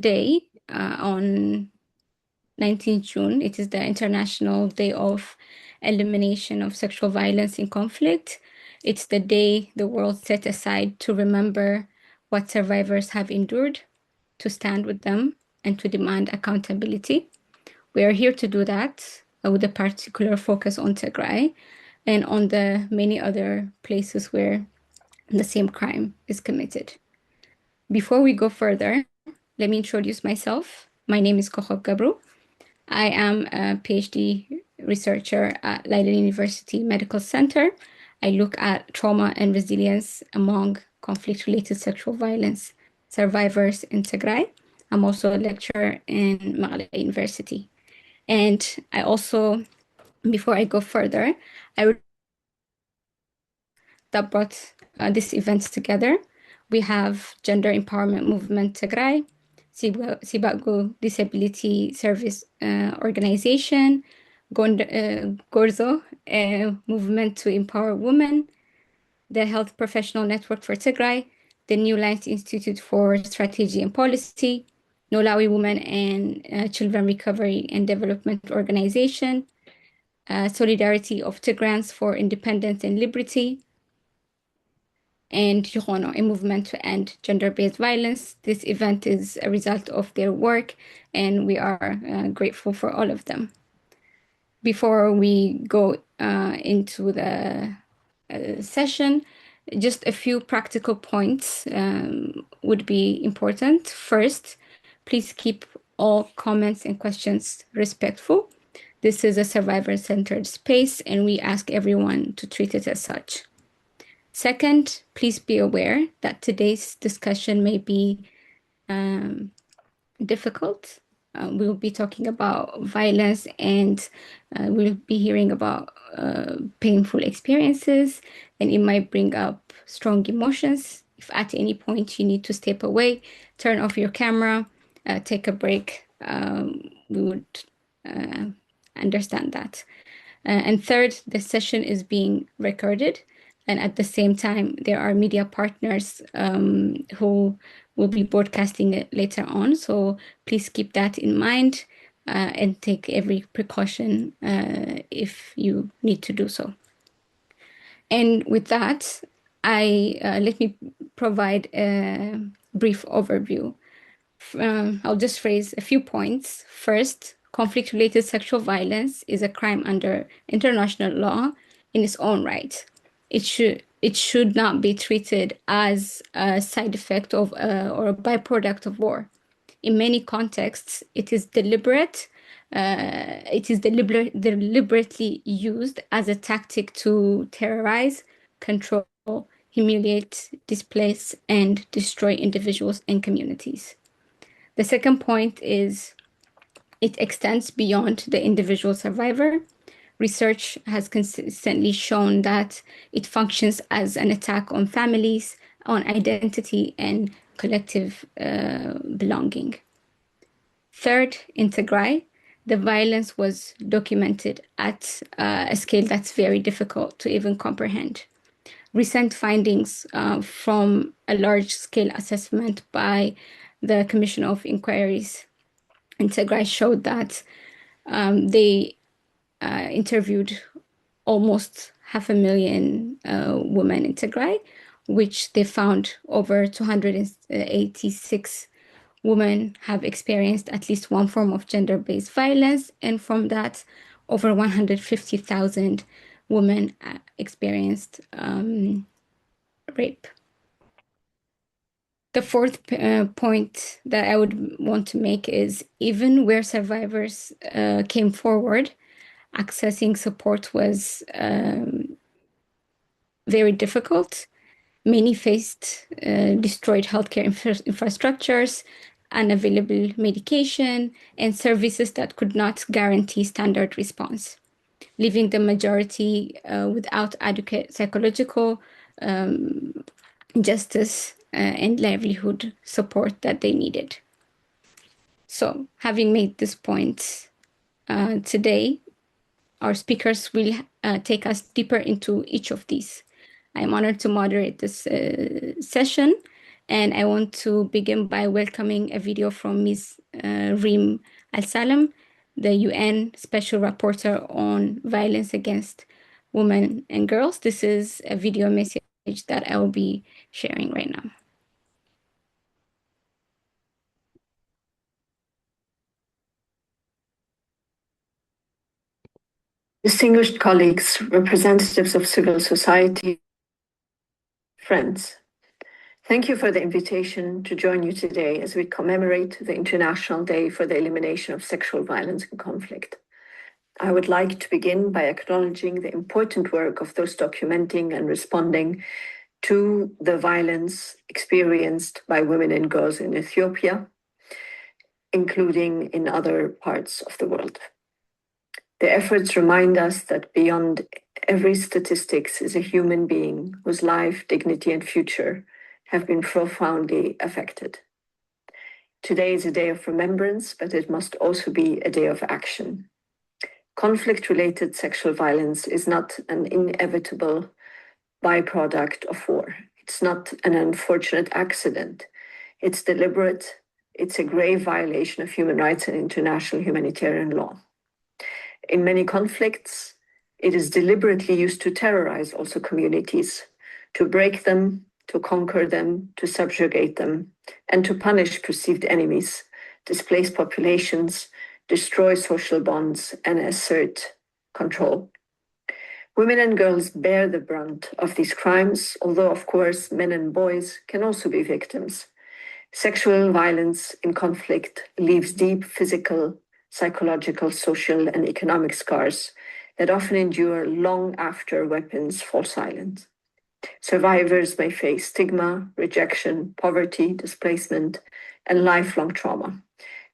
today, on 19th June, it is the International Day of Elimination of Sexual Violence in Conflict. It's the day the world set aside to remember what survivors have endured, to stand with them, and to demand accountability. We are here to do that with a particular focus on Tigray and on the many other places where the same crime is committed. Before we go further, let me introduce myself. My name is Kochok Gabru. I am a PhD researcher at Leiden University Medical Center. I look at trauma and resilience among conflict-related sexual violence survivors in Tigray. I'm also a lecturer in Maghla University. And I also, before I go further, that brought this event together. We have Gender Empowerment Movement Tigray, Sibago Disability Service Organization, Gorzo, Movement to Empower Women, the Health Professional Network for Tigray, the New Lines Institute for Strategy and Policy, Nolawi Women and Children Recovery and Development Organization, Solidarity of Tigrans for Independence and Liberty, and Yuhono, a movement to end gender-based violence. This event is a result of their work, and we are grateful for all of them. Before we go into the session, just a few practical points would be important. First, please keep all comments and questions respectful. This is a survivor-centered space, and we ask everyone to treat it as such. Second, please be aware that today's discussion may be difficult. We'll be talking about violence, and we'll be hearing about painful experiences, and it might bring up strong emotions. If at any point you need to step away, turn off your camera, take a break, we would understand that. And third, the session is being recorded. And at the same time, there are media partners who will be broadcasting it later on. So please keep that in mind and take every precaution if you need to do so. And with that, let me provide a brief overview. I'll just phrase a few points. First, conflict-related sexual violence is a crime under international law in its own right. It should not be treated as a side effect of or a byproduct of war. In many contexts, it is deliberately used as a tactic to terrorize, control, humiliate, displace, and destroy individuals and communities. The second point is it extends beyond the individual survivor. Research has consistently shown that it functions as an attack on families, on identity, and collective belonging. Third, in Tigray, the violence was documented at a scale that's very difficult to even comprehend. Recent findings from a large-scale assessment by the Commission of Inquiries in Tigray showed that they interviewed almost 500,000 women in Tigray, which they found over 286 women have experienced at least one form of gender-based violence, and from that, over 150,000 women experienced rape. The fourth point that I would want to make is even where survivors came forward, accessing support was very difficult. Many faced destroyed healthcare infrastructures, unavailable medication, and services that could not guarantee standard response, leaving the majority without adequate psychological justice and livelihood support that they needed. So, having made this point, today, our speakers will take us deeper into each of these. I am honored to moderate this session, And I want to begin by welcoming a video from Ms. Reem Al-Salem, the UN Special Rapporteur on Violence Against Women and Girls. This is a video message that I will be sharing right now. Distinguished colleagues, representatives of civil society, friends, thank you for the invitation to join you today as we commemorate the International Day for the Elimination of Sexual Violence and Conflict. I would like to begin by acknowledging the important work of those documenting and responding to the violence experienced by women and girls in Ethiopia, including in other parts of the world. The efforts remind us that beyond every statistics is a human being whose life, dignity, and future have been profoundly affected. Today is a day of remembrance, but it must also be a day of action. Conflict-related sexual violence is not an inevitable byproduct of war. It's not an unfortunate accident. It's deliberate. It's a grave violation of human rights and international humanitarian law. In many conflicts, it is deliberately used to terrorize also communities, to break them, to conquer them, to subjugate them, and to punish perceived enemies, displace populations, destroy social bonds, and assert control. Women and girls bear the brunt of these crimes, although, of course, men and boys can also be victims. Sexual violence in conflict leaves deep physical, psychological, social, and economic scars that often endure long after weapons fall silent. Survivors may face stigma, rejection, poverty, displacement, and lifelong trauma.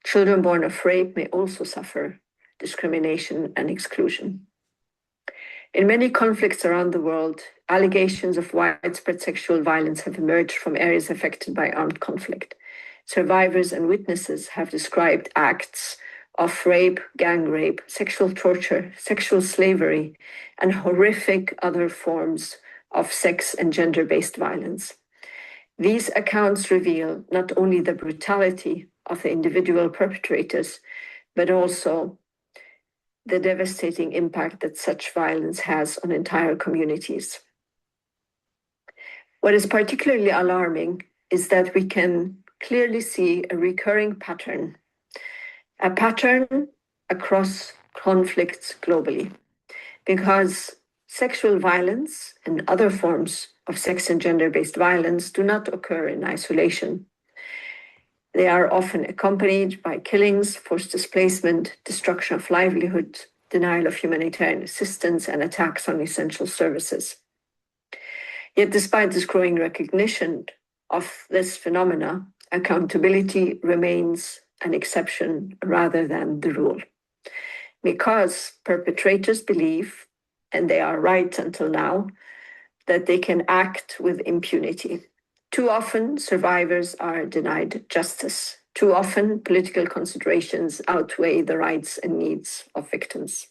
Children born of rape may also suffer discrimination and exclusion. In many conflicts around the world, allegations of widespread sexual violence have emerged from areas affected by armed conflict. Survivors and witnesses have described acts of rape, gang rape, sexual torture, sexual slavery, and horrific other forms of sex and gender-based violence. These accounts reveal not only the brutality of the individual perpetrators, but also the devastating impact that such violence has on entire communities. What is particularly alarming is that we can clearly see a recurring pattern, a pattern across conflicts globally, because sexual violence and other forms of sex and gender-based violence do not occur in isolation. They are often accompanied by killings, forced displacement, destruction of livelihood, denial of humanitarian assistance, and attacks on essential services. Yet despite this growing recognition of this phenomena, accountability remains an exception rather than the rule. Because perpetrators believe, and they are right until now, that they can act with impunity. Too often, survivors are denied justice. Too often, political considerations outweigh the rights and needs of victims.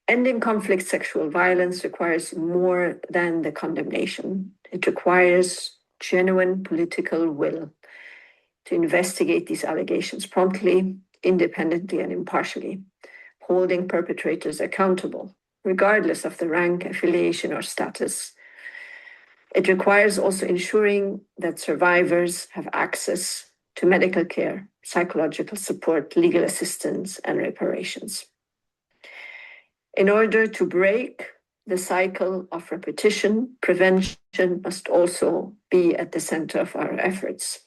Ending conflict sexual violence requires more than the condemnation. It requires genuine political will to investigate these allegations promptly, independently, and impartially, holding perpetrators accountable, regardless of the rank, affiliation, or status. It requires also ensuring that survivors have access to medical care, psychological support, legal assistance, and reparations. In order to break the cycle of repetition, prevention must also be at the center of our efforts.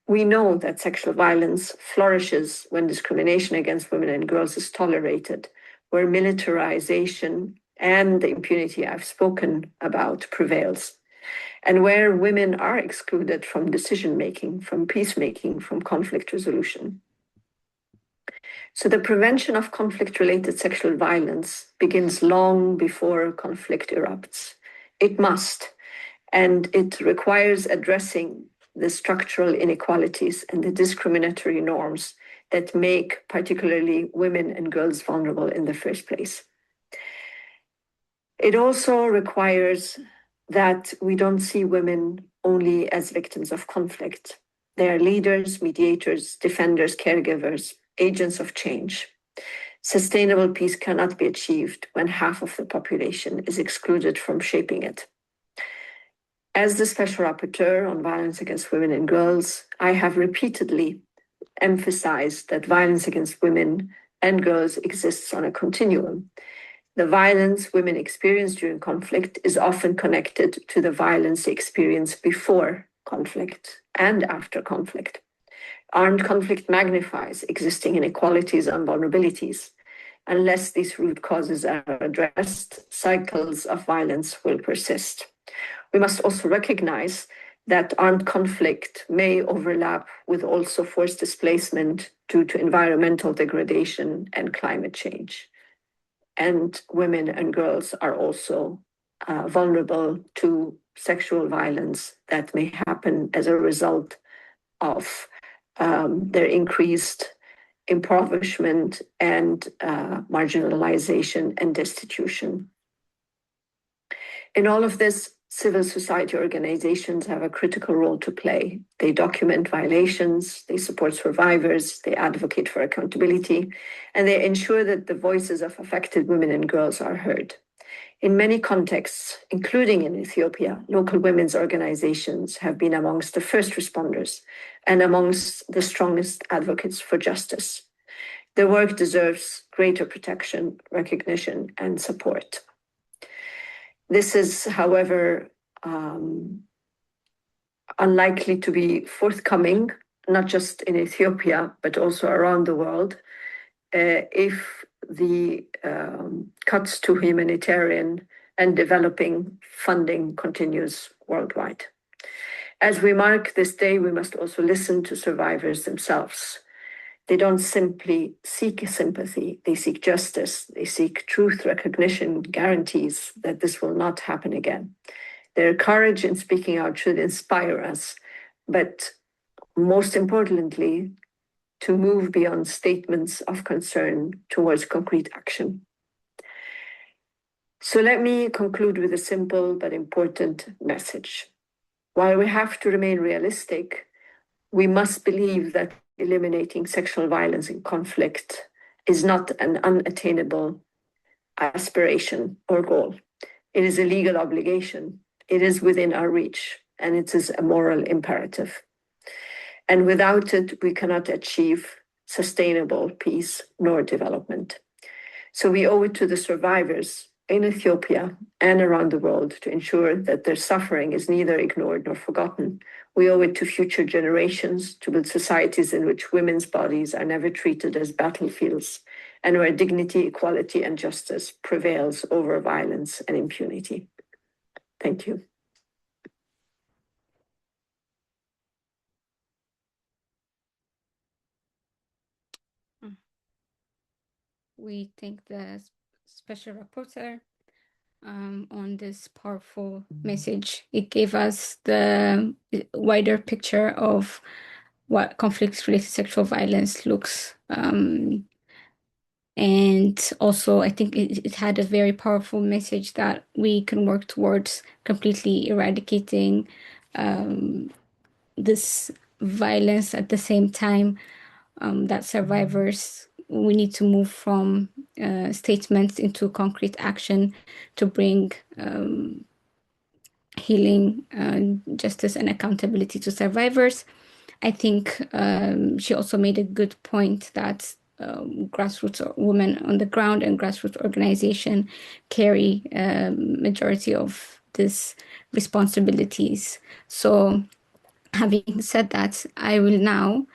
We know that sexual violence flourishes when discrimination against women and girls is tolerated, where militarization and the impunity I've spoken about prevails, and where women are excluded from decision-making, from peacemaking, from conflict resolution. So the prevention of conflict-related sexual violence begins long before conflict erupts. It must, and it requires addressing the structural inequalities and the discriminatory norms that make particularly women and girls vulnerable in the first place. It also requires that we don't see women only as victims of conflict. They are leaders, mediators, defenders, caregivers, agents of change. Sustainable peace cannot be achieved when half of the population is excluded from shaping it. As the Special Rapporteur on Violence Against Women and Girls, I have repeatedly emphasized that violence against women and girls exists on a continuum. The violence women experience during conflict is often connected to the violence they experience before conflict and after conflict. Armed conflict magnifies existing inequalities and vulnerabilities. Unless these root causes are addressed, cycles of violence will persist. We must also recognize that armed conflict may overlap with also forced displacement due to environmental degradation and climate change. And women and girls are also vulnerable to sexual violence that may happen as a result of their increased impoverishment and marginalization and destitution. In all of this, civil society organizations have a critical role to play. They document violations, they support survivors, they advocate for accountability, and they ensure that the voices of affected women and girls are heard. In many contexts, including in Ethiopia, local women's organizations have been amongst the first responders and amongst the strongest advocates for justice. Their work deserves greater protection, recognition, and support. This is, however, unlikely to be forthcoming, not just in Ethiopia, but also around the world, if the cuts to humanitarian and developing funding continues worldwide. As we mark this day, we must also listen to survivors themselves. They don't simply seek sympathy, they seek justice, they seek truth, recognition, guarantees that this will not happen again. Their courage in speaking out should inspire us, but most importantly, to move beyond statements of concern towards concrete action. So let me conclude with a simple but important message. While we have to remain realistic, we must believe that eliminating sexual violence in conflict is not an unattainable aspiration or goal. It is a legal obligation. It is within our reach, and it is a moral imperative. And without it, we cannot achieve sustainable peace nor development. So we owe it to the survivors in Ethiopia and around the world to ensure that their suffering is neither ignored nor forgotten. We owe it to future generations to build societies in which women's bodies are never treated as battlefields and where dignity, equality, and justice prevails over violence and impunity. Thank you. We thank the special rapporteur on this powerful message. It gave us the wider picture of what conflict-related sexual violence looks. And also, I think it had a very powerful message that we can work towards completely eradicating this violence at the same time that survivors, we need to move from statements into concrete action to bring healing, justice, and accountability to survivors. I think she also made a good point that grassroots women on the ground and grassroots organization carry majority of these responsibilities. So having said that, I will now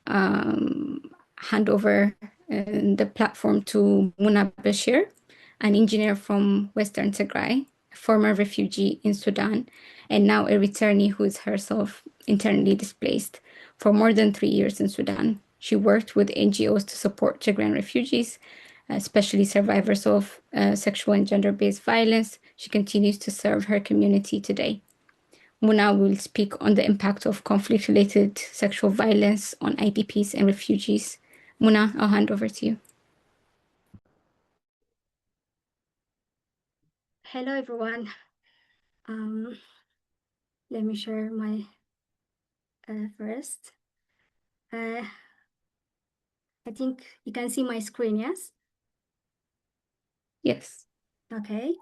hand over the platform to Muna Bashir, an engineer from Western Tigray, a former refugee in Sudan, and now a returnee who is herself internally displaced for more than 3 years in Sudan. She worked with NGOs to support Tigrayan refugees, especially survivors of sexual and gender-based violence. She continues to serve her community today. Muna will speak on the impact of conflict-related sexual violence on IDPs and refugees. Muna, I'll hand over to you. Hello, everyone. Um, Let me share my first. I think you can see my screen, yes? Yes. Okay.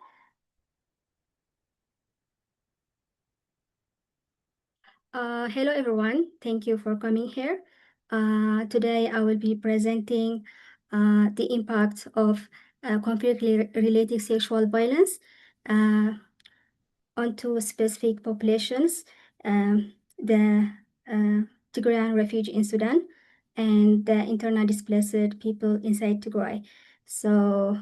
Hello, everyone. Thank you for coming here. Today, I will be presenting the impact of conflict related sexual violence onto specific populations, the Tigrayan refugee in Sudan, and the internal displaced people inside Tigray. So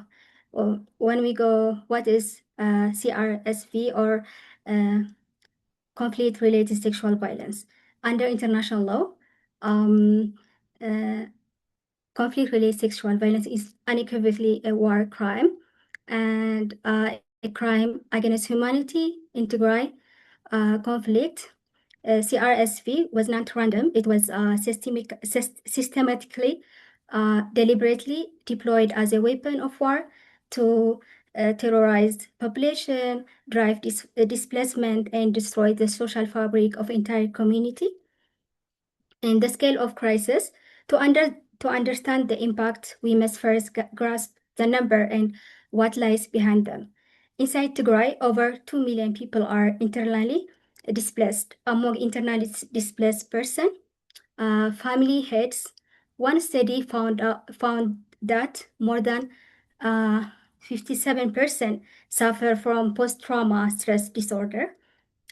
when we go, what is CRSV or conflict-related sexual violence? Under international law, conflict-related sexual violence is unequivocally a war crime and a crime against humanity in Tigray conflict. CRSV was not random. It was systematically, deliberately deployed as a weapon of war to terrorize population, drive displacement, and destroy the social fabric of entire community. And the scale of crisis, to understand the impact, we must first grasp the number and what lies behind them. Inside Tigray, over 2 million people are internally displaced. Among internally displaced persons, family heads, one study found that more than 57% suffer from post-trauma stress disorder.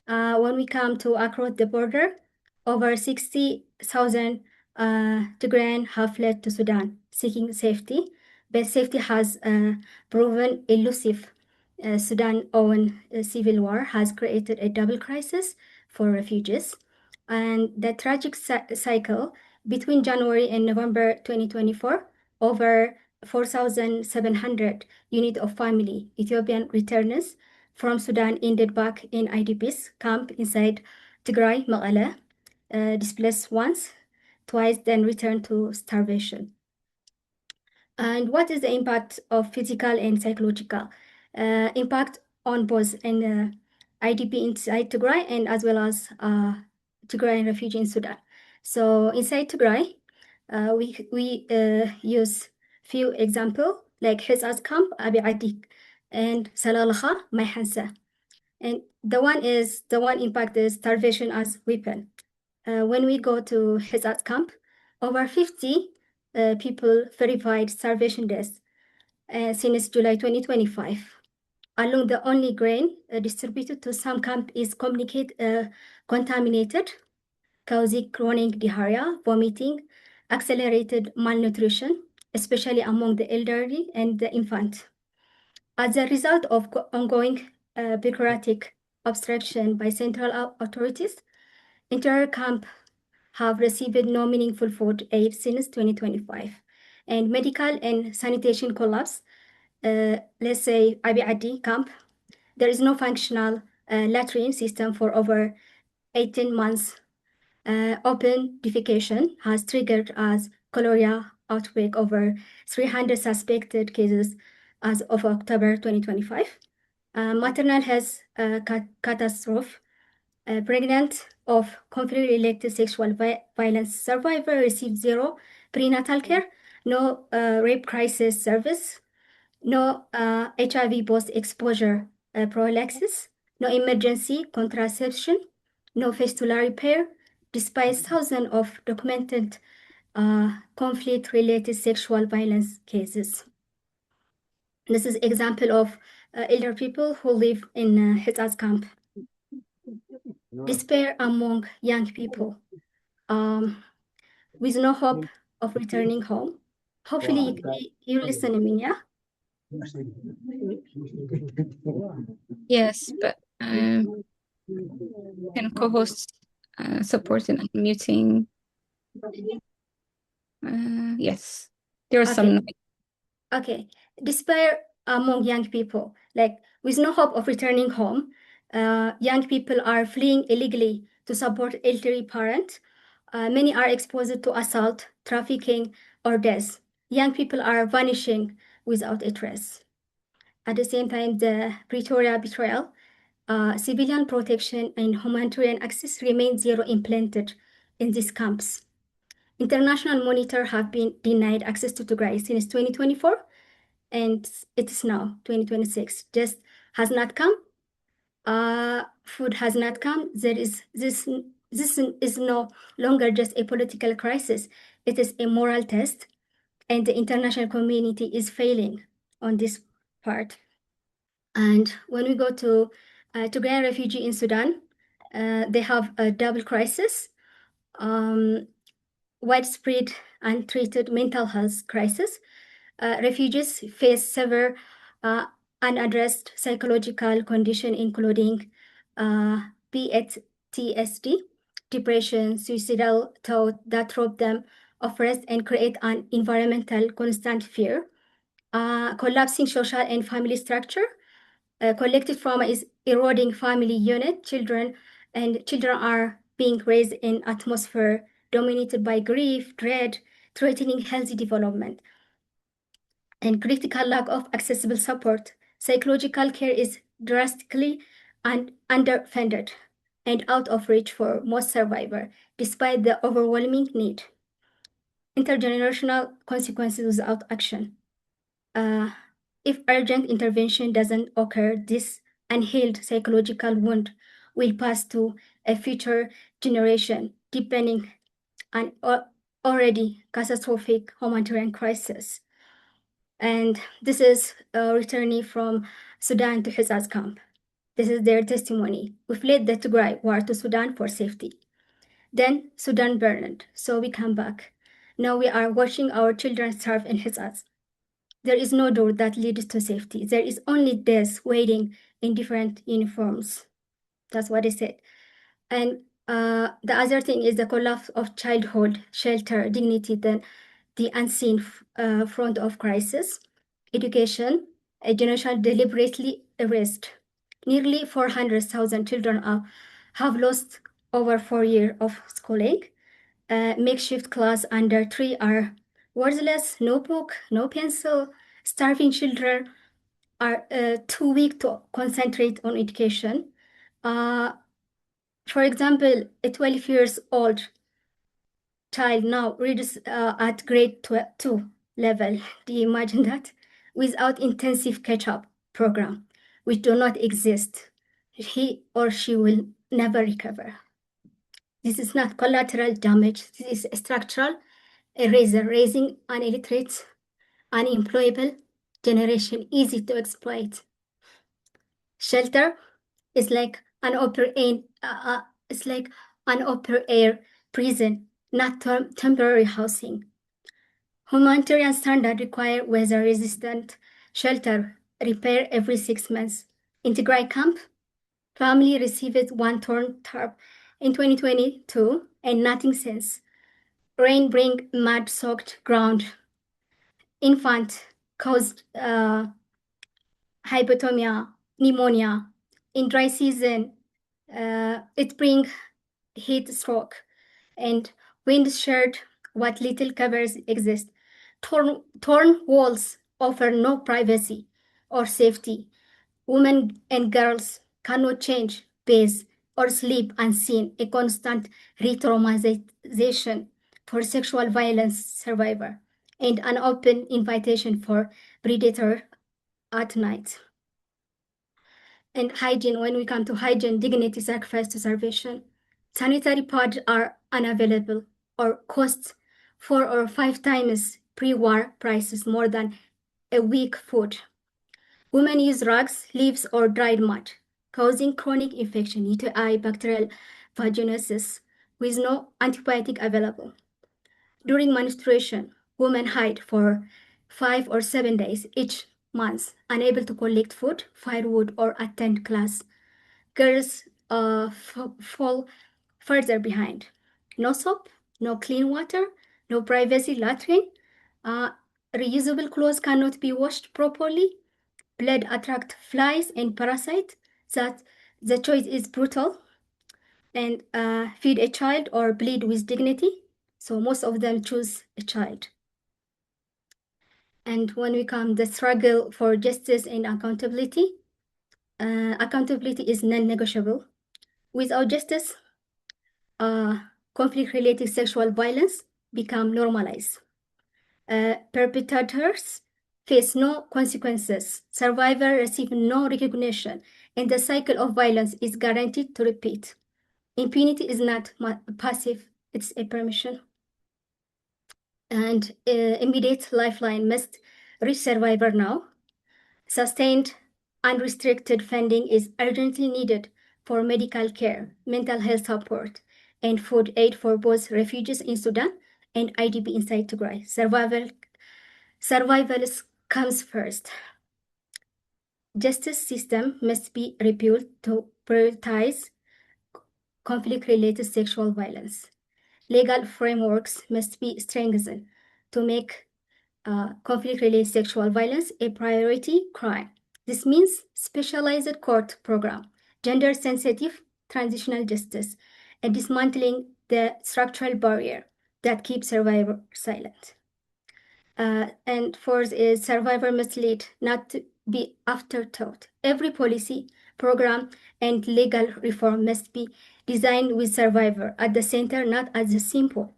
When we come to across the border, over 60,000 Tigrayan have fled to Sudan seeking safety, but safety has proven elusive. Sudan-owned civil war has created a double crisis for refugees, and the tragic cycle between January and November 2024, over 4,700 units of family Ethiopian returners from Sudan ended back in IDPs camp inside Tigray, Mekelle, displaced once, twice, then returned to starvation. And what is the impact of physical and psychological impact on both in IDP inside Tigray and as well as Tigrayan refugee in Sudan? So inside Tigray, we use few example like Hizaz camp, Abi Adi, and Salalakha, Mayhansa. And the one impact is starvation as weapon. When we go to Hizat camp, over 50 people verified starvation deaths since July 2025. Along the only grain distributed to some camp is contaminated, causing chronic diarrhea, vomiting, accelerated malnutrition, especially among the elderly and the infant. As a result of ongoing bureaucratic obstruction by central authorities, entire camp have received no meaningful food aid since 2025. And medical and sanitation collapse, let's say Abi Adi camp, there is no functional latrine system for over 18 months. Open defecation has triggered as cholera outbreak over 300 suspected cases as of October 2025. Maternal health catastrophe. Pregnant of conflict-related sexual violence survivor received zero prenatal care, no rape crisis service, no HIV post-exposure prophylaxis, no emergency contraception, no fistula repair, despite thousands of documented conflict-related sexual violence cases. This is example of elder people who live in Hizaz camp. Despair among young people with no hope of returning home. Hopefully you listen to me, yeah? Yes, but can co-host support and unmuting? Yes, there are some. Okay, despair among young people, like with no hope of returning home, young people are fleeing illegally to support elderly parents. Many are exposed to assault, trafficking, or death. Young people are vanishing without a trace. At the same time, the Pretoria betrayal, civilian protection and humanitarian access remain zero implanted in these camps. International monitors have been denied access to Tigray since 2024, and it is now 2026. Just has not come. Food has not come. This is no longer just a political crisis. It is a moral test, and the international community is failing on this part. And when we go to Tigray refugee in Sudan, they have a double crisis, widespread untreated mental health crisis. Refugees face severe unaddressed psychological condition, including PTSD, depression, suicidal thought that rob them of rest and create an environmental constant fear, collapsing social and family structure. Collective trauma is eroding family unit. Children are being raised in atmosphere dominated by grief, dread, threatening healthy development, and critical lack of accessible support. Psychological care is drastically underfunded and out of reach for most survivors, despite the overwhelming need. Intergenerational consequences without action. If urgent intervention doesn't occur, this unhealed psychological wound will pass to a future generation, deepening an already catastrophic humanitarian crisis. And this is a returnee from Sudan to Hizaz camp. This is their testimony. We fled the Tigray war to Sudan for safety. Then Sudan burned, so we come back. Now we are watching our children starve in Hizaz. There is no door that leads to safety. There is only death waiting in different uniforms. That's what I said. And the other thing is the collapse of childhood shelter dignity, then the unseen front of crisis. Education, a generation deliberately erased. Nearly 400,000 children have lost over 4 years of schooling. Makeshift class under 3 are worthless, no book, no pencil. Starving children are too weak to concentrate on education. For example, a 12 years old child now reads at grade 2 level. Do you imagine that? Without intensive catch-up program, which do not exist. He or she will never recover. This is not collateral damage. This is structural eraser, raising an illiterate, unemployable generation easy to exploit. Shelter is like an open air prison, not temporary housing. Humanitarian standards require weather-resistant shelter repair every 6 months. In Tigray camp, family received 1 torn tarp in 2022 and nothing since. Rain bring mud-soaked ground. Infant caused hypothermia, pneumonia. In dry season, it bring heat stroke, and wind shared what little covers exist. Torn walls offer no privacy or safety. Women and girls cannot change, bathe, or sleep unseen, a constant re-traumatization for sexual violence survivor, and an open invitation for predator at night. And hygiene, when we come to hygiene, dignity, sacrifice to starvation. Sanitary pads are unavailable or cost 4 or 5 times pre-war prices more than a week food. Women use rugs, leaves, or dried mud, causing chronic infection, UTI, bacterial vaginosis, with no antibiotic available. During menstruation, women hide for 5 or 7 days each month, unable to collect food, firewood, or attend class. Girls fall further behind. No soap, no clean water, no privacy latrine. Reusable clothes cannot be washed properly. Blood attract flies and parasites. That the choice is brutal. And feed a child or bleed with dignity. So most of them choose a child. And when we come the struggle for justice and accountability, Accountability is non-negotiable. Without justice, conflict-related sexual violence become normalized. Perpetrators face no consequences, survivors receive no recognition, and the cycle of violence is guaranteed to repeat. Impunity is not passive, it's a permission. And immediate lifeline must reach survivor now. Sustained, unrestricted funding is urgently needed for medical care, mental health support, and food aid for both refugees in Sudan and IDP inside Tigray. Survival comes first. Justice system must be rebuilt to prioritize conflict-related sexual violence. Legal frameworks must be strengthened to make conflict-related sexual violence a priority crime. This means specialized court program, gender-sensitive transitional justice, and dismantling the structural barrier that keeps survivors silent. And fourth is survivor must lead, not to be afterthought. Every policy, program, and legal reform must be designed with survivor at the center, not as a symbol,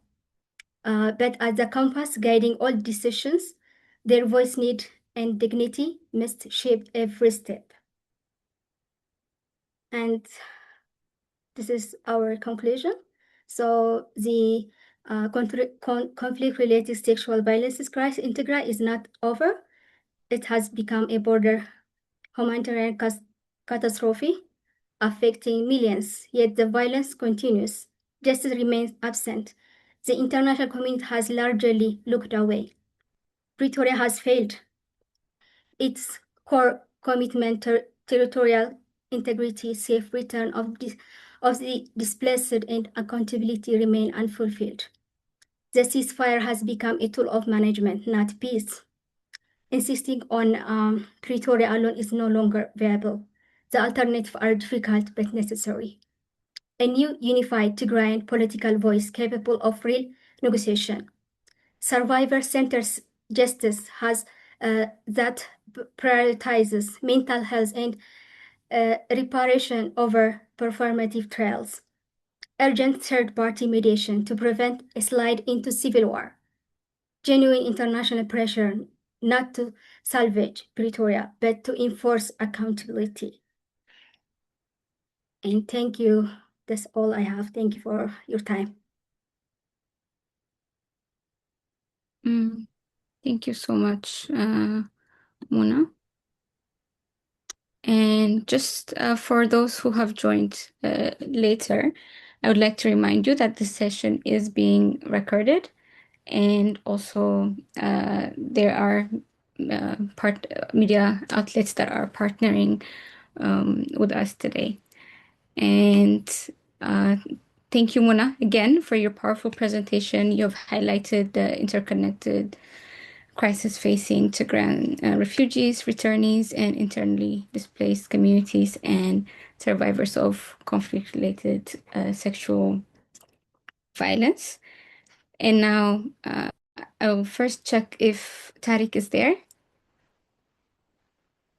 but as the compass guiding all decisions. Their voice, need, and dignity must shape every step. And this is our conclusion. So the conflict-related sexual violence crisis in Tigray is not over. It has become a border humanitarian catastrophe affecting millions, yet the violence continues. Justice remains absent. The international community has largely looked away. Pretoria has failed. Its core commitment to territorial integrity, safe return of the displaced, and accountability remain unfulfilled. The ceasefire has become a tool of management, not peace. Insisting on Pretoria alone is no longer viable. The alternatives are difficult but necessary. A new unified Tigrayan political voice capable of real negotiation. Survivor-centered justice has that prioritizes mental health and reparation over performative trials. Urgent third-party mediation to prevent a slide into civil war. Genuine international pressure not to salvage Pretoria, but to enforce accountability. And thank you. That's all I have. Thank you for your time. Thank you so much, Mona. And just for those who have joined later, I would like to remind you that this session is being recorded, and also there are media outlets that are partnering with us today. And thank you, Mona, again for your powerful presentation. You have highlighted the interconnected crisis facing Tigrayan refugees, returnees, and internally displaced communities and survivors of conflict-related sexual violence. And now I will first check if Tariq is there.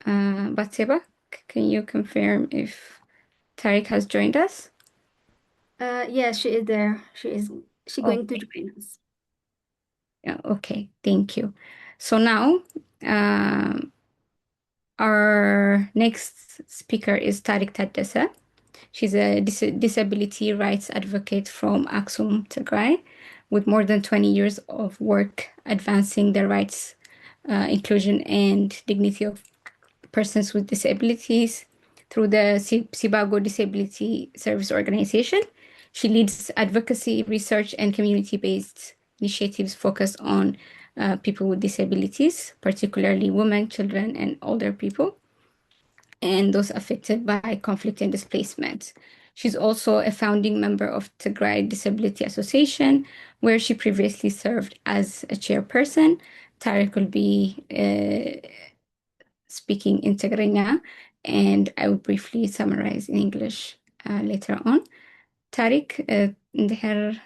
Batseba, can you confirm if Tariq has joined us? Yes, she is there. She's going to join us. Yeah, okay, thank you. So now our next speaker is Tariq Taddasa. She's a disability rights advocate from Aksum, Tigray, with more than 20 years of work advancing the rights, inclusion, and dignity of persons with disabilities through the Sibago Disability Service Organization. She leads advocacy, research, and community-based initiatives focused on people with disabilities, particularly women, children, and older people, and those affected by conflict and displacement. She's also a founding member of Tigray Disability Association, where she previously served as a chairperson. Tariq will be speaking in Tigrinya, and I will briefly summarize in English later on. Tariq, ندهر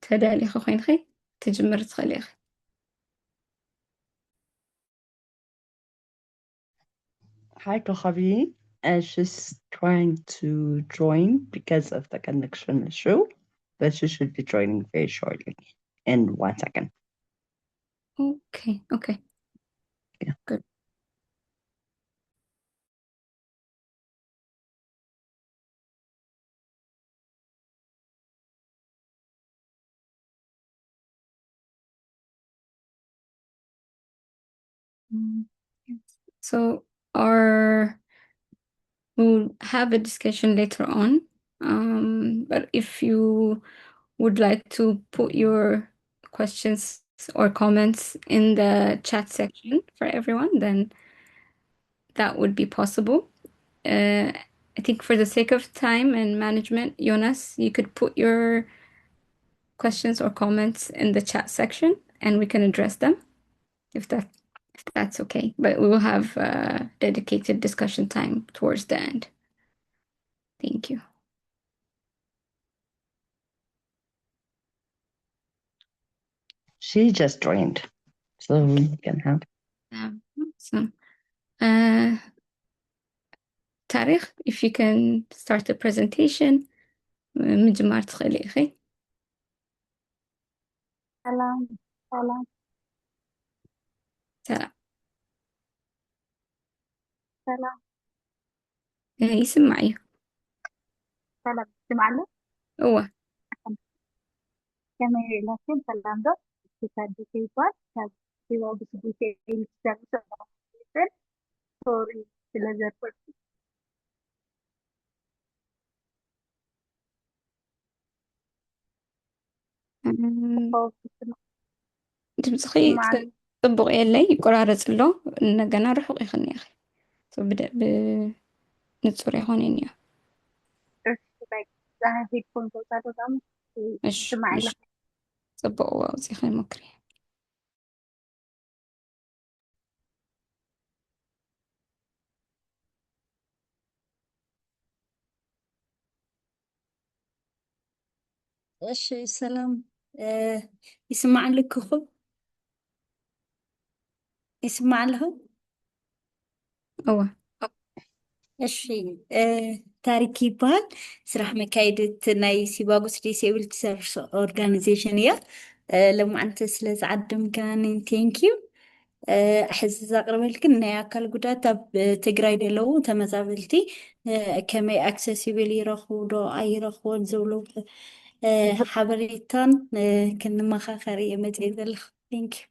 تدالي خوين خي تجمر تخليخ. Hi, Kochavi. she's trying to join because of the connection issue, but she should be joining very shortly. In 1 second. Okay. Yeah. Good. So we'll have a discussion later on. But if you would like to put your questions or comments in the chat section for everyone, then that would be possible. I think for the sake of time and management, Jonas, you could put your questions or comments in the chat section and we can address them if that's okay. But we will have dedicated discussion time towards the end. Thank you. She just joined, so we can have. Awesome. Tariq, if you can start the presentation. من جماعة تخلي أخي. سلام. سلام. سلام. يسمعي. سلام. سمعنا؟ هو. كما لكن سلام ده kita disipat dan kita bisa detail secara sorry belajar pergi. ድምፅኺ ፅቡቅ የለይ ይቆራረፅ ኣሎ እንደገና ርሑቕ ይኽኒ ኢኺ ብንፁር ይኾን እኒዮ ሄድፎን ተውሳዶ ዳም ስማዕላ ፅቡቅ ኣውፂኺ ሞክሪ እሺ ሰላም ይስማዕ ልክኹም ይስማዕ ኣለኹም እወ እሺ ታሪክ ይበሃል ስራሕ መካይድት ናይ ሲባጎስ ዲስኤብልቲ ሰርቪስ ኦርጋናይዜሽን እያ ለማዓንቲ ስለ ዝዓድምካኒ ቴንኪዩ ሕዚ ዘቕርበልክን ናይ ኣካል ጉዳት ኣብ ትግራይ ዘለዉ ተመዛበልቲ ከመይ ኣክሰሲብል ይረኽቡ ዶ ኣይረኽቦን ዝብሉ ሓበሬታን ክንመኻኸር እየ መፅእ ዘለኹ ቴንኪዩ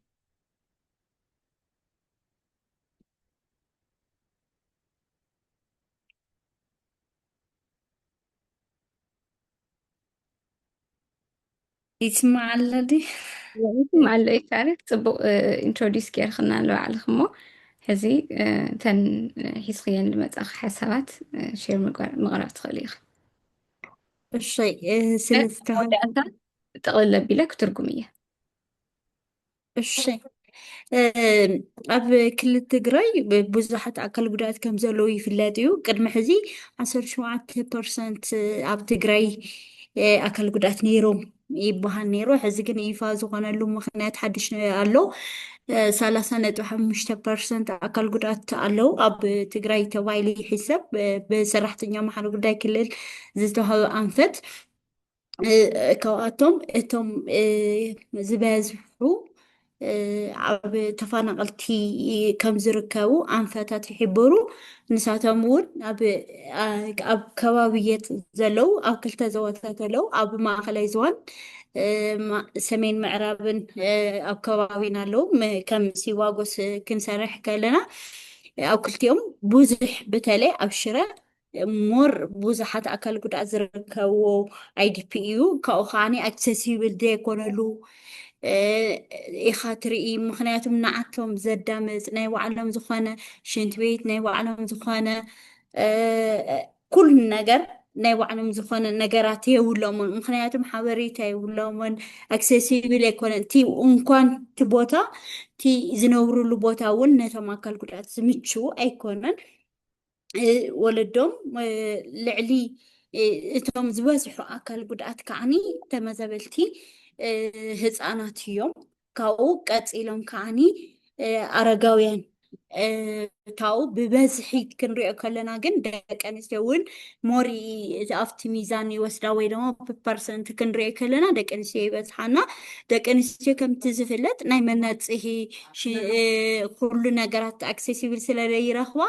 ይስማዕ ኣሎ ዲ ይስማዕ ኣሎ እዩ ታሪክ ፅቡቅ ኢንትሮዲስ ጌርክና ንባዕልክ እሞ ሕዚ ተን ሒዝክየን ዝመፀኺ ሓሳባት ሼር ምቕራብ ትኽእል ኢኻ እሸይ ስለዝተሃ ጠቕልል ኣቢለ ክትርጉም እየ እሸይ ኣብ ክልል ትግራይ ብዙሓት ኣካል ጉዳት ከም ዘለዉ ይፍለጥ እዩ ቅድሚ ሕዚ 17% ኣብ ትግራይ ኣካል ጉዳት ነይሮም ይበሃል ነይሩ ሕዚ ግን ይፋ ዝኾነሉ ምክንያት ሓድሽ ኣሎ 30.5% ኣካል ጉዳት ኣለዉ ኣብ ትግራይ ተባሂሉ ይሕሰብ ብሰራሕተኛ ማሕበር ጉዳይ ክልል ዝተዋህበ ኣንፈት ካብኣቶም እቶም ዝበዝሑ ኣብ ተፈናቐልቲ ከም ዝርከቡ ኣንፈታት ይሕብሩ ንሳቶም እውን ኣብ ከባቢየት ዘለዉ ኣብ ክልተ ዞባታት ኣለዉ ኣብ ማእኸላይ ዞባን ሰሜን ምዕራብን ኣብ ከባቢና ኣለዉ ከም ሲዋጎስ ክንሰርሕ ከለና ኣብ ክልቲኦም ብዙሕ በተለይ ኣብ ሽረ ሞር ብዙሓት ኣካል ጉድኣት ዝርከብዎ IDP እዩ ካብኡ ከዓኒ ኣክሰሲብል ዘይኮነሉ ኢኻ ትርኢ ምክንያቱም ንዓቶም ዘዳምፅ ናይ ባዕሎም ዝኾነ ሽንት ቤት ናይ ባዕሎም ዝኾነ ኩሉ ነገር ናይ ባዕሎም ዝኾነ ነገራት የብሎምን ምክንያቱም ሓበሬታ የብሎምን ኣክሰሲብል ኣይኮነን እቲ እንኳን እቲ ቦታ እቲ ዝነብሩሉ ቦታ እውን ነቶም ኣካል ጉድኣት ዝምችው ኣይኮነን ወለዶም ልዕሊ እቶም ዝበዝሑ ኣካል ጉድኣት ከዓኒ ተመዛበልቲ ህፃናት እዮም ካብኡ ቀፂሎም ከዓኒ ኣረጋውያን ታው ብበዝሒ ክንሪኦ ከለና ግን ደቂ ኣንስትዮ እውን ሞሪ ኣብቲ ሚዛን ይወስዳ ወይ ድማ ብፐርሰንት ክንሪኦ ከለና ደቂ ኣንስትዮ ይበዝሓና ደቂ ኣንስትዮ ከምቲ ዝፍለጥ ናይ መናፅሂ ኩሉ ነገራት ኣክሴሲብል ስለዘይረኽባ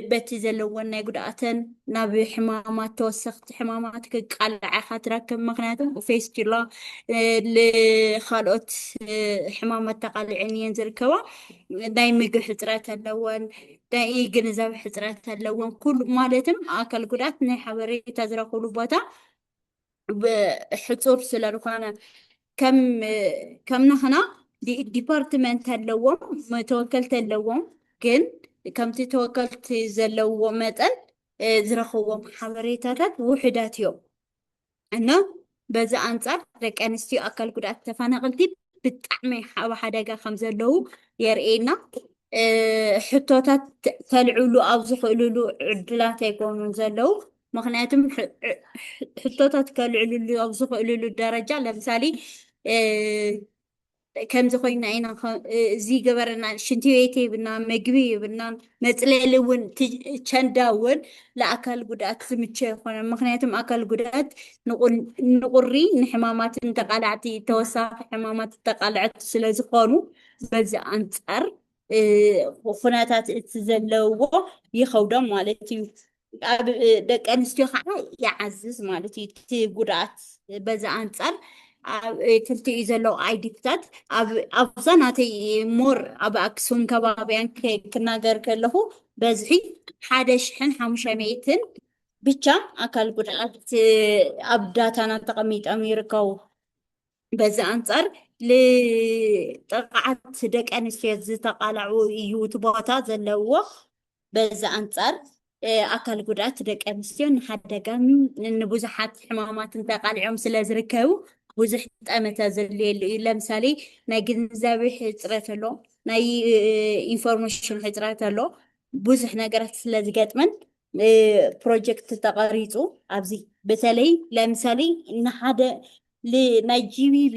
በቲ ዘለወን ናይ ጉድኣተን ናብ ሕማማት ተወሰኽቲ ሕማማት ክቃልዓ ኢኻ ትረክብ ምክንያቱም ፌስቱላ ካልኦት ሕማማት ተቃሊዐን እየን ዝርከባ ናይ ምግቢ ሕፅረት ኣለወን ናይ ግንዛቤ ሕፅረት ኣለወን ኩሉ ማለትም ኣካል ጉድኣት ናይ ሓበሬታ ዝረኽብሉ ቦታ ሕፁር ስለዝኾነ ከም ንሕና ዲፓርትመንት ኣለዎም ተወከልቲ ኣለዎም ግን ከምቲ ተወከልቲ ዘለዎ መጠን ዝረኽብዎም ሓበሬታታት ውሕዳት እዮም እና በዚ ኣንጻር ደቂ ኣንስትዮ ኣካል ጉድኣት ተፈናቐልቲ ብጣዕሚ ኣብ ሓደጋ ከም ዘለው የርእየና ሕቶታት ተልዕሉ ኣብ ዝኽእልሉ ዕድላት ኣይኮኑን ዘለው ምክንያቱም ሕቶታት ከልዕልሉ ኣብ ዝኽእልሉ ደረጃ ለምሳሌ ከምዚ ኮይና ኢና እዚ ገበረና ሽንቲ ቤት ይብና ምግቢ ይብና መፅለሊ እውን ቸንዳ እውን ለኣካል ጉድኣት ዝምቸ ይኮነ ምክንያቱም ኣካል ጉድኣት ንቁሪ ንሕማማትን ተቃላዕቲ ተወሳኺ ሕማማት ተቃልዐቲ ስለዝኾኑ በዚ ኣንጻር ኩነታት እቲ ዘለዎ ይኸውዶም ማለት እዩ ኣብ ደቂ ኣንስትዮ ከዓ ይዓዝዝ ማለት እዩ እቲ ጉድኣት በዚ ኣንጻር ክልቲኡ ዘለው ኣይዲፕታት ኣብዛ ናተይ ሞር ኣብ ኣክሱም ከባቢያን ክናገር ከለኹ በዝሒ 1,500 ብቻ ኣካል ጉድኣት ኣብ ዳታና ተቐሚጦም ይርከቡ በዚ ኣንጻር ልጥቕዓት ደቂ ኣንስትዮ ዝተቃልዑ እዩ እቲ ቦታ ዘለዎ በዚ ኣንጻር ኣካል ጉድኣት ደቂ ኣንስትዮ ንሓደጋን ንብዙሓት ሕማማትን ተቃሊዖም ስለ ዝርከቡ ብዙሕ ጠመተ ዘድልየሉ እዩ ለምሳሌ ናይ ግንዛቤ ሕፅረት ኣሎ ናይ ኢንፎርሜሽን ሕፅረት ኣሎ ብዙሕ ነገራት ስለ ዝገጥመን ፕሮጀክት ተቐሪፁ ኣብዚ በተለይ ለምሳሌ ንሓደ ናይ ጂቢቢ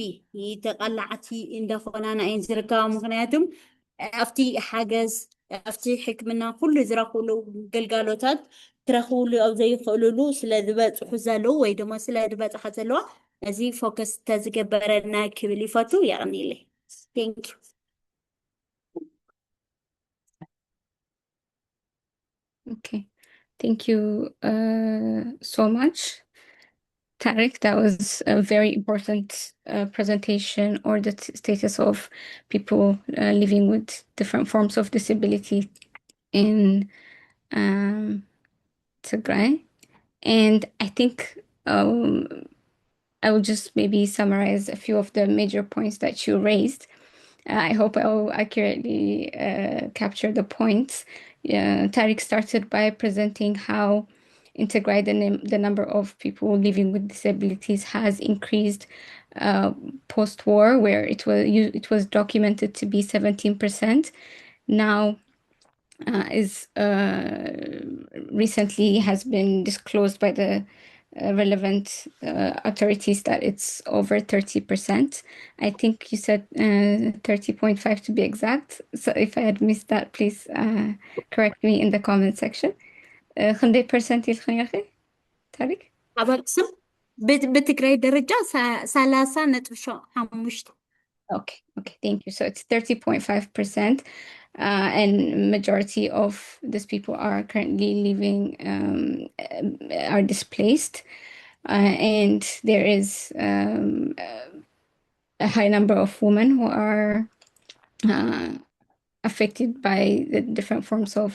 ተቃላዕቲ እንደኾናና እየን ዝርከባ ምክንያቱም ኣብቲ ሓገዝ ኣብቲ ሕክምና ኩሉ ዝረኽብሉ ግልጋሎታት ክረኽብሉ ኣብ ዘይኽእልሉ ስለ ዝበፅሑ ዘለው ወይ ድማ ስለ ዝበፅሓ ዘለዋ እዚ ፎከስ ተዝገበረና ክብል ይፈቱ ይቕኒለ ቴንክ ዩ Okay, thank you so much. Tariq, that was a very important presentation or the status of people living with different forms of disability in Tigray. And I think I will just maybe summarize a few of the major points that you raised. I hope I will accurately capture the points. Tariq started by presenting how in Tigray the number of people living with disabilities has increased post-war, where it was documented to be 17%. Now is recently has been disclosed by the relevant authorities that it's over 30%. I think you said 30.5 to be exact. So if I had missed that, please correct me in the comment section. 100% يلخن يا أخي تاريك؟ ኣብ ኣክሱም ብትግራይ ደረጃ 30.5 Okay, thank you. So it's 30.5%, and majority of these people are currently living, are displaced, and there is a high number of women who are affected by the different forms of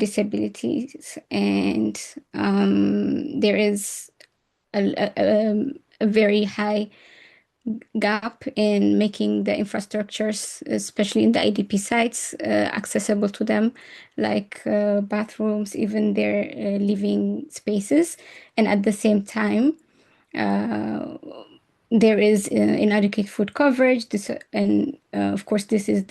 disabilities, and there is a very high gap in making the infrastructures, especially in the IDP sites, accessible to them, like bathrooms, even their living spaces. And at the same time, there is inadequate food coverage, and of course, this is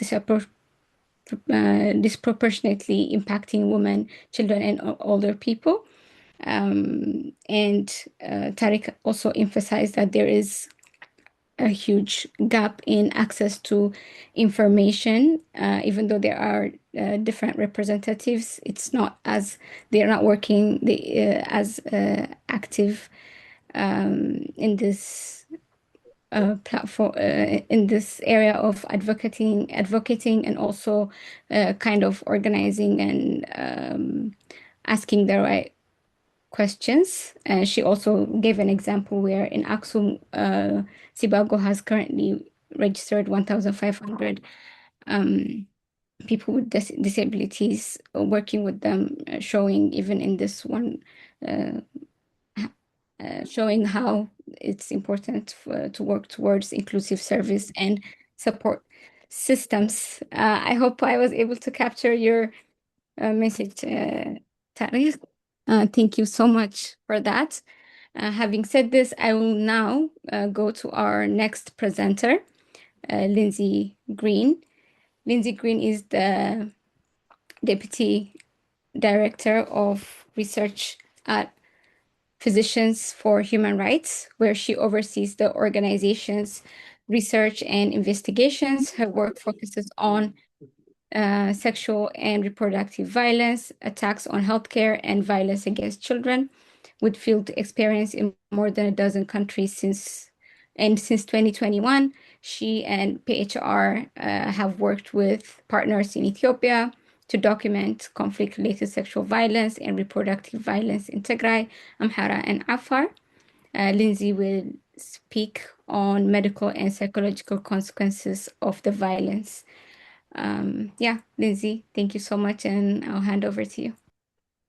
disproportionately impacting women, children, and older people. And Tariq also emphasized that there is a huge gap in access to information, even though there are different representatives. It's not as they're not working as active in this platform in this area of advocating, and also kind of organizing and asking the right questions. She also gave an example where in Aksum, Sibago has currently registered 1,500 people with disabilities, working with them, showing even in this one, showing how it's important to work towards inclusive service and support systems. I hope I was able to capture your message, Tariq. Thank you so much for that. Having said this, I will now go to our next presenter, Lindsay Green. Lindsay Green is the Deputy Director of Research at Physicians for Human Rights, where she oversees the organization's research and investigations. Her work focuses on sexual and reproductive violence, attacks on healthcare, and violence against children, with field experience in more than a dozen countries since 2021. She and PHR have worked with partners in Ethiopia to document conflict-related sexual violence and reproductive violence in Tigray, Amhara, and Afar. Lindsay will speak on medical and psychological consequences of the violence. Yeah, Lindsay, thank you so much, and I'll hand over to you.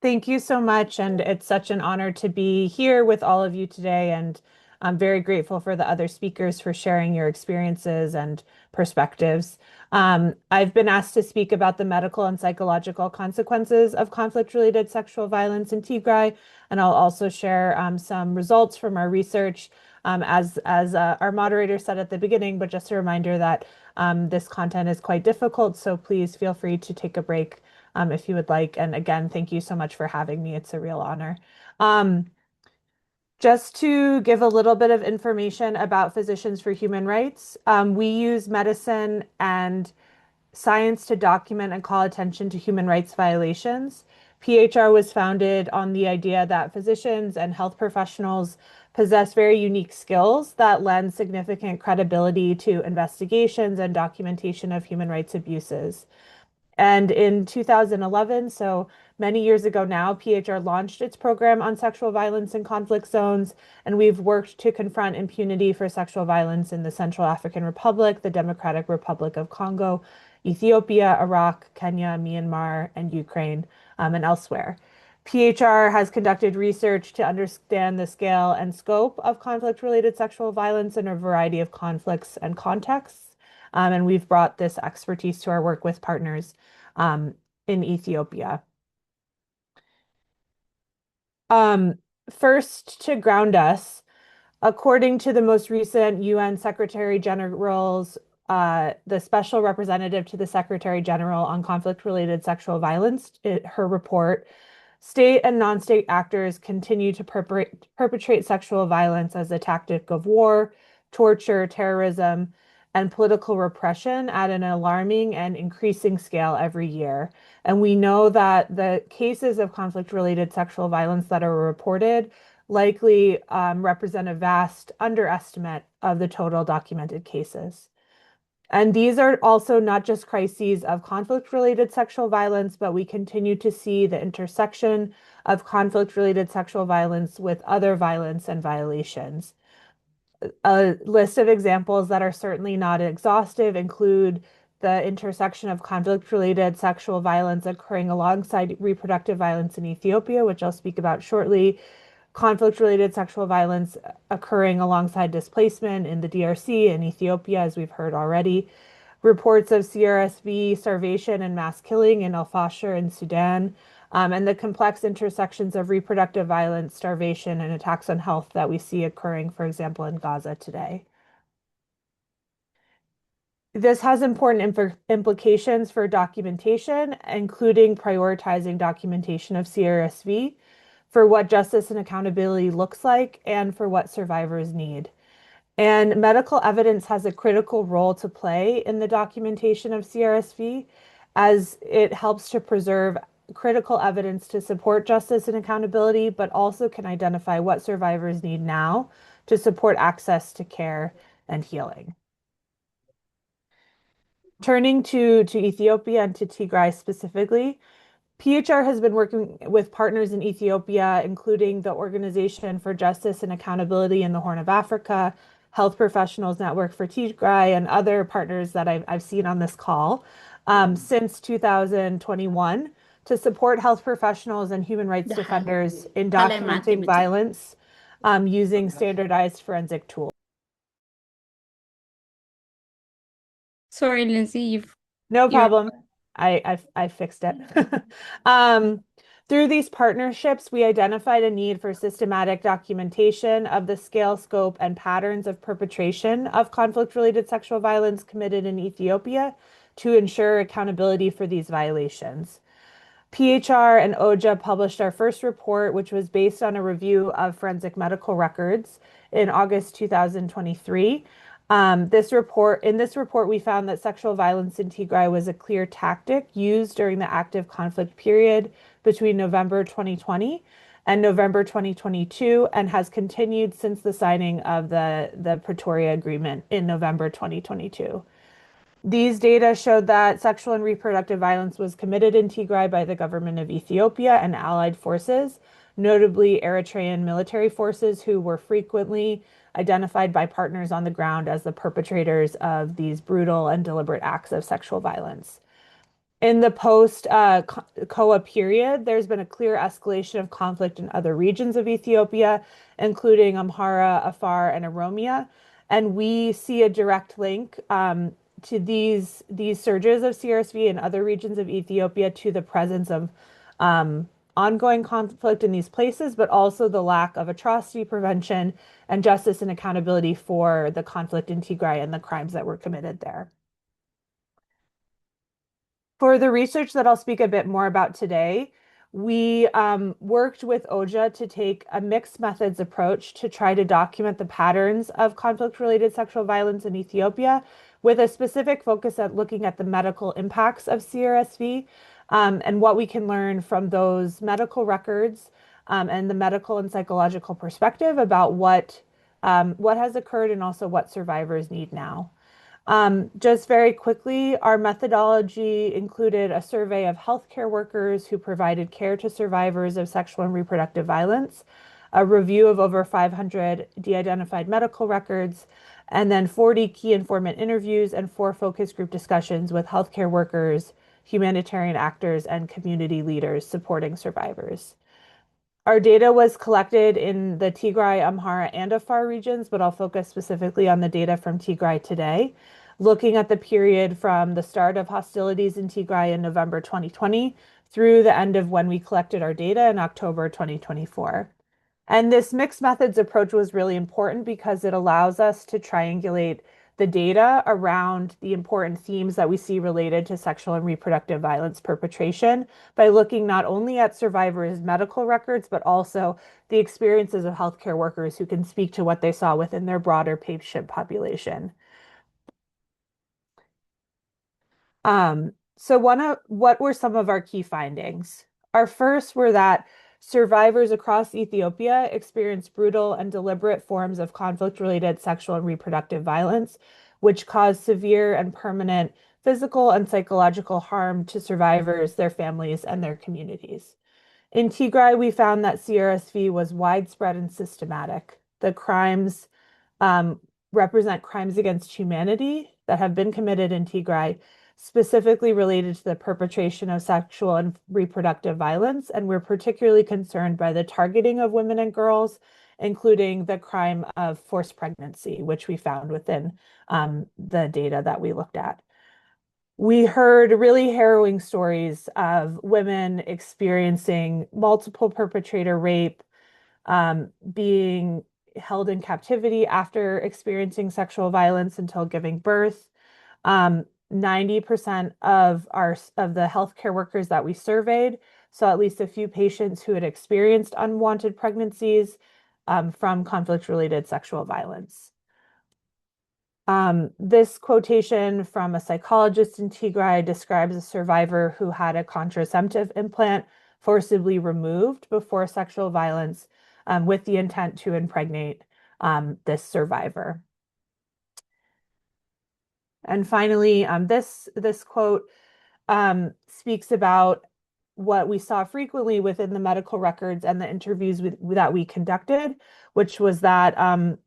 Thank you so much. And it's such an honor to be here with all of you today. And I'm very grateful for the other speakers for sharing your experiences and perspectives. I've been asked to speak about the medical and psychological consequences of conflict-related sexual violence in Tigray, and I'll also share some results from our research, as our moderator said at the beginning, but just a reminder that this content is quite difficult, so please feel free to take a break if you would like. And again, thank you so much for having me. It's a real honor. Just to give a little bit of information about Physicians for Human Rights, we use medicine and science to document and call attention to human rights violations. PHR was founded on the idea that physicians and health professionals possess very unique skills that lend significant credibility to investigations and documentation of human rights abuses. And in 2011, so many years ago now, PHR launched its program on sexual violence in conflict zones, and we've worked to confront impunity for sexual violence in the Central African Republic, the Democratic Republic of Congo, Ethiopia, Iraq, Kenya, Myanmar, and Ukraine, and elsewhere. PHR has conducted research to understand the scale and scope of conflict-related sexual violence in a variety of conflicts and contexts. And we've brought this expertise to our work with partners in Ethiopia. First, to ground us, according to the most recent UN Secretary General's, the Special Representative to the Secretary General on Conflict-Related Sexual Violence, her report, state and non-state actors continue to perpetrate sexual violence as a tactic of war, torture, terrorism, and political repression at an alarming and increasing scale every year. And we know that the cases of conflict-related sexual violence that are reported likely represent a vast underestimate of the total documented cases. And these are also not just crises of conflict-related sexual violence, but we continue to see the intersection of conflict-related sexual violence with other violence and violations. A list of examples that are certainly not exhaustive include the intersection of conflict-related sexual violence occurring alongside reproductive violence in Ethiopia, which I'll speak about shortly, conflict-related sexual violence occurring alongside displacement in the DRC and Ethiopia, as we've heard already, reports of CRSV, starvation, and mass killing in El Fasher in Sudan, and the complex intersections of reproductive violence, starvation, and attacks on health that we see occurring, for example, in Gaza today. This has important implications for documentation, including prioritizing documentation of CRSV, for what justice and accountability looks like, and for what survivors need. And medical evidence has a critical role to play in the documentation of CRSV, as it helps to preserve critical evidence to support justice and accountability, but also can identify what survivors need now to support access to care and healing. Turning to Ethiopia and to Tigray specifically, PHR has been working with partners in Ethiopia, including the Organization for Justice and Accountability in the Horn of Africa, Health Professionals Network for Tigray, and other partners that I've seen on this call since 2021 to support health professionals and human rights defenders in documenting violence using standardized forensic tools. Sorry, Lindsay, No problem. I fixed it. Through these partnerships, we identified a need for systematic documentation of the scale, scope, and patterns of perpetration of conflict-related sexual violence committed in Ethiopia to ensure accountability for these violations. PHR and OJA published our first report, which was based on a review of forensic medical records in August 2023. In this report, we found that sexual violence in Tigray was a clear tactic used during the active conflict period between November 2020 and November 2022, and has continued since the signing of the Pretoria Agreement in November 2022. These data showed that sexual and reproductive violence was committed in Tigray by the government of Ethiopia and allied forces, notably Eritrean military forces, who were frequently identified by partners on the ground as the perpetrators of these brutal and deliberate acts of sexual violence. In the post-COA period, there's been a clear escalation of conflict in other regions of Ethiopia, including Amhara, Afar, and Oromia. And we see a direct link to these surges of CRSV in other regions of Ethiopia to the presence of ongoing conflict in these places, but also the lack of atrocity prevention and justice and accountability for the conflict in Tigray and the crimes that were committed there. For the research that I'll speak a bit more about today, we worked with OJA to take a mixed methods approach to try to document the patterns of conflict-related sexual violence in Ethiopia, with a specific focus at looking at the medical impacts of CRSV and what we can learn from those medical records and the medical and psychological perspective about what has occurred and also what survivors need now. Just very quickly, our methodology included a survey of healthcare workers who provided care to survivors of sexual and reproductive violence, a review of over 500 de-identified medical records, and then 40 key informant interviews and 4 focus group discussions with healthcare workers, humanitarian actors, and community leaders supporting survivors. Our data was collected in the Tigray, Amhara, and Afar regions, but I'll focus specifically on the data from Tigray today, looking at the period from the start of hostilities in Tigray in November 2020 through the end of when we collected our data in October 2024. And this mixed methods approach was really important because it allows us to triangulate the data around the important themes that we see related to sexual and reproductive violence perpetration by looking not only at survivors' medical records, but also the experiences of healthcare workers who can speak to what they saw within their broader patient population. So what were some of our key findings? Our first were that survivors across Ethiopia experienced brutal and deliberate forms of conflict-related sexual and reproductive violence, which caused severe and permanent physical and psychological harm to survivors, their families, and their communities. In Tigray, we found that CRSV was widespread and systematic. The crimes represent crimes against humanity that have been committed in Tigray, specifically related to the perpetration of sexual and reproductive violence. And we're particularly concerned by the targeting of women and girls, including the crime of forced pregnancy, which we found within the data that we looked at. We heard really harrowing stories of women experiencing multiple perpetrator rape, being held in captivity after experiencing sexual violence until giving birth. 90% of the healthcare workers that we surveyed saw at least a few patients who had experienced unwanted pregnancies from conflict-related sexual violence. This quotation from a psychologist in Tigray describes a survivor who had a contraceptive implant forcibly removed before sexual violence with the intent to impregnate this survivor. And finally, this quote speaks about what we saw frequently within the medical records and the interviews that we conducted, which was that that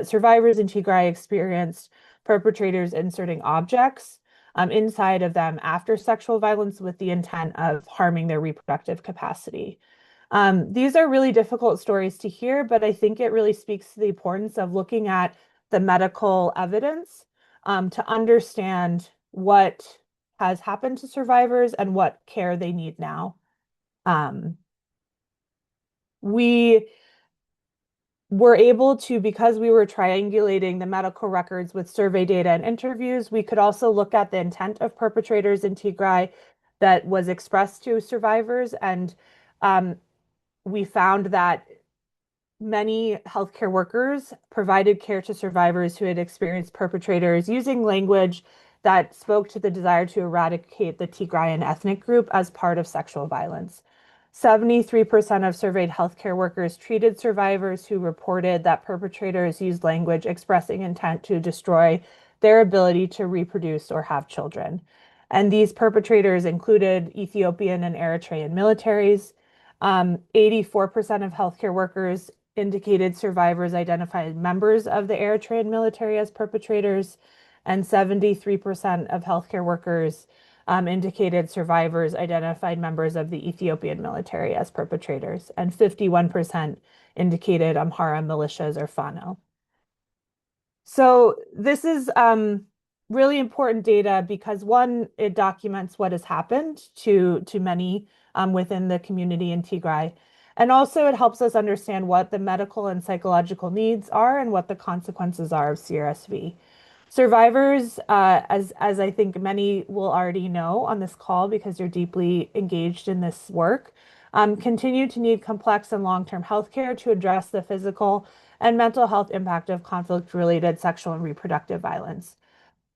survivors in Tigray experienced perpetrators inserting objects inside of them after sexual violence with the intent of harming their reproductive capacity. These are really difficult stories to hear, but I think it really speaks to the importance of looking at the medical evidence to understand what has happened to survivors and what care they need now. We were able to, because we were triangulating the medical records with survey data and interviews, we could also look at the intent of perpetrators in Tigray that was expressed to survivors. And we found that many healthcare workers provided care to survivors who had experienced perpetrators using language that spoke to the desire to eradicate the Tigrayan ethnic group as part of sexual violence. 73% of surveyed healthcare workers treated survivors who reported that perpetrators used language expressing intent to destroy their ability to reproduce or have children. And these perpetrators included Ethiopian and Eritrean militaries. 84% of healthcare workers indicated survivors identified members of the Eritrean military as perpetrators, and 73% of healthcare workers indicated survivors identified members of the Ethiopian military as perpetrators, and 51% indicated Amhara militias or Fano. So this is really important data because, one, it documents what has happened to many within the community in Tigray. And also it helps us understand what the medical and psychological needs are and what the consequences are of CRSV. Survivors, as I think many will already know on this call because you're deeply engaged in this work, continue to need complex and long-term health care to address the physical and mental health impact of conflict-related sexual and reproductive violence.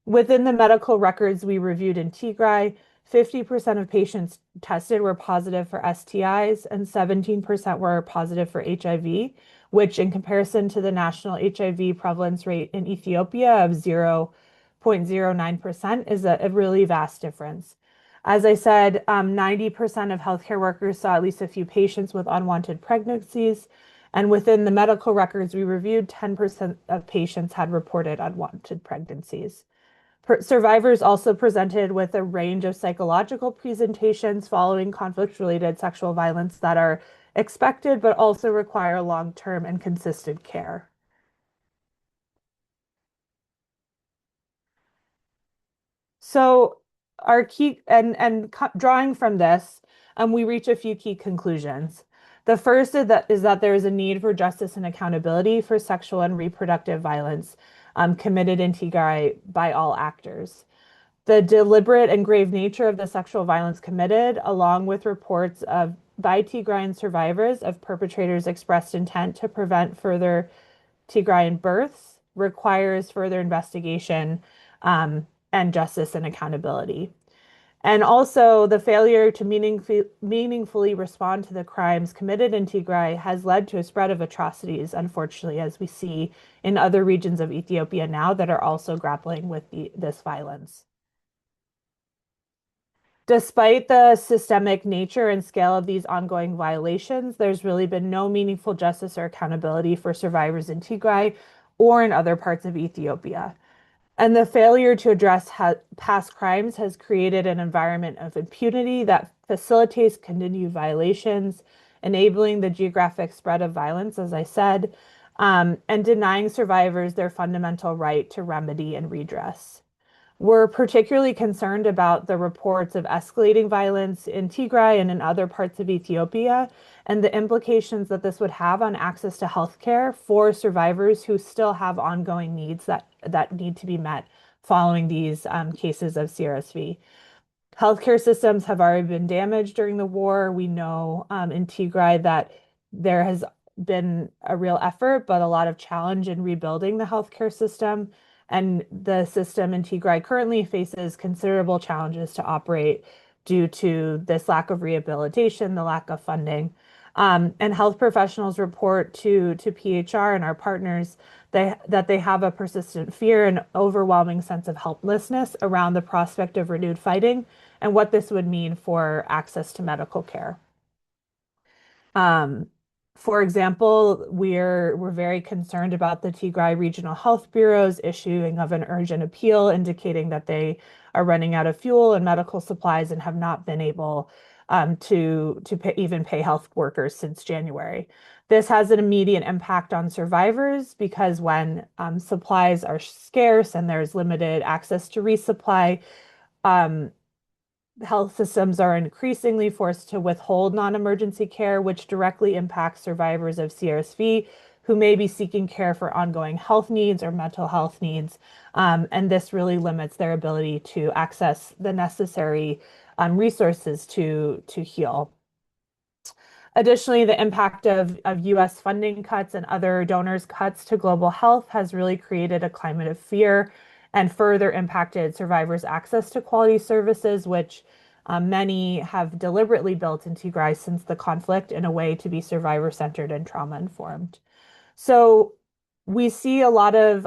Within the medical records we reviewed in Tigray, 50% of patients tested were positive for STIs and 17% were positive for HIV, which in comparison to the national HIV prevalence rate in Ethiopia of 0.09% is a really vast difference. As I said, 90% of healthcare workers saw at least a few patients with unwanted pregnancies. And within the medical records we reviewed, 10% of patients had reported unwanted pregnancies. Survivors also presented with a range of psychological presentations following conflict-related sexual violence that are expected but also require long-term and consistent care. So our key drawing from this, we reach a few key conclusions. The first is that there is a need for justice and accountability for sexual and reproductive violence committed in Tigray by all actors. The deliberate and grave nature of the sexual violence committed, along with reports by Tigrayan survivors of perpetrators' expressed intent to prevent further Tigrayan births, requires further investigation and justice and accountability. And also, the failure to meaningfully respond to the crimes committed in Tigray has led to a spread of atrocities, unfortunately, as we see in other regions of Ethiopia now that are also grappling with this violence. Despite the systemic nature and scale of these ongoing violations, there's really been no meaningful justice or accountability for survivors in Tigray or in other parts of Ethiopia. And the failure to address past crimes has created an environment of impunity that facilitates continued violations, enabling the geographic spread of violence, as I said, and denying survivors their fundamental right to remedy and redress. We're particularly concerned about the reports of escalating violence in Tigray and in other parts of Ethiopia, and the implications that this would have on access to healthcare for survivors who still have ongoing needs that need to be met following these cases of CRSV. Healthcare systems have already been damaged during the war. We know in Tigray that there has been a real effort, but a lot of challenge in rebuilding the healthcare system. And the system in Tigray currently faces considerable challenges to operate due to this lack of rehabilitation, the lack of funding. And health professionals report to PHR and our partners that they have a persistent fear and overwhelming sense of helplessness around the prospect of renewed fighting and what this would mean for access to medical care. For example, we're very concerned about the Tigray Regional Health Bureau's issuing of an urgent appeal indicating that they are running out of fuel and medical supplies and have not been able to even pay health workers since January. This has an immediate impact on survivors because when supplies are scarce and there's limited access to resupply, health systems are increasingly forced to withhold non-emergency care, which directly impacts survivors of CRSV who may be seeking care for ongoing health needs or mental health needs. And this really limits their ability to access the necessary resources to heal. Additionally, the impact of US funding cuts and other donors' cuts to global health has really created a climate of fear and further impacted survivors' access to quality services, which many have deliberately built in Tigray since the conflict in a way to be survivor-centered and trauma-informed. So we see a lot of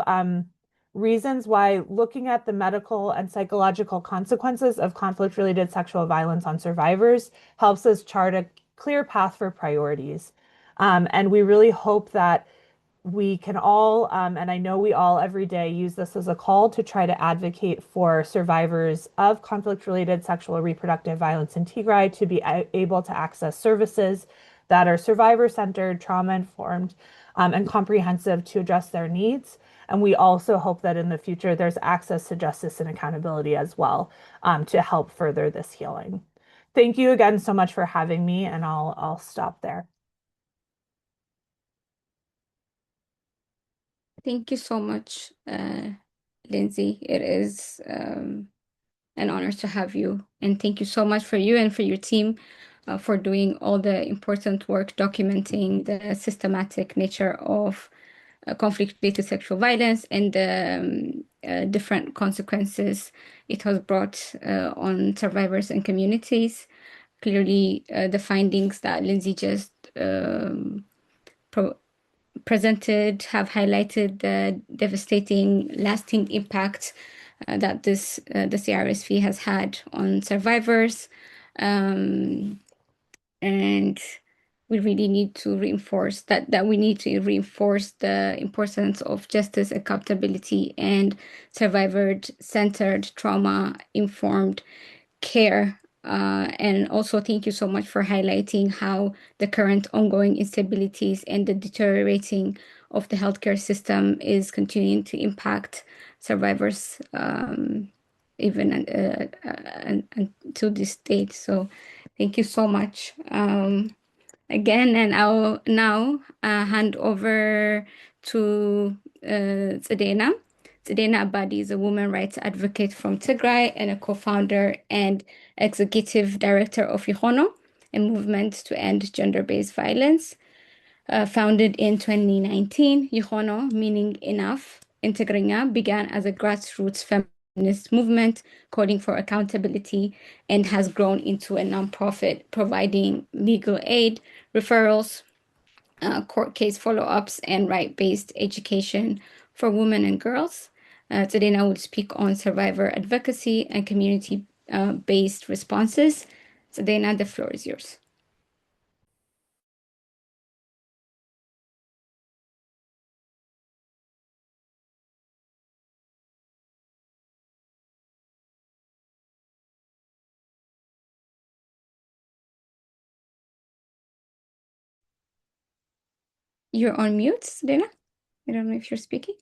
reasons why looking at the medical and psychological consequences of conflict-related sexual violence on survivors helps us chart a clear path for priorities. And we really hope that we can all, and I know we all every day use this as a call to try to advocate for survivors of conflict-related sexual and reproductive violence in Tigray to be able to access services that are survivor-centered, trauma-informed, and comprehensive to address their needs. And we also hope that in the future there's access to justice and accountability as well to help further this healing. Thank you again so much for having me, and I'll stop there. Thank you so much, Lindsay. It is an honor to have you. And thank you so much for you and for your team for doing all the important work documenting the systematic nature of conflict-related sexual violence and the different consequences it has brought on survivors and communities. Clearly, the findings that Lindsay just presented have highlighted the devastating, lasting impact that the CRSV has had on survivors. And we really need to reinforce that we need to reinforce the importance of justice, accountability, and survivor-centered, trauma-informed care. And also thank you so much for highlighting how the current ongoing instabilities and the deteriorating of the healthcare system is continuing to impact survivors even until this date. So thank you so much again. And I'll now hand over to Tsedena. Tsedena Abadi is a women rights advocate from Tigray and a co-founder and executive director of Yihono, a movement to end gender-based violence. Founded in 2019, Yihono, meaning enough, in Tigrinya, began as a grassroots feminist movement calling for accountability and has grown into a nonprofit providing legal aid, referrals, court case follow-ups, and right-based education for women and girls. Today, I will speak on survivor advocacy and community-based responses. Today, the floor is yours. You're on mute, Dana. I don't know if you're speaking.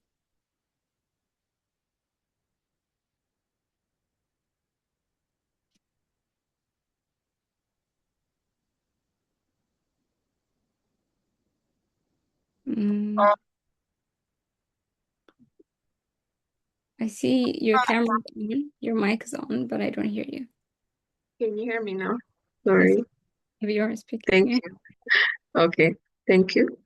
I see your camera on, your mic is on, but I don't hear you. Can you hear me now? Sorry. If you are speaking. Thank you. Okay, thank you.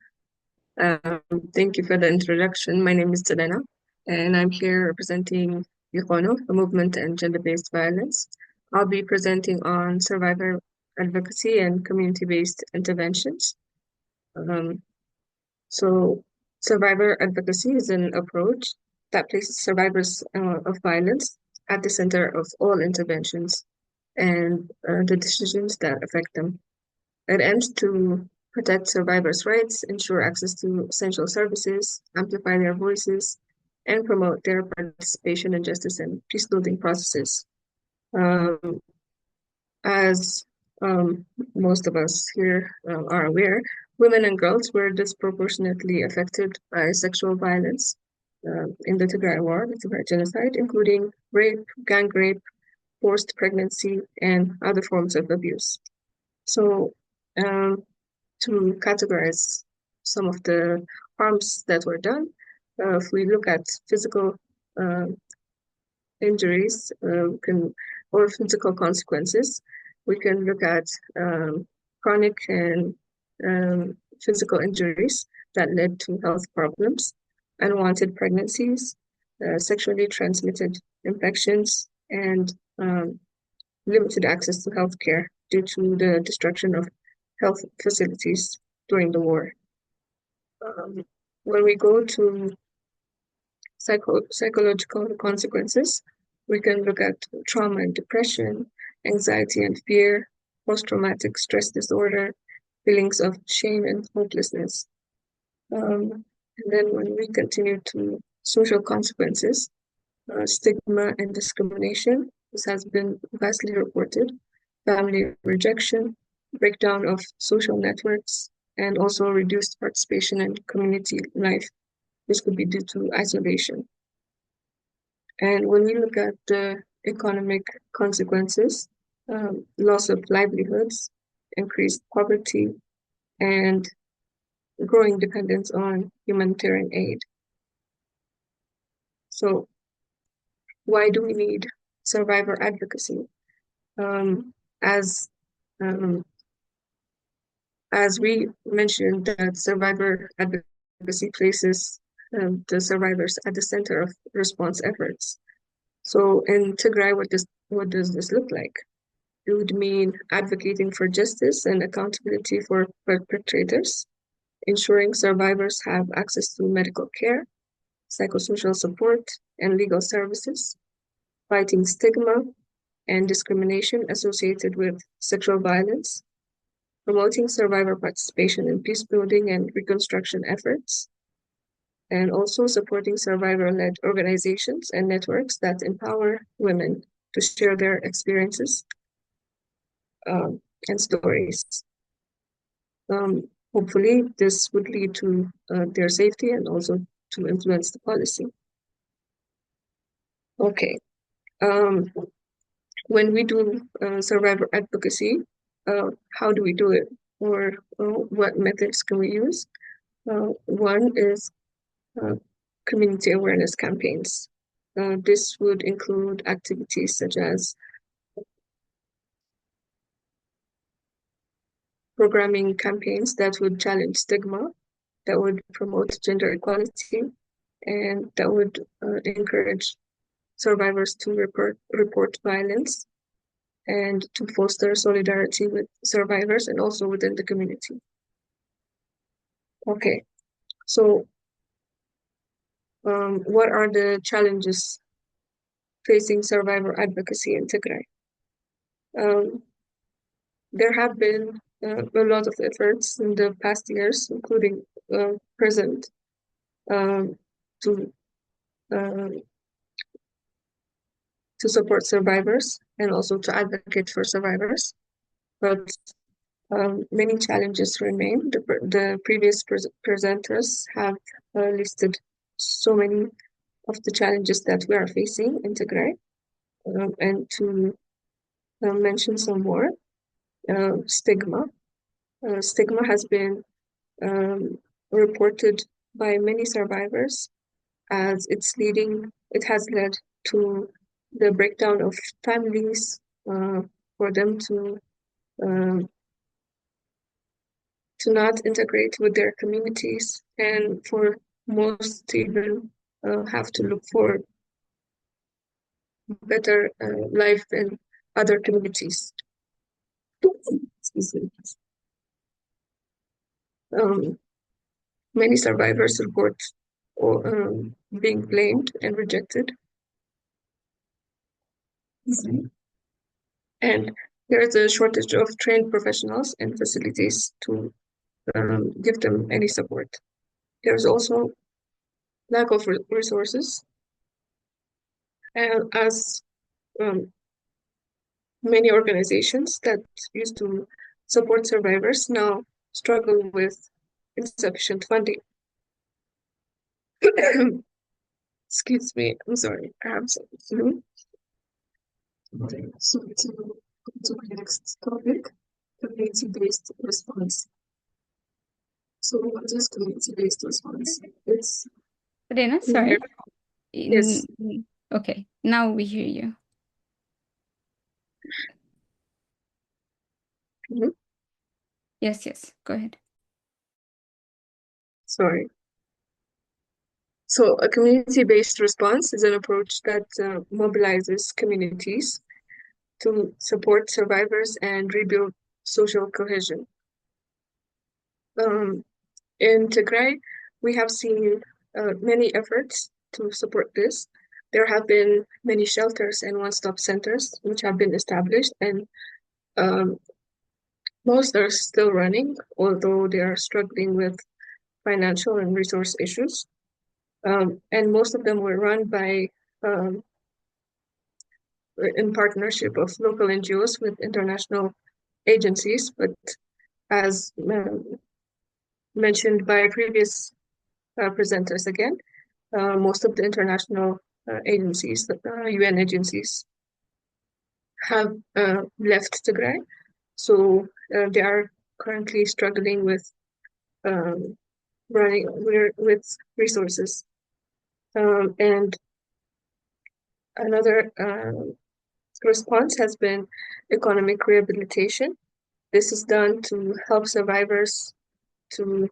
Thank you for the introduction. My name is Selena, and I'm here representing Yukono, a movement and gender-based violence. I'll be presenting on survivor advocacy and community-based interventions. So survivor advocacy is an approach that places survivors of violence at the center of all interventions and the decisions that affect them. It aims to protect survivors' rights, ensure access to essential services, amplify their voices, and promote their participation in justice and peace-building processes. As most of us here are aware, women and girls were disproportionately affected by sexual violence in the Tigray War, the Tigray genocide, including rape, gang rape, forced pregnancy, and other forms of abuse. So to categorize some of the harms that were done, if we look at physical injuries or physical consequences, we can look at chronic and physical injuries that led to health problems, unwanted pregnancies, sexually transmitted infections, and limited access to healthcare due to the destruction of health facilities during the war. When we go to psychological consequences, we can look at trauma and depression, anxiety and fear, post-traumatic stress disorder, feelings of shame and hopelessness. And then when we continue to social consequences, stigma and discrimination, this has been vastly reported, family rejection, breakdown of social networks, and also reduced participation in community life. This could be due to isolation. And when we look at the economic consequences, loss of livelihoods, increased poverty, and growing dependence on humanitarian aid. So why do we need survivor advocacy? As we mentioned, that survivor advocacy places the survivors at the center of response efforts. So in Tigray, what does this look like? It would mean advocating for justice and accountability for perpetrators, ensuring survivors have access to medical care, psychosocial support, and legal services, fighting stigma and discrimination associated with sexual violence, promoting survivor participation in peace building and reconstruction efforts, and also supporting survivor-led organizations and networks that empower women to share their experiences and stories. Hopefully, this would lead to their safety and also to influence the policy. Okay. When we do survivor advocacy, how do we do it? Or what methods can we use? One is community awareness campaigns. This would include activities such as programming campaigns that would challenge stigma, that would promote gender equality, and that would encourage survivors to report violence and to foster solidarity with survivors and also within the community. Okay, so what are the challenges facing survivor advocacy in Tigray? There have been a lot of efforts in the past years, including present, to support survivors and also to advocate for survivors. But many challenges remain. The previous presenters have listed so many of the challenges that we are facing in Tigray. And to mention some more, stigma. Stigma has been reported by many survivors as it has led to the breakdown of families for them to to not integrate with their communities, and for most even have to look for better life in other communities. Excuse me. Many survivors report being blamed and rejected. And there is a shortage of trained professionals and facilities to give them any support. There's also lack of resources, and as many organizations that used to support survivors now struggle with insufficient funding. Excuse me, I'm sorry, I have some flu. So to the next topic, community-based response. So what is community-based response? It's Rena, sorry. Yes. Okay, now we hear you. Mhm. Yes, go ahead. Sorry. So a community-based response is an approach that mobilizes communities to support survivors and rebuild social cohesion. In Tigray, we have seen many efforts to support this. There have been many shelters and one-stop centers which have been established, and most are still running, although they are struggling with financial and resource issues. And most of them were run by in partnership of local NGOs with international agencies, but as mentioned by previous presenters again, most of the international agencies, UN agencies, have left Tigray, so they are currently struggling with running with resources. And another response has been economic rehabilitation. This is done to help survivors to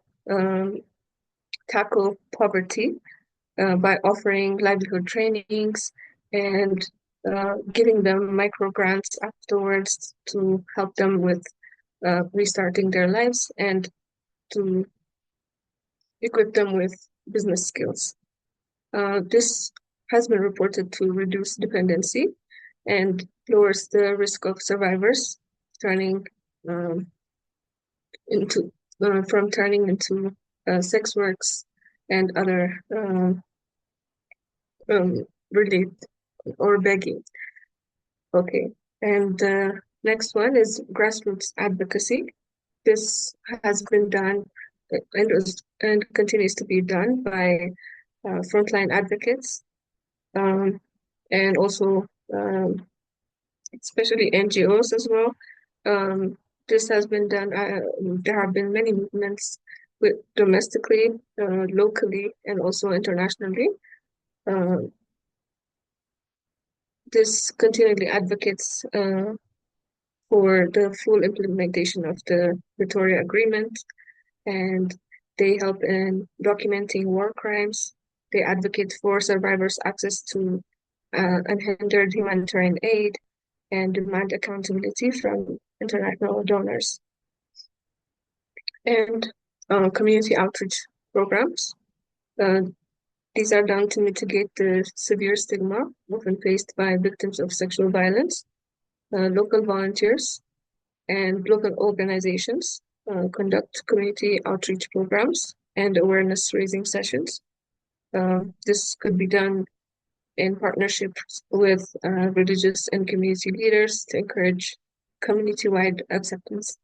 tackle poverty by offering livelihood trainings and giving them micro grants afterwards to help them with restarting their lives and to equip them with business skills. This has been reported to reduce dependency and lowers the risk of survivors turning into sex works and other relief or begging. Okay, and the next one is grassroots advocacy. This has been done and continues to be done by frontline advocates and also especially NGOs as well. This has been done. There have been many movements domestically, locally, and also internationally. This continually advocates for the full implementation of the Pretoria Agreement, and they help in documenting war crimes. They advocate for survivors' access to unhindered humanitarian aid and demand accountability from international donors. And community outreach programs. These are done to mitigate the severe stigma often faced by victims of sexual violence. Local volunteers and local organizations conduct community outreach programs and awareness raising sessions. This could be done in partnership with religious and community leaders to encourage community-wide acceptance.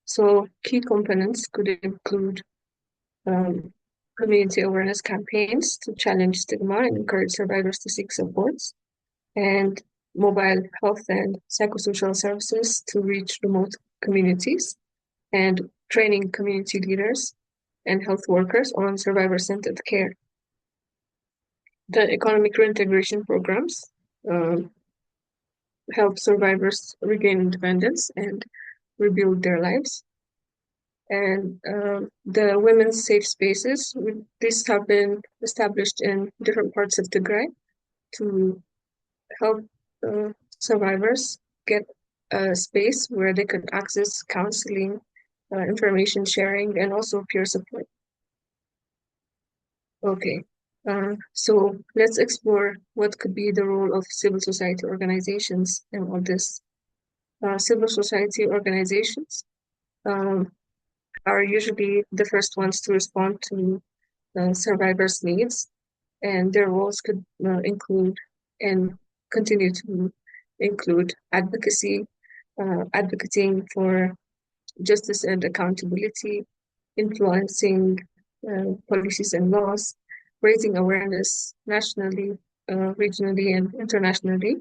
So key components could include community awareness campaigns to challenge stigma and encourage survivors to seek supports, and mobile health and psychosocial services to reach remote communities, and training community leaders and health workers on survivor-centered care. The economic reintegration programs help survivors regain independence and rebuild their lives. And the women's safe spaces, these have been established in different parts of Tigray to help survivors get a space where they could access counseling, information sharing, and also peer support. Okay, so let's explore what could be the role of civil society organizations in all this. Civil society organizations are usually the first ones to respond to survivors' needs, and their roles could include and continue to include advocacy, advocating for justice and accountability, influencing policies and laws, raising awareness nationally, regionally, and internationally.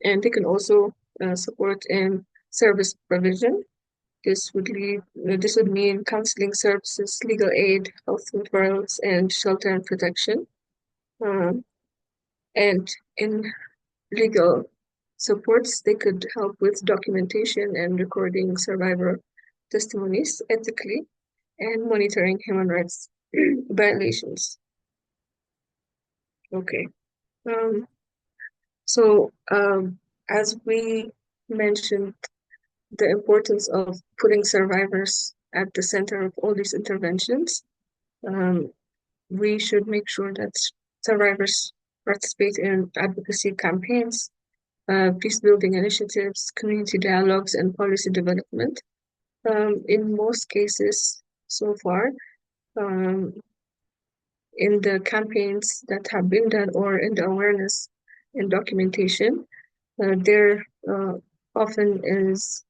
And they can also support in service provision. This would mean counseling services, legal aid, health referrals, and shelter and protection. And in legal supports, they could help with documentation and recording survivor testimonies ethically and monitoring human rights violations. Okay. So as we mentioned, the importance of putting survivors at the center of all these interventions, we should make sure that survivors participate in advocacy campaigns, peace-building initiatives, community dialogues, and policy development. In most cases so far, in the campaigns that have been done or in the awareness and documentation, there often is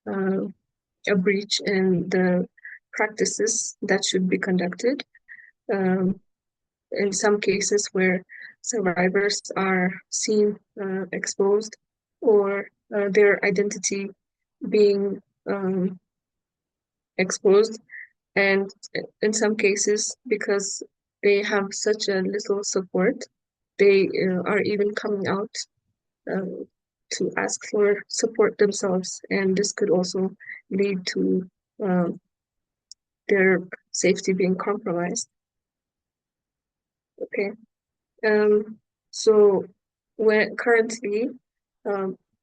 a breach in the practices that should be conducted. In some cases where survivors are seen exposed or their identity being exposed, and in some cases because they have such a little support, they are even coming out to ask for support themselves, and this could also lead to their safety being compromised. Okay, so currently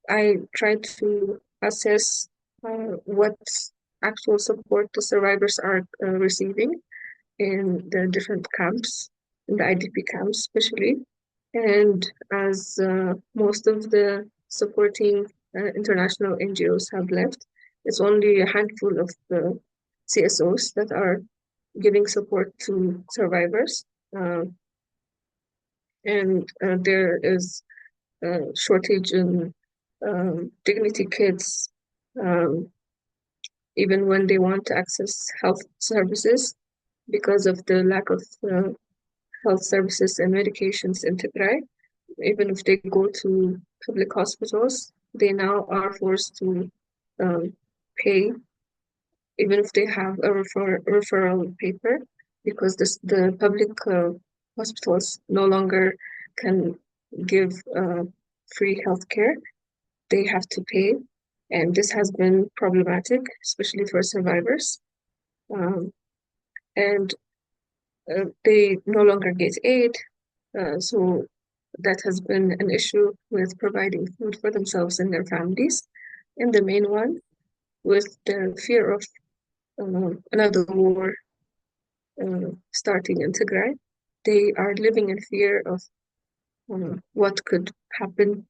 I try to assess what actual support the survivors are receiving in the different camps, in the IDP camps especially. And as most of the supporting international NGOs have left, it's only a handful of the CSOs that are giving support to survivors. And there is a shortage in dignity kits, even when they want to access health services because of the lack of health services and medications in Tigray. Even if they go to public hospitals, they now are forced to pay, even if they have a referral paper, because the public hospitals no longer can give free healthcare. They have to pay, and this has been problematic, especially for survivors. And they no longer get aid, so that has been an issue with providing food for themselves and their families. And the main one, with the fear of another war starting in Tigray, they are living in fear of what could happen,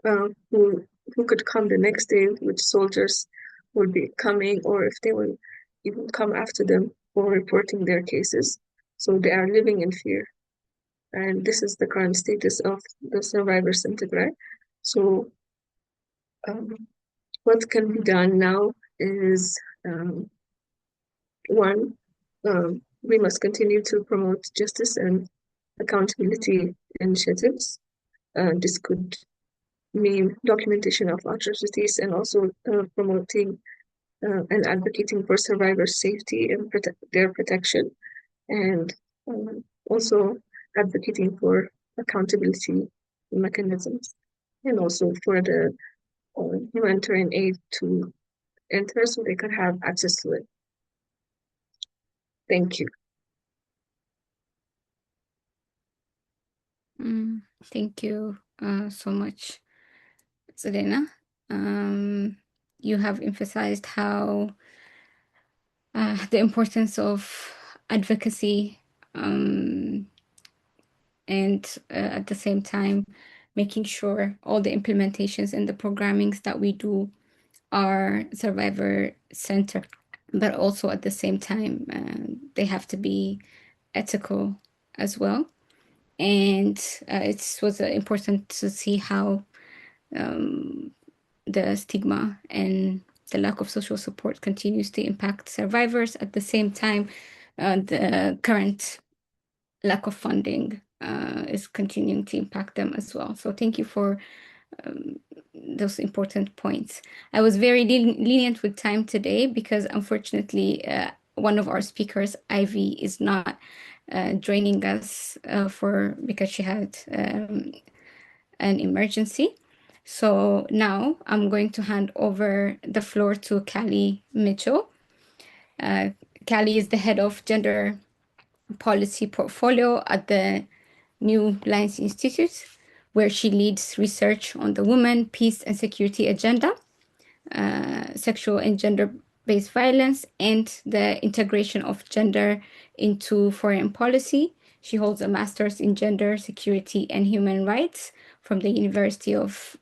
who could come the next day, which soldiers will be coming, or if they will even come after them for reporting their cases. So they are living in fear. And this is the current status of the survivors in Tigray. So what can be done now is, one, we must continue to promote justice and accountability initiatives. This could mean documentation of atrocities and also promoting and advocating for survivors' safety and their protection, and also advocating for accountability mechanisms, and also for the humanitarian aid to in person they could have access to it. Thank you. Thank you so much, Selena. You have emphasized how the importance of advocacy and at the same time making sure all the implementations and the programmings that we do are survivor centered, but also at the same time they have to be ethical as well. And it was important to see how the stigma and the lack of social support continues to impact survivors. At the same time, the current lack of funding is continuing to impact them as well. So thank you for those important points. I was very lenient with time today because unfortunately one of our speakers, Ivy, is not joining us because she had an emergency. So now I'm going to hand over the floor to Callie Mitchell. Callie is the head of gender policy portfolio at the New Lines Institute, where she leads research on the women, peace and security agenda, sexual and gender-based violence, and the integration of gender into foreign policy. She holds a master's in gender, security, and human rights from the University of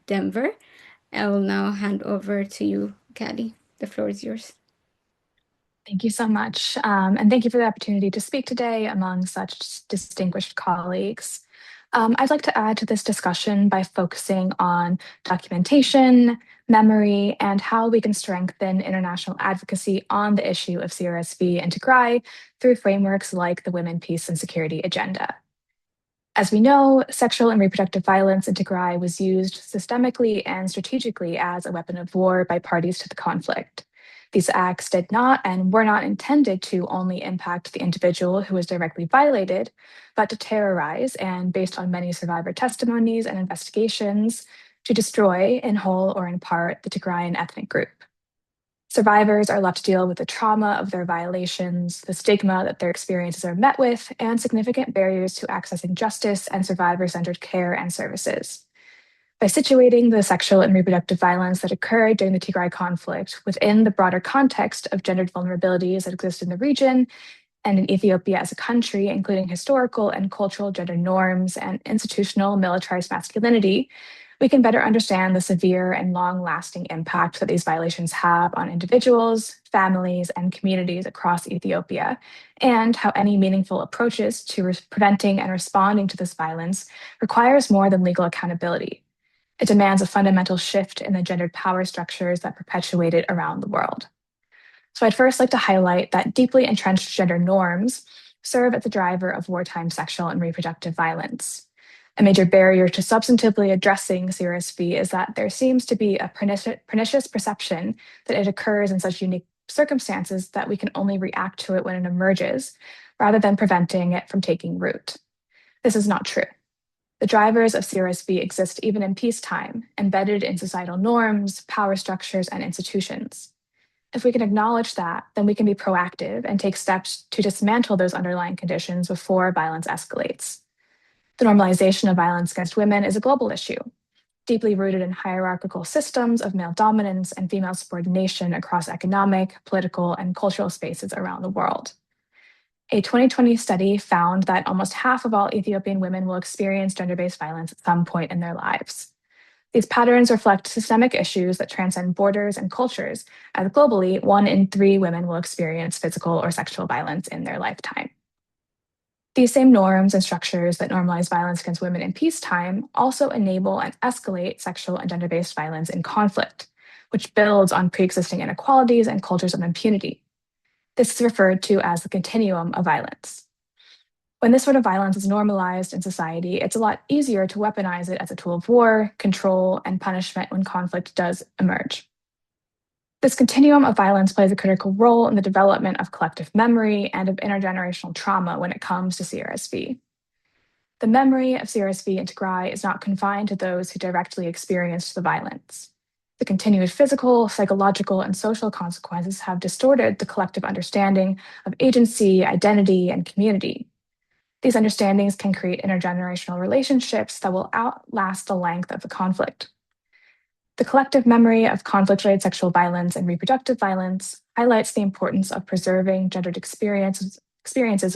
Denver. I will now hand over to you, Callie. The floor is yours. Thank you so much. And thank you for the opportunity to speak today among such distinguished colleagues. I'd like to add to this discussion by focusing on documentation, memory, and how we can strengthen international advocacy on the issue of CRSV and Tigray through frameworks like the Women, Peace, and Security Agenda. As we know, sexual and reproductive violence in Tigray was used systemically and strategically as a weapon of war by parties to the conflict. These acts did not and were not intended to only impact the individual who was directly violated, but to terrorize and, based on many survivor testimonies and investigations, to destroy, in whole or in part, the Tigrayan ethnic group. Survivors are left to deal with the trauma of their violations, the stigma that their experiences are met with, and significant barriers to accessing justice and survivor-centered care and services. By situating the sexual and reproductive violence that occurred during the Tigray conflict within the broader context of gendered vulnerabilities that exist in the region and in Ethiopia as a country, including historical and cultural gender norms and institutional militarized masculinity, we can better understand the severe and long-lasting impact that these violations have on individuals, families, and communities across Ethiopia, and how any meaningful approaches to preventing and responding to this violence requires more than legal accountability. It demands a fundamental shift in the gendered power structures that perpetuate it around the world. So I'd first like to highlight that deeply entrenched gender norms serve as the driver of wartime sexual and reproductive violence. A major barrier to substantively addressing CRSV is that there seems to be a pernicious perception that it occurs in such unique circumstances that we can only react to it when it emerges, rather than preventing it from taking root. This is not true. The drivers of CRSV exist even in peacetime, embedded in societal norms, power structures, and institutions. If we can acknowledge that, then we can be proactive and take steps to dismantle those underlying conditions before violence escalates. The normalization of violence against women is a global issue, deeply rooted in hierarchical systems of male dominance and female subordination across economic, political, and cultural spaces around the world. A 2020 study found that almost half of all Ethiopian women will experience gender-based violence at some point in their lives. These patterns reflect systemic issues that transcend borders and cultures, as globally, 1 in 3 women will experience physical or sexual violence in their lifetime. These same norms and structures that normalize violence against women in peacetime also enable and escalate sexual and gender-based violence in conflict, which builds on pre-existing inequalities and cultures of impunity. This is referred to as the continuum of violence. When this sort of violence is normalized in society, it's a lot easier to weaponize it as a tool of war, control, and punishment when conflict does emerge. This continuum of violence plays a critical role in the development of collective memory and of intergenerational trauma when it comes to CRSV. The memory of CRSV and Tigray is not confined to those who directly experienced the violence. The continued physical, psychological, and social consequences have distorted the collective understanding of agency, identity, and community. These understandings can create intergenerational relationships that will outlast the length of the conflict. The collective memory of conflict-related sexual violence and reproductive violence highlights the importance of preserving gendered experiences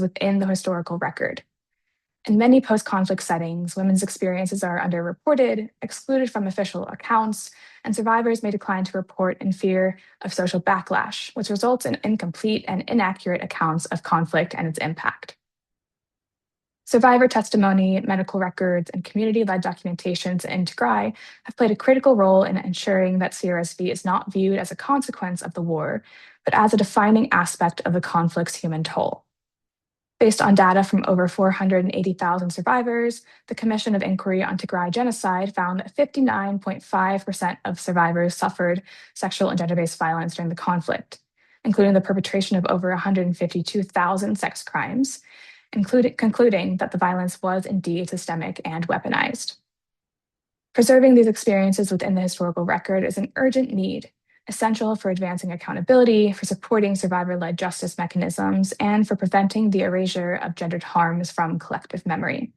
within the historical record. In many post-conflict settings, women's experiences are underreported, excluded from official accounts, and survivors may decline to report in fear of social backlash, which results in incomplete and inaccurate accounts of conflict and its impact. Survivor testimony, medical records, and community-led documentations in Tigray have played a critical role in ensuring that CRSV is not viewed as a consequence of the war, but as a defining aspect of the conflict's human toll. Based on data from over 480,000 survivors, the Commission of Inquiry on Tigray Genocide found that 59.5% of survivors suffered sexual and gender-based violence during the conflict, including the perpetration of over 152,000 sex crimes, concluding that the violence was indeed systemic and weaponized. Preserving these experiences within the historical record is an urgent need, essential for advancing accountability, for supporting survivor-led justice mechanisms, and for preventing the erasure of gendered harms from collective memory.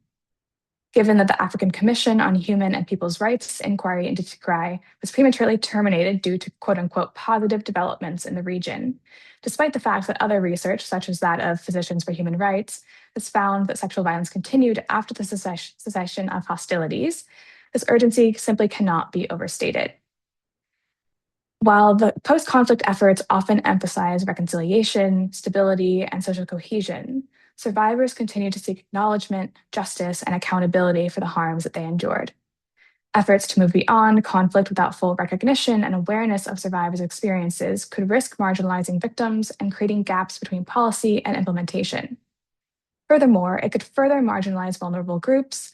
Given that the African Commission on Human and People's Rights inquiry into Tigray was prematurely terminated due to quote-unquote positive developments in the region, despite the fact that other research, such as that of Physicians for Human Rights, has found that sexual violence continued after the cessation of hostilities, this urgency simply cannot be overstated. While the post-conflict efforts often emphasize reconciliation, stability, and social cohesion, survivors continue to seek acknowledgement, justice, and accountability for the harms that they endured. Efforts to move beyond conflict without full recognition and awareness of survivors' experiences could risk marginalizing victims and creating gaps between policy and implementation. Furthermore, it could further marginalize vulnerable groups,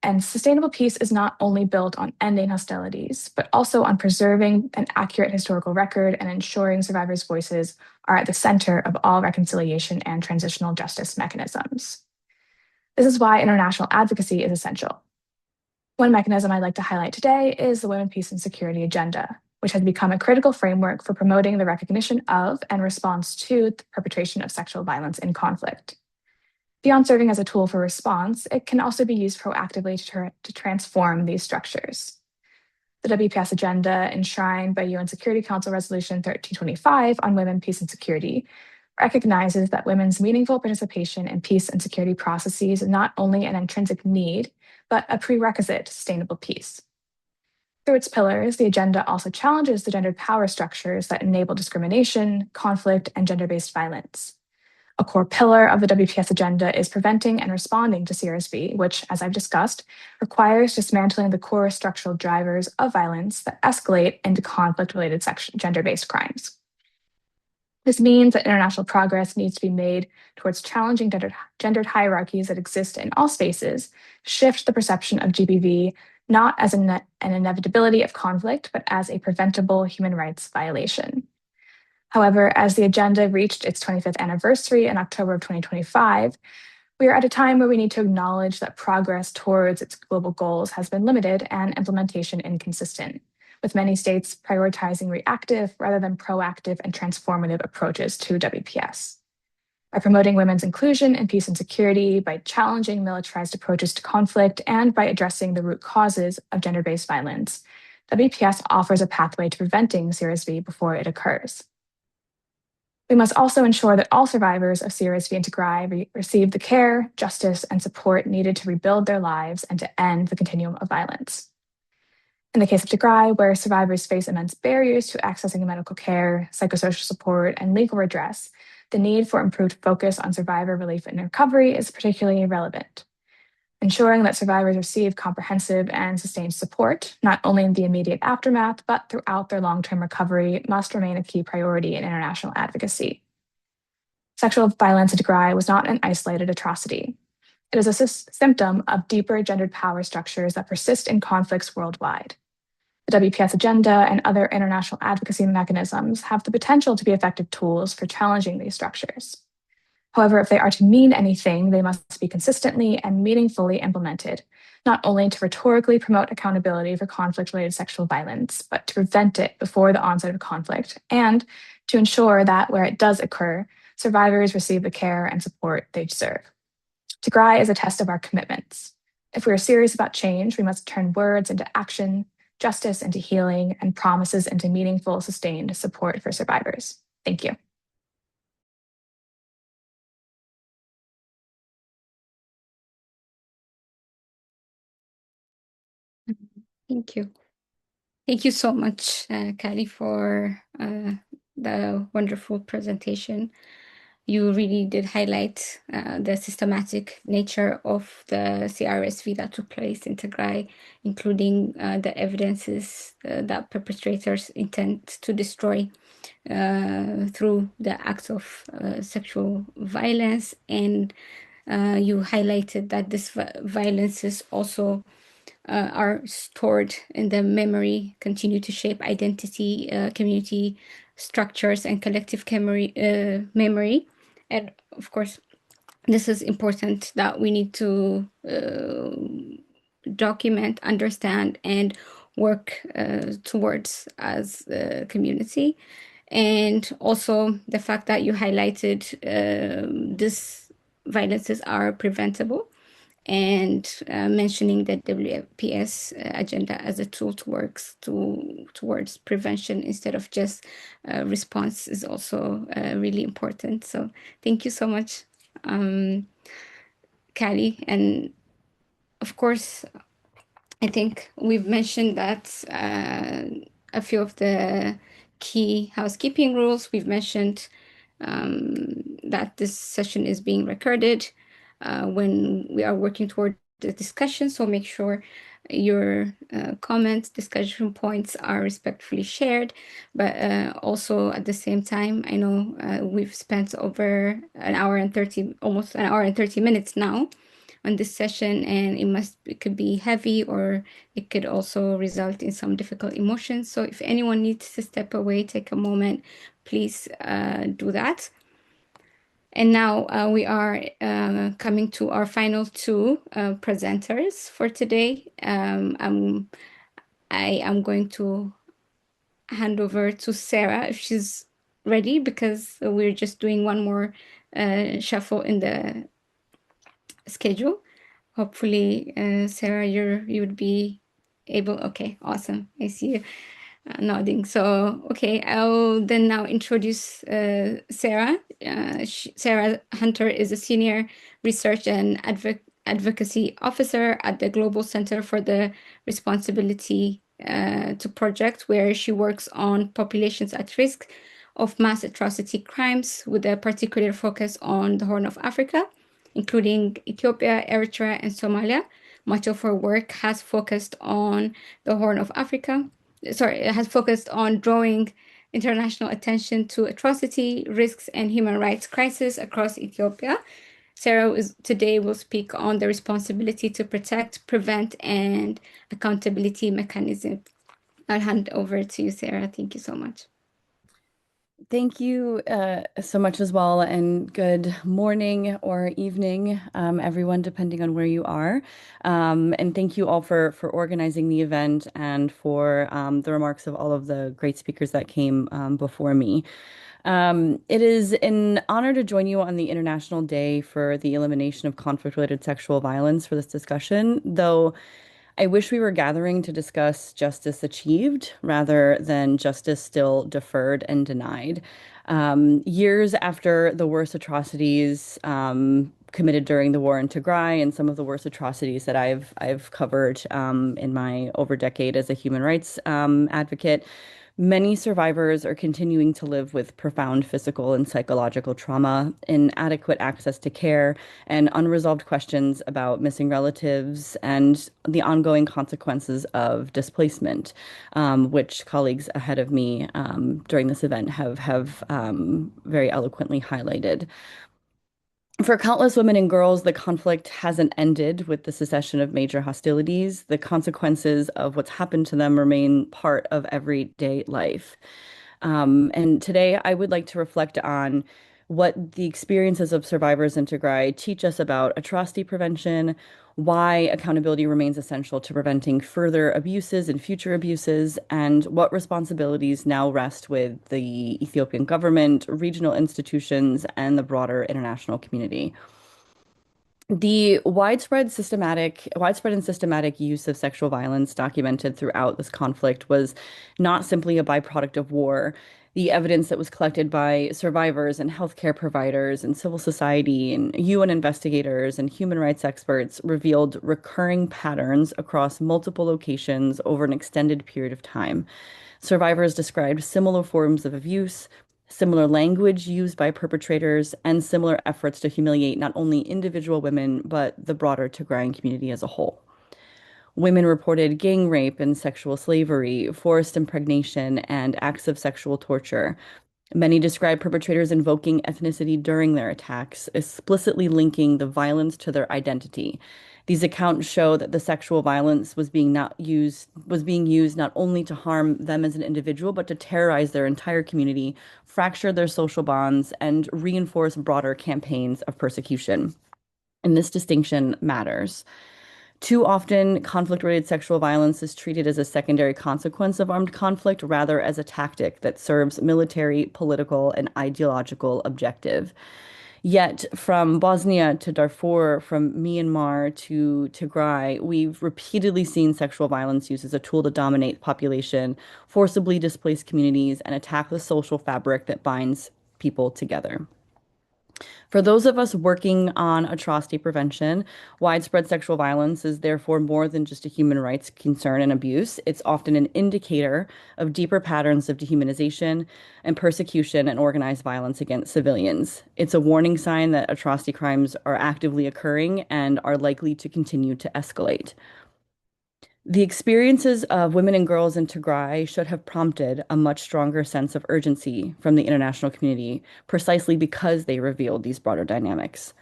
and sustainable peace is not only built on ending hostilities, but also on preserving an accurate historical record and ensuring survivors' voices are at the center of all reconciliation and transitional justice mechanisms. This is why international advocacy is essential. One mechanism I'd like to highlight today is the Women, Peace, and Security Agenda, which has become a critical framework for promoting the recognition of and response to the perpetration of sexual violence in conflict. Beyond serving as a tool for response, it can also be used proactively to transform these structures. The WPS agenda, enshrined by UN Security Council Resolution 1325 on women, peace, and security, recognizes that women's meaningful participation in peace and security processes is not only an intrinsic need, but a prerequisite to sustainable peace. Through its pillars, the agenda also challenges the gendered power structures that enable discrimination, conflict, and gender-based violence. A core pillar of the WPS agenda is preventing and responding to CRSV, which, as I've discussed, requires dismantling the core structural drivers of violence that escalate into conflict-related gender-based crimes. This means that international progress needs to be made towards challenging gendered hierarchies that exist in all spaces, shift the perception of GBV not as an inevitability of conflict, but as a preventable human rights violation. However, as the agenda reached its 25th anniversary in October of 2025, we are at a time where we need to acknowledge that progress towards its global goals has been limited and implementation inconsistent, with many states prioritizing reactive rather than proactive and transformative approaches to WPS. By promoting women's inclusion in peace and security, by challenging militarized approaches to conflict, and by addressing the root causes of gender-based violence, WPS offers a pathway to preventing CRSV before it occurs. We must also ensure that all survivors of CRSV and Tigray receive the care, justice, and support needed to rebuild their lives and to end the continuum of violence. In the case of Tigray, where survivors face immense barriers to accessing medical care, psychosocial support, and legal redress, the need for improved focus on survivor relief and recovery is particularly relevant. Ensuring that survivors receive comprehensive and sustained support, not only in the immediate aftermath, but throughout their long-term recovery, must remain a key priority in international advocacy. Sexual violence in Tigray was not an isolated atrocity. It is a symptom of deeper gendered power structures that persist in conflicts worldwide. The WPS agenda and other international advocacy mechanisms have the potential to be effective tools for challenging these structures. However, if they are to mean anything, they must be consistently and meaningfully implemented, not only to rhetorically promote accountability for conflict-related sexual violence, but to prevent it before the onset of conflict, and to ensure that where it does occur, survivors receive the care and support they deserve. Tigray is a test of our commitments. If we are serious about change, we must turn words into action, justice into healing, and promises into meaningful, sustained support for survivors. Thank you. Thank you. Thank you so much, Kali, for the wonderful presentation. You really did highlight the systematic nature of the CRSV that took place in Tigray, including the evidences that perpetrators intend to destroy through the acts of sexual violence. And you highlighted that this violence is also are stored in the memory, continue to shape identity, community structures, and collective memory. And of course, this is important that we need to document, understand, and work towards as a community. And also the fact that you highlighted these violences are preventable, and mentioning the WPS agenda as a tool towards prevention instead of just response is also really important. So thank you so much, Kali. And of course, I think we've mentioned that a few of the key housekeeping rules. We've mentioned that this session is being recorded when we are working toward the discussion. So make sure your comments, discussion points are respectfully shared. But also at the same time, I know we've spent over almost an hour and 30 minutes now on this session, and it could be heavy, or it could also result in some difficult emotions. So if anyone needs to step away, take a moment, please do that. And now we are coming to our final two presenters for today. I am going to hand over to Sarah if she's ready, because we're just doing one more shuffle in the schedule. Hopefully, Sarah, you would be able. Okay, awesome. I see you nodding. So, okay, I'll then now introduce Sarah. Sarah Hunter is a senior research and advocacy officer at the Global Center for the Responsibility to Project, where she works on populations at risk of mass atrocity crimes, with a particular focus on the Horn of Africa, including Ethiopia, Eritrea, and Somalia. Much of her work has focused on the Horn of Africa. It has focused on drawing international attention to atrocity, risks, and human rights crisis across Ethiopia. Sarah today will speak on the responsibility to protect, prevent, and accountability mechanism. I'll hand over to you, Sarah. Thank you so much. Thank you so much as well, and good morning or evening, everyone, depending on where you are. And thank you all for organizing the event and for the remarks of all of the great speakers that came before me. It is an honor to join you on the International Day for the Elimination of Conflict-Related Sexual Violence for this discussion, though I wish we were gathering to discuss justice achieved rather than justice still deferred and denied. Years after the worst atrocities committed during the war in Tigray, and some of the worst atrocities that I've covered in my over decade as a human rights advocate, many survivors are continuing to live with profound physical and psychological trauma, inadequate access to care, and unresolved questions about missing relatives and the ongoing consequences of displacement, which colleagues ahead of me during this event have very eloquently highlighted. For countless women and girls, the conflict hasn't ended with the cessation of major hostilities. The consequences of what's happened to them remain part of everyday life. And today I would like to reflect on what the experiences of survivors in Tigray teach us about atrocity prevention, why accountability remains essential to preventing further abuses and future abuses, and what responsibilities now rest with the Ethiopian government, regional institutions, and the broader international community. The widespread and systematic use of sexual violence documented throughout this conflict was not simply a byproduct of war. The evidence that was collected by survivors and healthcare providers and civil society and UN investigators and human rights experts revealed recurring patterns across multiple locations over an extended period of time. Survivors described similar forms of abuse, similar language used by perpetrators, and similar efforts to humiliate not only individual women, but the broader Tigrayan community as a whole. Women reported gang rape and sexual slavery, forced impregnation, and acts of sexual torture. Many described perpetrators invoking ethnicity during their attacks, explicitly linking the violence to their identity. These accounts show that the sexual violence was being used not only to harm them as an individual, but to terrorize their entire community, fracture their social bonds, and reinforce broader campaigns of persecution. And this distinction matters. Too often, conflict-related sexual violence is treated as a secondary consequence of armed conflict rather as a tactic that serves military, political, and ideological objective. Yet, from Bosnia to Darfur, from Myanmar to Tigray, we've repeatedly seen sexual violence used as a tool to dominate population, forcibly displace communities, and attack the social fabric that binds people together. For those of us working on atrocity prevention, widespread sexual violence is therefore more than just a human rights concern and abuse. It's often an indicator of deeper patterns of dehumanization and persecution and organized violence against civilians. It's a warning sign that atrocity crimes are actively occurring and are likely to continue to escalate. The experiences of women and girls in Tigray should have prompted a much stronger sense of urgency from the international community, precisely because they revealed these broader dynamics.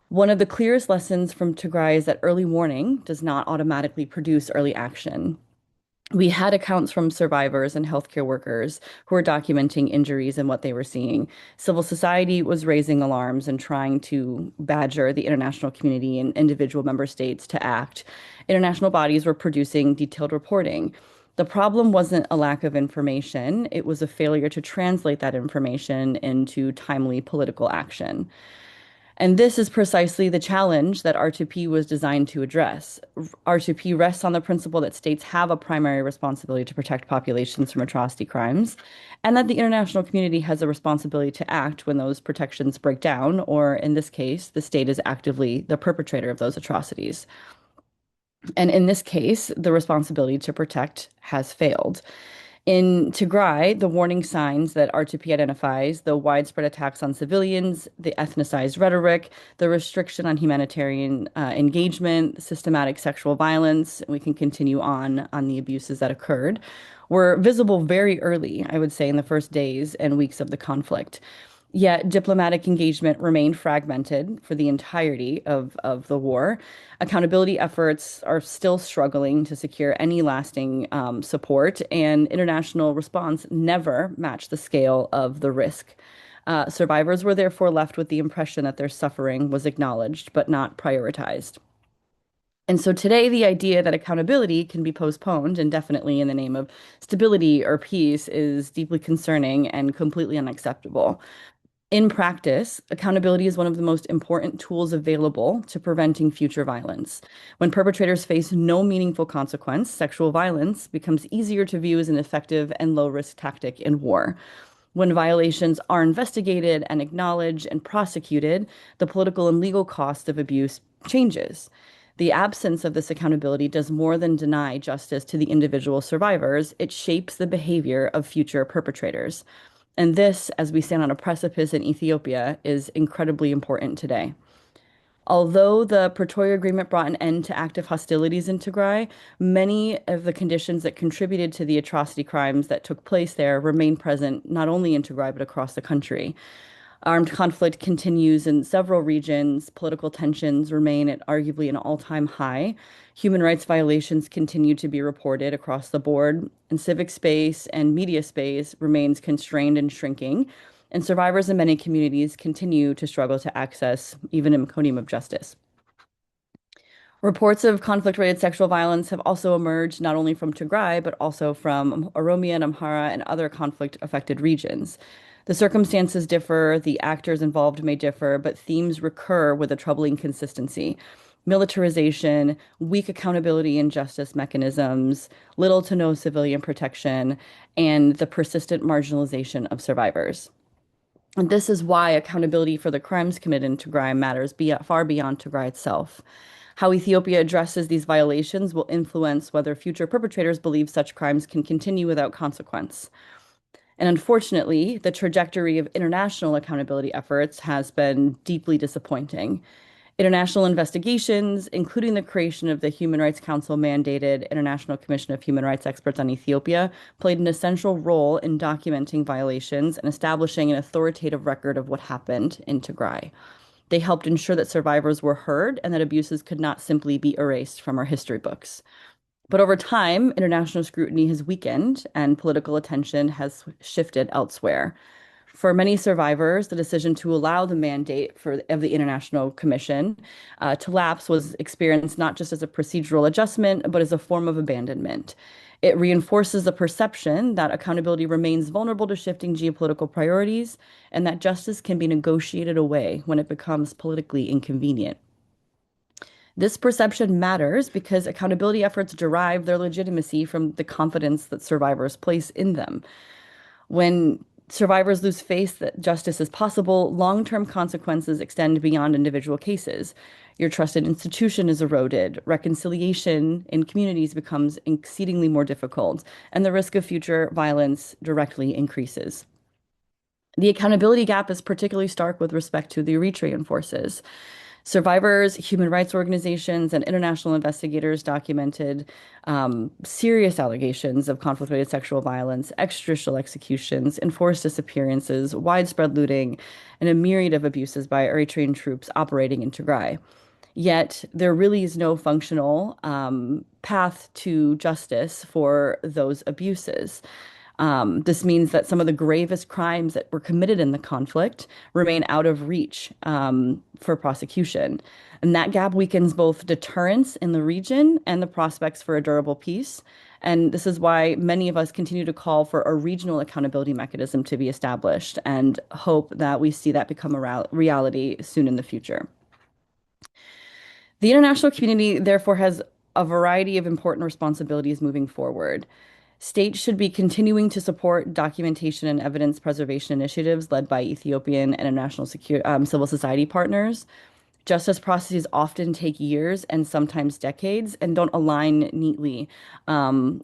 One of the clearest lessons from Tigray is that early warning does not automatically produce early action. We had accounts from survivors and healthcare workers who were documenting injuries and what they were seeing. Civil society was raising alarms and trying to badger the international community and individual member states to act. International bodies were producing detailed reporting. The problem wasn't a lack of information, it was a failure to translate that information into timely political action. And this is precisely the challenge that R2P was designed to address. R2P rests on the principle that states have a primary responsibility to protect populations from atrocity crimes, and that the international community has a responsibility to act when those protections break down, or in this case, the state is actively the perpetrator of those atrocities. And in this case, the responsibility to protect has failed. In Tigray, the warning signs that R2P identifies, the widespread attacks on civilians, the ethnicized rhetoric, the restriction on humanitarian engagement, systematic sexual violence, we can continue on the abuses that occurred, were visible very early, I would say, in the first days and weeks of the conflict. Yet diplomatic engagement remained fragmented for the entirety of the war. Accountability efforts are still struggling to secure any lasting support, and international response never matched the scale of the risk. Survivors were therefore left with the impression that their suffering was acknowledged but not prioritized. And so today, the idea that accountability can be postponed indefinitely in the name of stability or peace is deeply concerning and completely unacceptable. In practice, accountability is one of the most important tools available to preventing future violence. When perpetrators face no meaningful consequence, sexual violence becomes easier to view as an effective and low-risk tactic in war. When violations are investigated and acknowledged and prosecuted, the political and legal cost of abuse changes. The absence of this accountability does more than deny justice to the individual survivors, it shapes the behavior of future perpetrators. And this, as we stand on a precipice in Ethiopia, is incredibly important today. Although the Pretoria Agreement brought an end to active hostilities in Tigray, many of the conditions that contributed to the atrocity crimes that took place there remain present not only in Tigray, but across the country. Armed conflict continues in several regions. Political tensions remain at arguably an all-time high. Human rights violations continue to be reported across the board, and civic space and media space remains constrained and shrinking. and survivors in many communities continue to struggle to access even a meconium of justice. Reports of conflict-related sexual violence have also emerged not only from Tigray, but also from Oromia and Amhara and other conflict-affected regions. The circumstances differ, the actors involved may differ, but themes recur with a troubling consistency. Militarization, weak accountability and justice mechanisms, little to no civilian protection, and the persistent marginalization of survivors. And this is why accountability for the crimes committed in Tigray matters far beyond Tigray itself. How Ethiopia addresses these violations will influence whether future perpetrators believe such crimes can continue without consequence. And unfortunately, the trajectory of international accountability efforts has been deeply disappointing. International investigations, including the creation of the Human Rights Council mandated International Commission of Human Rights Experts on Ethiopia, played an essential role in documenting violations and establishing an authoritative record of what happened in Tigray. They helped ensure that survivors were heard and that abuses could not simply be erased from our history books. But over time, international scrutiny has weakened and political attention has shifted elsewhere. For many survivors, the decision to allow the mandate of the International Commission to lapse was experienced not just as a procedural adjustment, but as a form of abandonment. It reinforces the perception that accountability remains vulnerable to shifting geopolitical priorities and that justice can be negotiated away when it becomes politically inconvenient. This perception matters because accountability efforts derive their legitimacy from the confidence that survivors place in them. When survivors lose faith that justice is possible, long-term consequences extend beyond individual cases. Your trusted institution is eroded, reconciliation in communities becomes exceedingly more difficult, and the risk of future violence directly increases. The accountability gap is particularly stark with respect to the Eritrean forces. Survivors, human rights organizations, and international investigators documented serious allegations of conflict-related sexual violence, extrajudicial executions, enforced disappearances, widespread looting, and a myriad of abuses by Eritrean troops operating in Tigray. Yet there really is no functional path to justice for those abuses. This means that some of the gravest crimes that were committed in the conflict remain out of reach for prosecution. And that gap weakens both deterrence in the region and the prospects for a durable peace. And this is why many of us continue to call for a regional accountability mechanism to be established and hope that we see that become a reality soon in the future. The international community, therefore, has a variety of important responsibilities moving forward. States should be continuing to support documentation and evidence preservation initiatives led by Ethiopian and international civil society partners. Justice processes often take years and sometimes decades and don't align neatly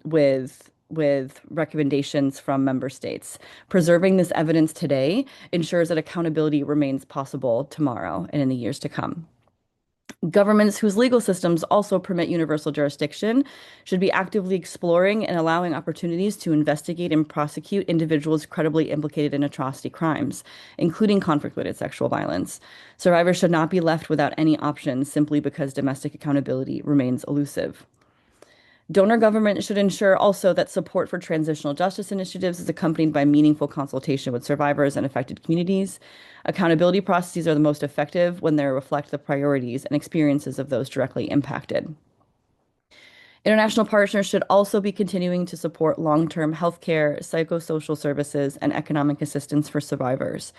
with recommendations from member states. Preserving this evidence today ensures that accountability remains possible tomorrow and in the years to come. Governments whose legal systems also permit universal jurisdiction should be actively exploring and allowing opportunities to investigate and prosecute individuals credibly implicated in atrocity crimes, including conflict-related sexual violence. Survivors should not be left without any options simply because domestic accountability remains elusive. Donor government should ensure also that support for transitional justice initiatives is accompanied by meaningful consultation with survivors and affected communities. Accountability processes are the most effective when they reflect the priorities and experiences of those directly impacted. International partners should also be continuing to support long-term healthcare, psychosocial services, and economic assistance for survivors.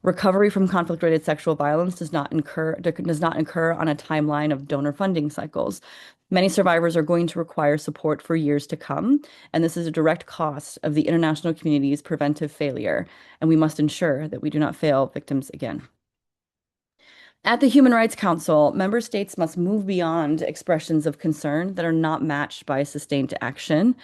Recovery from conflict-related sexual violence does not occur on a timeline of donor funding cycles. Many survivors are going to require support for years to come, and this is a direct cost of the international community's preventive failure, and we must ensure that we do not fail victims again. At the Human Rights Council, member states must move beyond expressions of concern that are not matched by sustained action.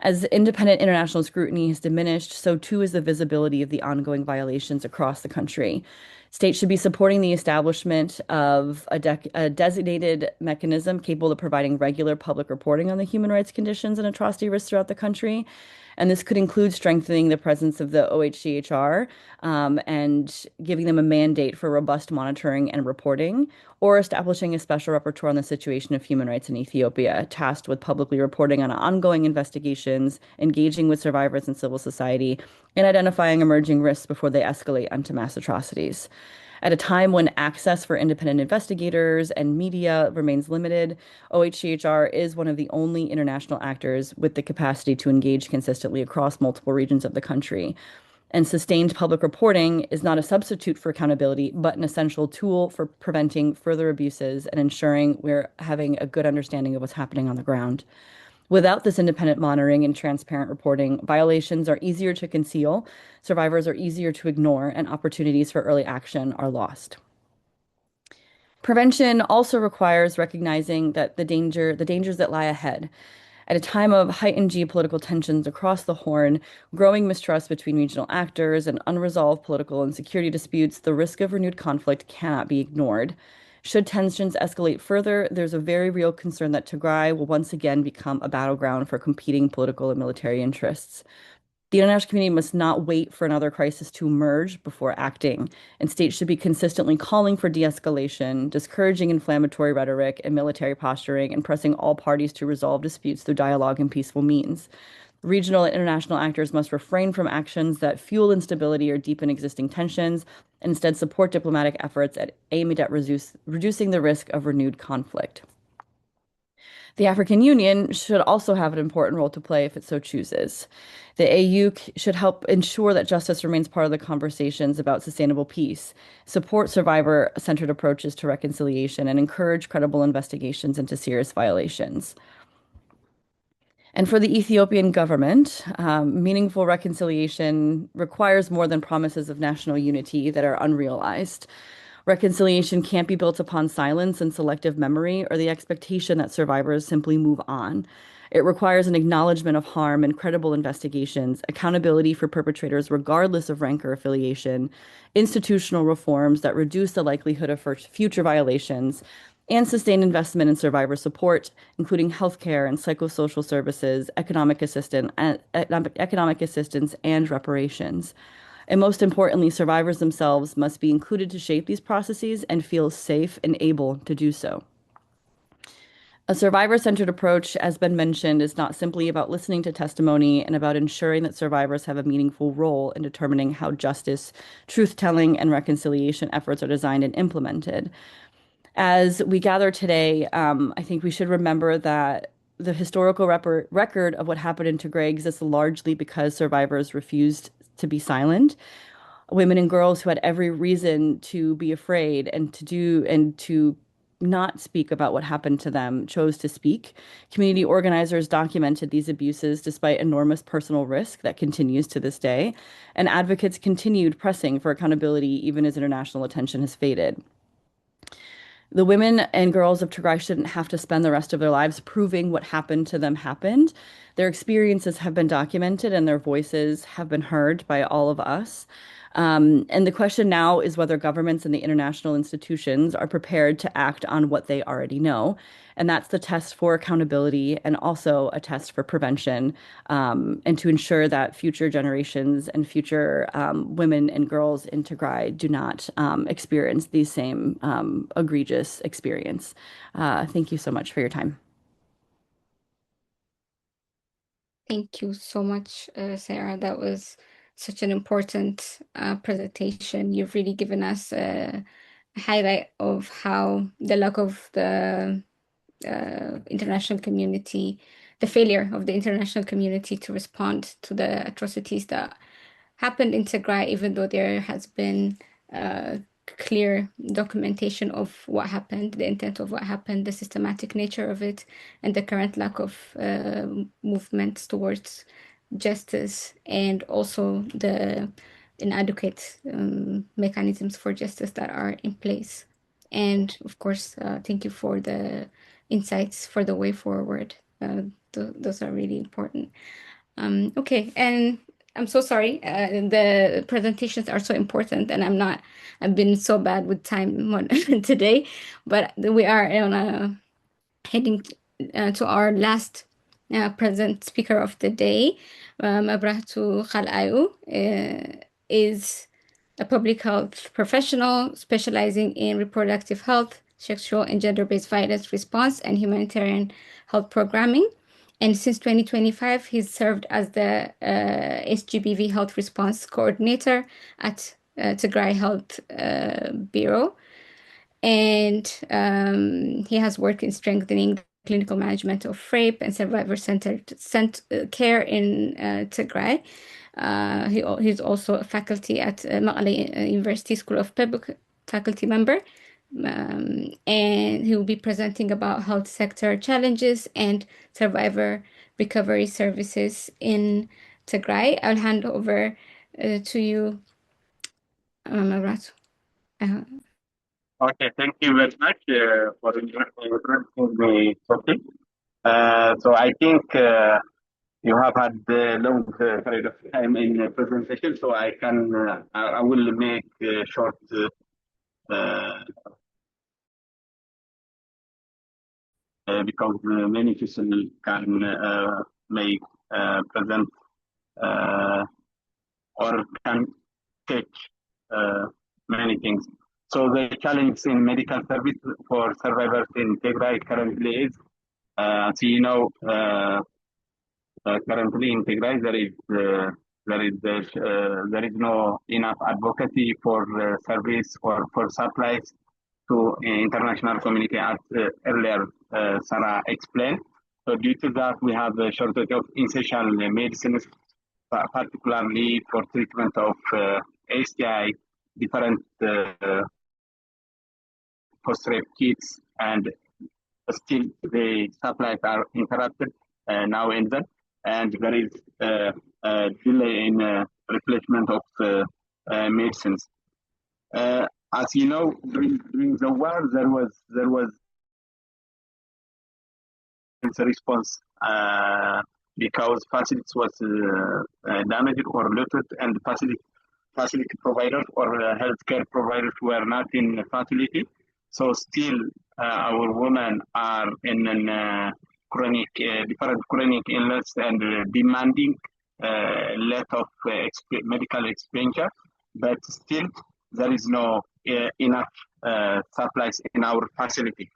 As independent international scrutiny has diminished, so too is the visibility of the ongoing violations across the country. States should be supporting the establishment of a designated mechanism capable of providing regular public reporting on the human rights conditions and atrocity risks throughout the country. And this could include strengthening the presence of the OHCHR and giving them a mandate for robust monitoring and reporting, or establishing a special rapporteur on the situation of human rights in Ethiopia, tasked with publicly reporting on ongoing investigations, engaging with survivors and civil society, and identifying emerging risks before they escalate onto mass atrocities. At a time when access for independent investigators and media remains limited, OHCHR is one of the only international actors with the capacity to engage consistently across multiple regions of the country. And sustained public reporting is not a substitute for accountability, but an essential tool for preventing further abuses and ensuring we're having a good understanding of what's happening on the ground. Without this independent monitoring and transparent reporting, violations are easier to conceal, survivors are easier to ignore, and opportunities for early action are lost. Prevention also requires recognizing that the dangers that lie ahead. At a time of heightened geopolitical tensions across the Horn, growing mistrust between regional actors, and unresolved political and security disputes, the risk of renewed conflict cannot be ignored. Should tensions escalate further, there's a very real concern that Tigray will once again become a battleground for competing political and military interests. The international community must not wait for another crisis to emerge before acting, and states should be consistently calling for de-escalation, discouraging inflammatory rhetoric and military posturing, and pressing all parties to resolve disputes through dialogue and peaceful means. Regional and international actors must refrain from actions that fuel instability or deepen existing tensions, and instead support diplomatic efforts aimed at reducing the risk of renewed conflict. The African Union should also have an important role to play if it so chooses. The AU should help ensure that justice remains part of the conversations about sustainable peace, support survivor-centered approaches to reconciliation, and encourage credible investigations into serious violations. And for the Ethiopian government, meaningful reconciliation requires more than promises of national unity that are unrealized. Reconciliation can't be built upon silence and selective memory or the expectation that survivors simply move on. It requires an acknowledgement of harm and credible investigations, accountability for perpetrators regardless of rank or affiliation, institutional reforms that reduce the likelihood of future violations, and sustained investment in survivor support, including healthcare and psychosocial services, economic assistance, and reparations. And most importantly, survivors themselves must be included to shape these processes and feel safe and able to do so. A survivor-centered approach, as been mentioned, is not simply about listening to testimony and about ensuring that survivors have a meaningful role in determining how justice, truth-telling, and reconciliation efforts are designed and implemented. As we gather today, I think we should remember that the historical record of what happened in Tigray exists largely because survivors refused to be silent. Women and girls who had every reason to be afraid and to not speak about what happened to them chose to speak. Community organizers documented these abuses despite enormous personal risk that continues to this day, and advocates continued pressing for accountability even as international attention has faded. The women and girls of Tigray shouldn't have to spend the rest of their lives proving what happened to them happened. Their experiences have been documented and their voices have been heard by all of us. And the question now is whether governments and the international institutions are prepared to act on what they already know. And that's the test for accountability and also a test for prevention, and to ensure that future generations and future women and girls in Tigray do not experience these same egregious experience. Thank you so much for your time. Thank you so much, Sarah. That was such an important presentation. You've really given us a highlight of how the lack of the international community, the failure of the international community to respond to the atrocities that happened in Tigray, even though there has been clear documentation of what happened, the intent of what happened, the systematic nature of it, and the current lack of movements towards justice, and also the inadequate mechanisms for justice that are in place. And of course, thank you for the insights for the way forward. Those are really important. Okay, and I'm so sorry. The presentations are so important, and I've been so bad with time today, but we are on heading to our last present speaker of the day. Mabrahtu Khalayu is a public health professional specializing in reproductive health, sexual and gender-based violence response, and humanitarian health programming. And since 2025, he's served as the SGBV Health Response Coordinator at Tigray Health Bureau. And he has worked in strengthening clinical management of rape and survivor-centered care in Tigray. He's also a faculty at Maqala University School of Public faculty member. And he will be presenting about health sector challenges and survivor recovery services in Tigray. I'll hand over to you, Mabrahtu. Okay, thank you very much for introducing the topic. So I think you have had a long period of time in the presentation, so I will make a short because many people may present or can catch many things. So the challenge in medical service for survivors in Tigray currently is, as you know, currently in Tigray there is no enough advocacy for service or for supplies to international community, as earlier Sarah explained. So due to that, we have a shortage of essential medicines, particularly for treatment of STI, different post-rape kits, and still the supplies are interrupted now and then, and there is a delay in replacement of medicines. As you know, during the war, there was a response because facilities was damaged or looted, and facility providers or healthcare providers were not in the facility. So still, our women are in different chronic illness and demanding lot of medical expenditure, but still there is no enough supplies in our facility.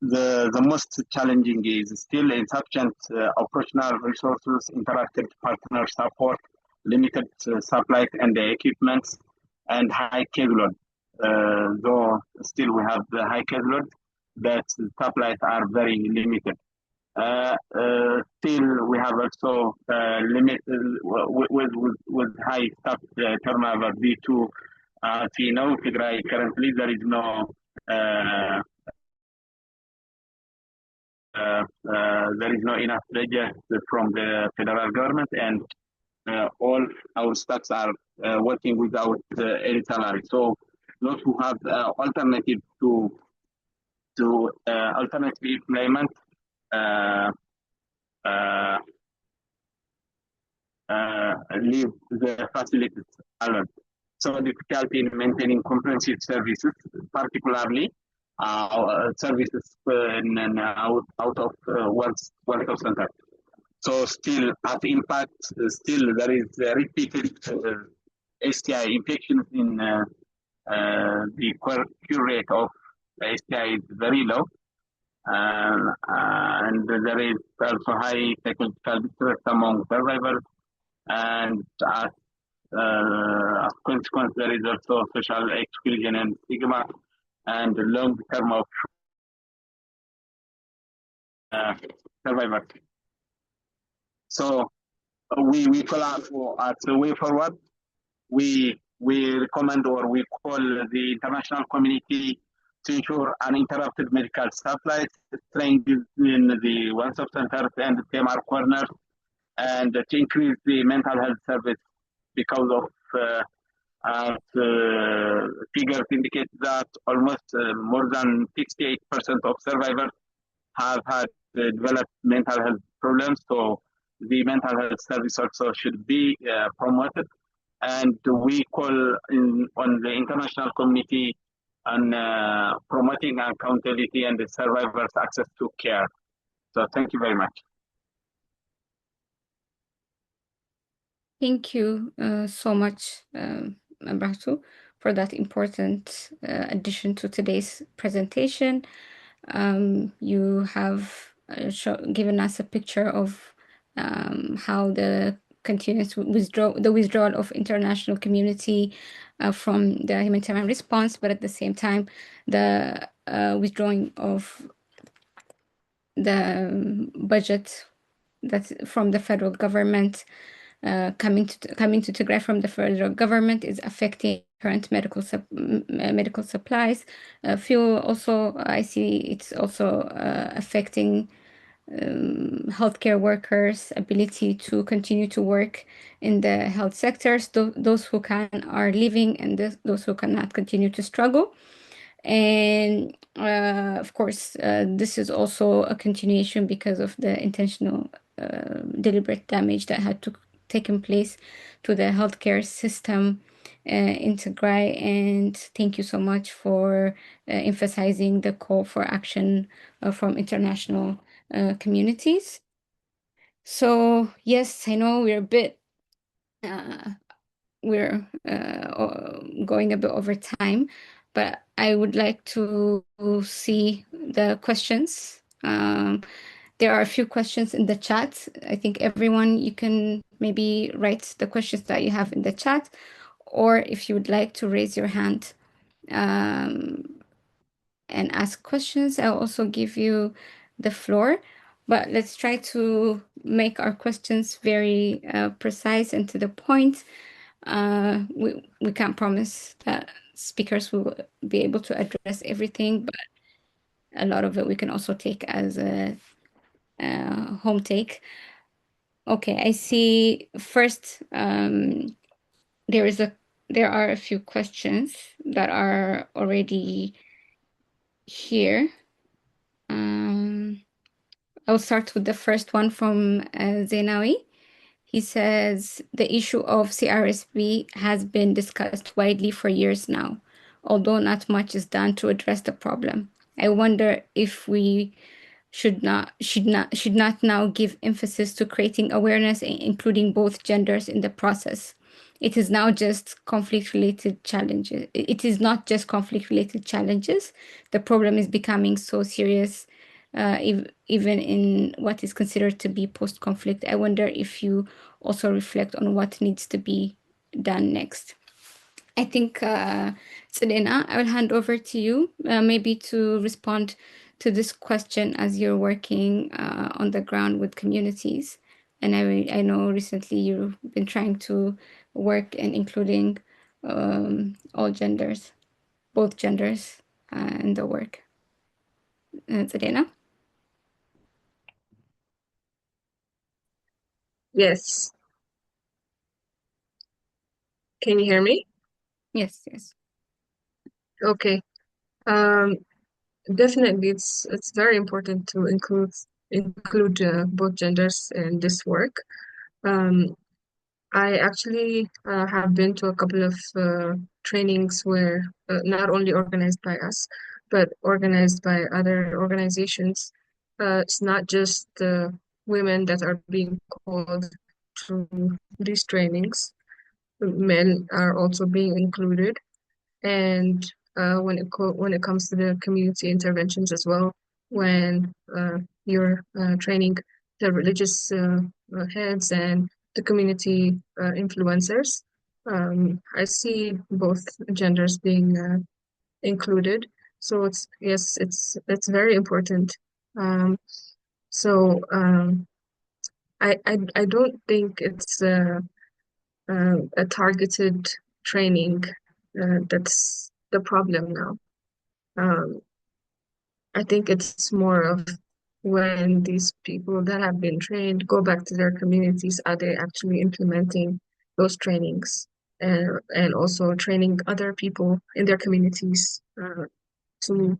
The most challenging is still insufficient operational resources, interactive partner support, limited supplies and equipment, and high caseload. Though still we have the high caseload, but supplies are very limited. Still, we have also limit with high staff turnover due to, as you know, Tigray currently there is no enough budget from the federal government, and all our staffs are working without any salary. So those who have alternative to alternative employment leave the facilities alone. So difficulty in maintaining comprehensive services, particularly services out of one center. So still, as impact, still there is repeated STI infections in the cure rate of STI is very low. And there is also high psychological distress among survivors, and as a consequence, there is also social exclusion and stigma, and long term of survivors. So we call out as a way forward. We recommend or we call the international community to ensure uninterrupted medical supplies, strengthen the one-stop centers and TMR corners, and to increase the mental health service because of figures indicate that almost more than 68% of survivors have had developed mental health problems. So the mental health service also should be promoted. And we call on the international community on promoting accountability and the survivors' access to care. So thank you very much. Thank you so much, Abrahtu, for that important addition to today's presentation. You have given us a picture of how the continuous withdrawal of international community from the humanitarian response, but at the same time, the withdrawing of the budget that's from the federal government coming to Tigray from the federal government is affecting current medical supplies. Fuel also, I see it's also affecting healthcare workers' ability to continue to work in the health sectors. Those who can are leaving, and those who cannot continue to struggle. And of course, this is also a continuation because of the intentional deliberate damage that had taken place to the healthcare system in Tigray. And thank you so much for emphasizing the call for action from international communities. So yes, I know we're a bit going a bit over time, but I would like to see the questions. There are a few questions in the chat. I think everyone, you can maybe write the questions that you have in the chat, or if you would like to raise your hand and ask questions, I'll also give you the floor. But let's try to make our questions very precise and to the point. We can't promise that speakers will be able to address everything, but a lot of it we can also take as a home take. Okay, I see first there are a few questions that are already here. I'll start with the first one from Zenawi. He says, the issue of CRSV has been discussed widely for years now, although not much is done to address the problem. I wonder if we should not now give emphasis to creating awareness, including both genders in the process. It is now just conflict-related challenges. It is not just conflict-related challenges. The problem is becoming so serious, even in what is considered to be post-conflict. I wonder if you also reflect on what needs to be done next. I think, Selena, I will hand over to you, maybe to respond to this question as you're working on the ground with communities. And I know recently you've been trying to work in including all genders, both genders in the work. Selena? Yes. Can you hear me? Yes, yes. Okay. Definitely, it's very important to include both genders in this work. I actually have been to a couple of trainings where not only organized by us, but organized by other organizations. It's not just women that are being called to these trainings. Men are also being included. And when it comes to the community interventions as well, when you're training the religious heads and the community influencers, I see both genders being included. So it's very important. So I don't think it's a targeted training that's the problem now. I think it's more of when these people that have been trained go back to their communities, are they actually implementing those trainings and also training other people in their communities to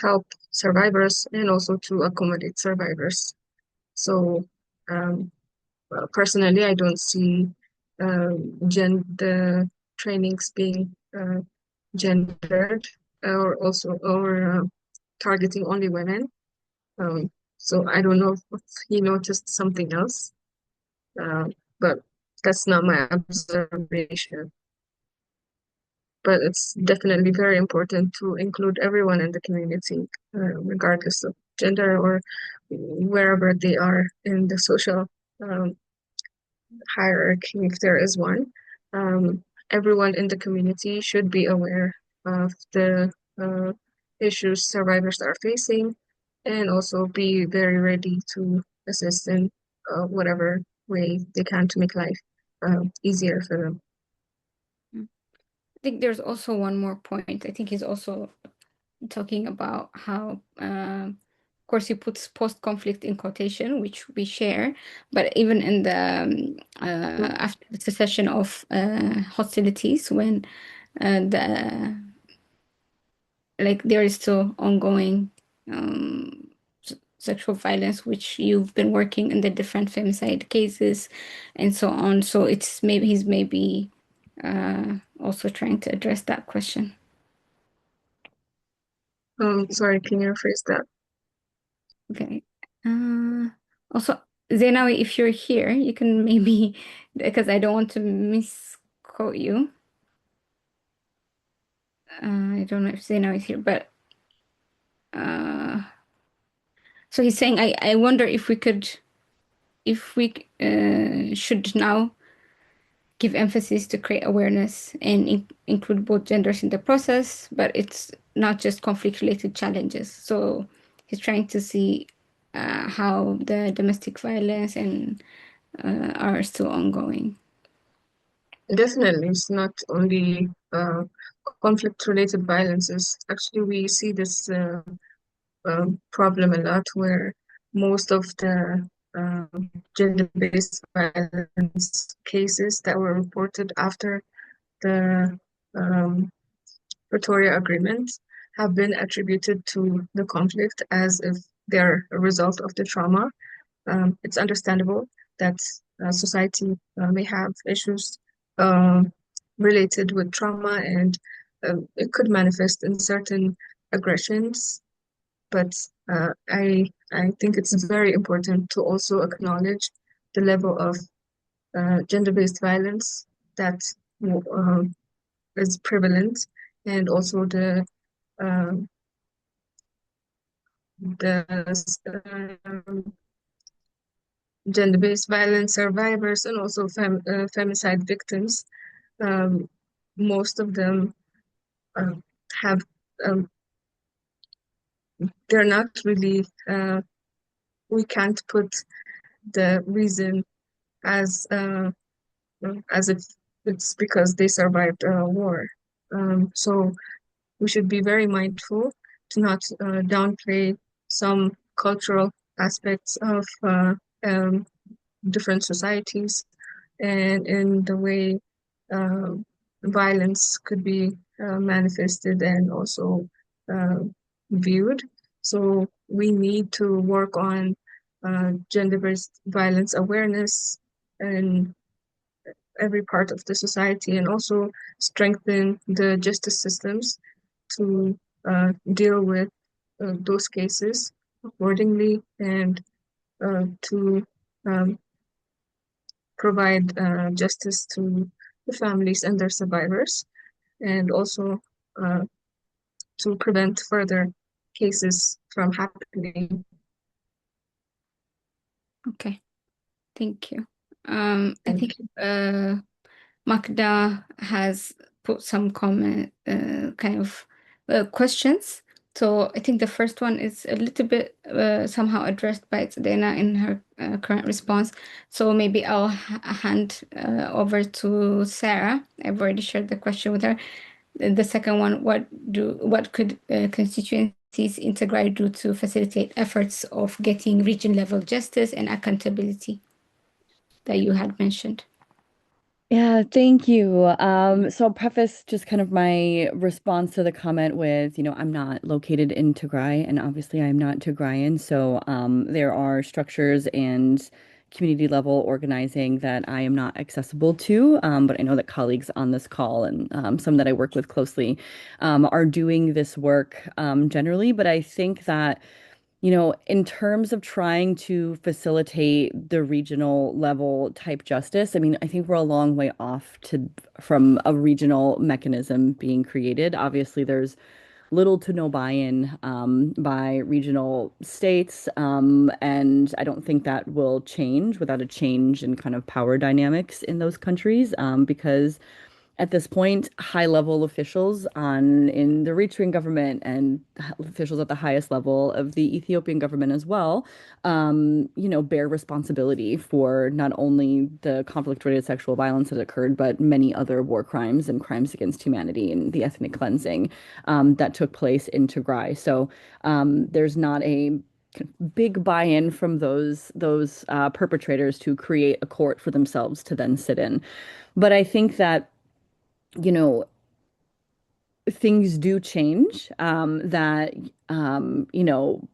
help survivors and also to accommodate survivors. So personally, I don't see the trainings being gendered or targeting only women. So I don't know if he noticed something else, but that's not my observation. But it's definitely very important to include everyone in the community, regardless of gender or wherever they are in the social hierarchy, if there is one. Everyone in the community should be aware of the issues survivors are facing and also be very ready to assist in whatever way they can to make life easier for them. I think there's also one more point. I think he's also talking about how, of course, he puts post-conflict in quotation, which we share, but even in the after the cessation of hostilities, when there is still ongoing sexual violence, which you've been working in the different femicide cases and so on. So it's he's maybe also trying to address that question. Sorry, can you rephrase that? Okay. Also, Zenawi, if you're here, you can maybe, because I don't want to misquote you. I don't know if Zenawi is here, but so he's saying, I wonder if we should now give emphasis to create awareness and include both genders in the process, but it's not just conflict-related challenges. So he's trying to see how the domestic violence and are still ongoing. Definitely, it's not only conflict-related violences. Actually, we see this problem a lot where most of the gender-based violence cases that were reported after the Pretoria Agreement have been attributed to the conflict as if they're a result of the trauma. It's understandable that society may have issues related with trauma, and it could manifest in certain aggressions. But I think it's very important to also acknowledge the level of gender-based violence that is prevalent, and also the gender-based violence survivors and also femicide victims. Most of them have they're not really we can't put the reason as if it's because they survived a war. So we should be very mindful to not downplay some cultural aspects of different societies and in the way violence could be manifested and also viewed. So we need to work on gender-based violence awareness in every part of the society, and also strengthen the justice systems to deal with those cases accordingly, and to provide justice to the families and their survivors, and also to prevent further cases from happening. Okay, thank you. I think Magda has put some comment, kind of questions. So I think the first one is a little bit somehow addressed by Tzedena in her current response. So maybe I'll hand over to Sarah. I've already shared the question with her. The second one, what could constituencies in Tigray do to facilitate efforts of getting region-level justice and accountability that you had mentioned? Yeah, thank you. So I'll preface just kind of my response to the comment with, I'm not located in Tigray, and obviously I'm not Tigrayan. So there are structures and community level organizing that I am not accessible to, but I know that colleagues on this call and some that I work with closely are doing this work generally. But I think that, you know, in terms of trying to facilitate the regional level type justice, I mean, I think we're a long way off from a regional mechanism being created. Obviously, there's little to no buy-in by regional states, and I don't think that will change without a change in kind of power dynamics in those countries, because at this point, high-level officials in the Eritrean government and officials at the highest level of the Ethiopian government as well, you know, bear responsibility for not only the conflict-related sexual violence that occurred, but many other war crimes and crimes against humanity and the ethnic cleansing that took place in Tigray. So there's not a big buy-in from those perpetrators to create a court for themselves to then sit in. But I think that, you know, things do change, that, you know,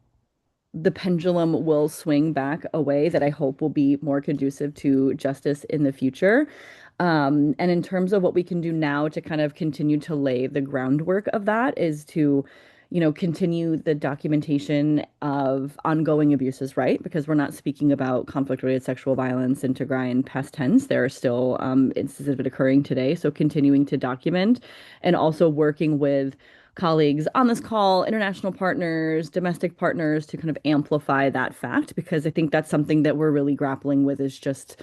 the pendulum will swing back a way that I hope will be more conducive to justice in the future. And in terms of what we can do now to kind of continue to lay the groundwork of that is to, you know, continue the documentation of ongoing abuses, right? Because we're not speaking about conflict-related sexual violence in Tigray in past tense. There are still instances of it occurring today. So continuing to document and also working with colleagues on this call, international partners, domestic partners, to kind of amplify that fact, because I think that's something that we're really grappling with, is just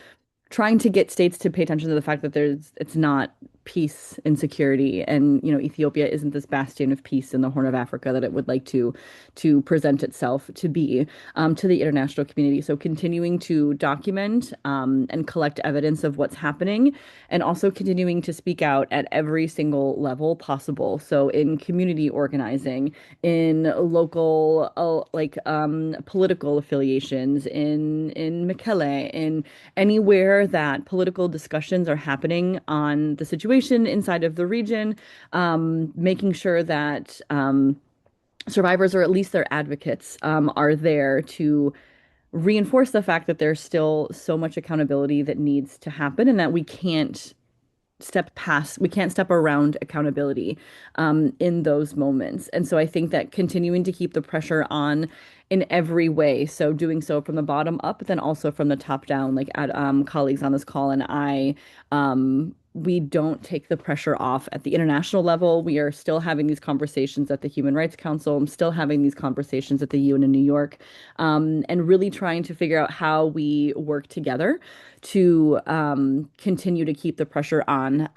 trying to get states to pay attention to the fact that it's not peace and security, and, you know, Ethiopia isn't this bastion of peace in the Horn of Africa that it would like to present itself to be to the international community. So continuing to document and collect evidence of what's happening, and also continuing to speak out at every single level possible. So in community organizing, in local political affiliations, in Mekelle, in anywhere that political discussions are happening on the situation inside of the region, making sure that survivors, or at least their advocates, are there to reinforce the fact that there's still so much accountability that needs to happen, and that we can't step around accountability in those moments. And so I think that continuing to keep the pressure on in every way, so doing so from the bottom up, but then also from the top down, like colleagues on this call and I, we don't take the pressure off at the international level. We are still having these conversations at the Human Rights Council. I'm still having these conversations at the UN in New York, and really trying to figure out how we work together to continue to keep the pressure on.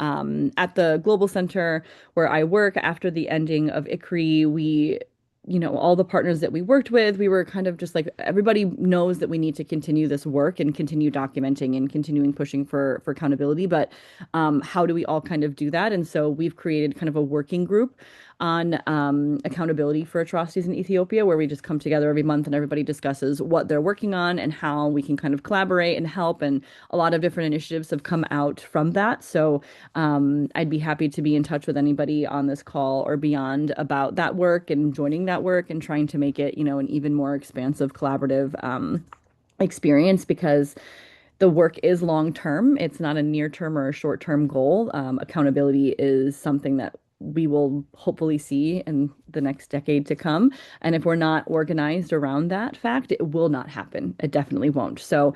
At the Global Center where I work, after the ending of ICRI, we, you know, all the partners that we worked with, we were kind of just like, everybody knows that we need to continue this work and continue documenting and continuing pushing for accountability. But how do we all kind of do that? And so we've created kind of a working group on accountability for atrocities in Ethiopia, where we just come together every month and everybody discusses what they're working on and how we can kind of collaborate and help. And a lot of different initiatives have come out from that. So I'd be happy to be in touch with anybody on this call or beyond about that work and joining that work and trying to make it, you know, an even more expansive, collaborative experience, because the work is long term. It's not a near term or a short term goal. Accountability is something that we will hopefully see in the next decade to come. And if we're not organized around that fact, it will not happen. It definitely won't. So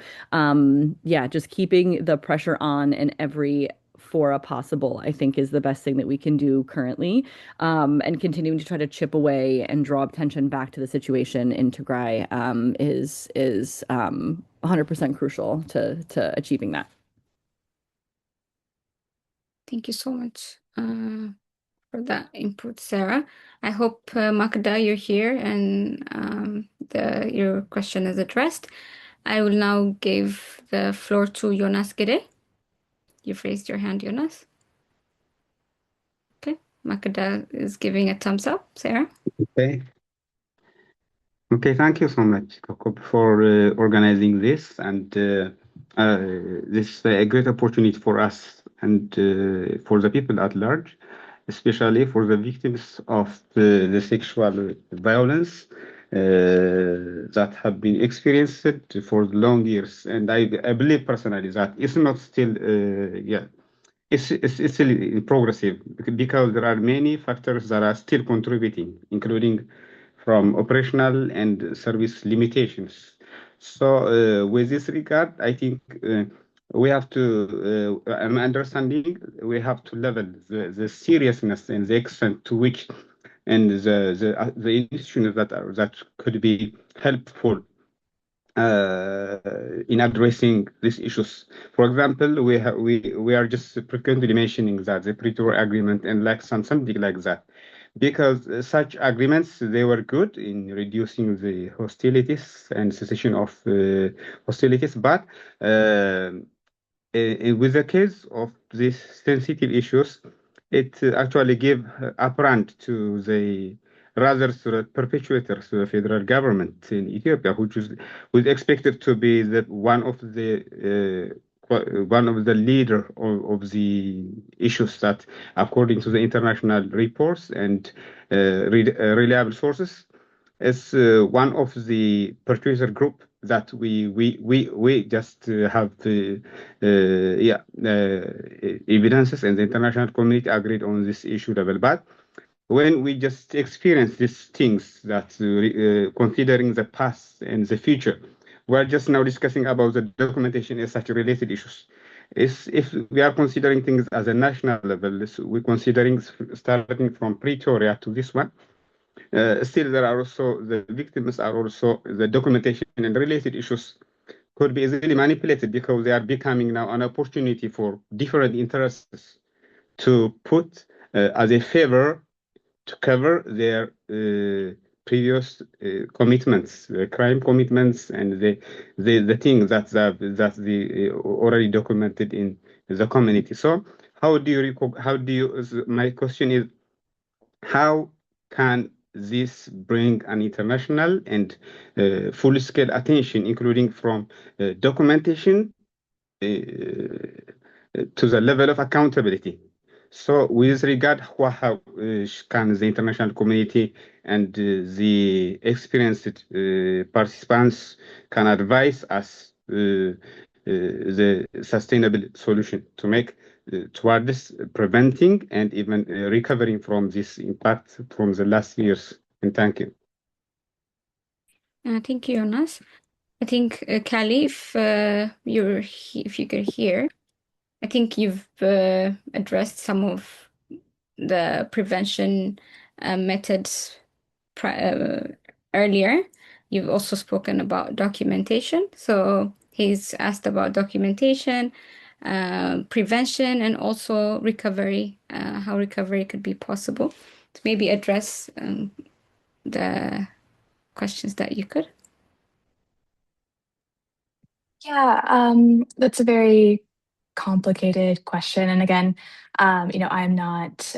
yeah, just keeping the pressure on in every fora possible, I think, is the best thing that we can do currently, and continuing to try to chip away and draw attention back to the situation in Tigray is 100% crucial to achieving that. Thank you so much for that input, Sarah. I hope, Magda, you're here and your question is addressed. I will now give the floor to Jonas Gede. You've raised your hand, Jonas. Okay, Magda is giving a thumbs up. Sarah? Okay. Okay, thank you so much, Jacob, for organizing this, and this is a great opportunity for us and for the people at large, especially for the victims of the sexual violence that have been experienced for long years. And I believe personally that it's not still, it's still progressive because there are many factors that are still contributing, including from operational and service limitations. So, with this regard, I think we have to, I'm understanding, we have to level the seriousness and the extent to which and the institutions that could be helpful in addressing these issues. For example, we are just frequently mentioning that the Pretoria Agreement and like something like that, because such agreements they were good in reducing the hostilities and cessation of hostilities, but with the case of these sensitive issues, it actually gave upfront to the rather to the perpetuators, to the federal government in Ethiopia, which was expected to be one of the leader of the issues that, according to the international reports and reliable sources, is one of the producer group that we just have evidences, and the international community agreed on this issue level. But when we just experience these things that considering the past and the future, we're just now discussing about the documentation as such related issues. If we are considering things as a national level, we're considering starting from Pretoria to this one. Still, there are also the victims are also the documentation and related issues could be easily manipulated because they are becoming now an opportunity for different interests to put as a favor to cover their previous commitments, crime commitments, and the things that they already documented in the community. So how do you? My question is, how can this bring an international and full-scale attention, including from documentation to the level of accountability? So, with regard, how can the international community and the experienced participants can advise us the sustainable solution to make towards preventing and even recovering from this impact from the last years? And thank you. Thank you, Jonas. I think, Kali, if you could hear, I think you've addressed some of the prevention methods earlier. You've also spoken about documentation. So he's asked about documentation, prevention, and also recovery, how recovery could be possible. To maybe address the questions that you could. Yeah, that's a very complicated question. And again, I'm not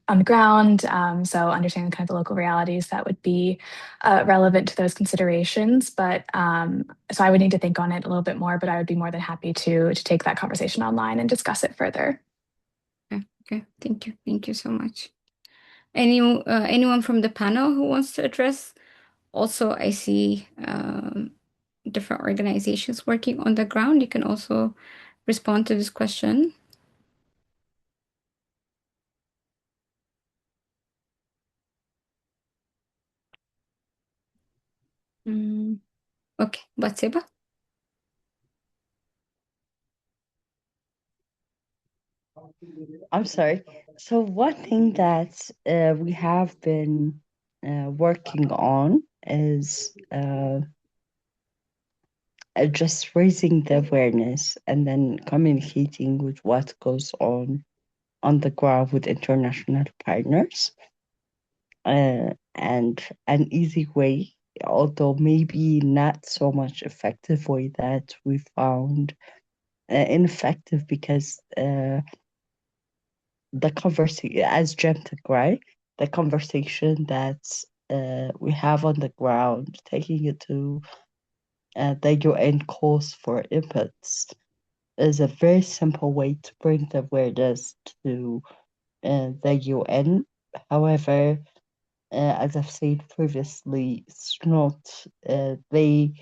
on the ground, so understanding kind of the local realities that would be relevant to those considerations. But so I would need to think on it a little bit more, but I would be more than happy to take that conversation online and discuss it further. Okay. Thank you so much. Anyone from the panel who wants to address? Also, I see different organizations working on the ground. You can also respond to this question. Okay, Batseba. I'm sorry. So one thing that we have been working on is just raising the awareness and then communicating with what goes on the ground with international partners. And an easy way, although maybe not so much effective way, that we found ineffective because the conversation, as Jem Tigray, the conversation that we have on the ground, taking it to the UN calls for inputs, is a very simple way to bring the awareness to the UN. However, as I've said previously, it's not, they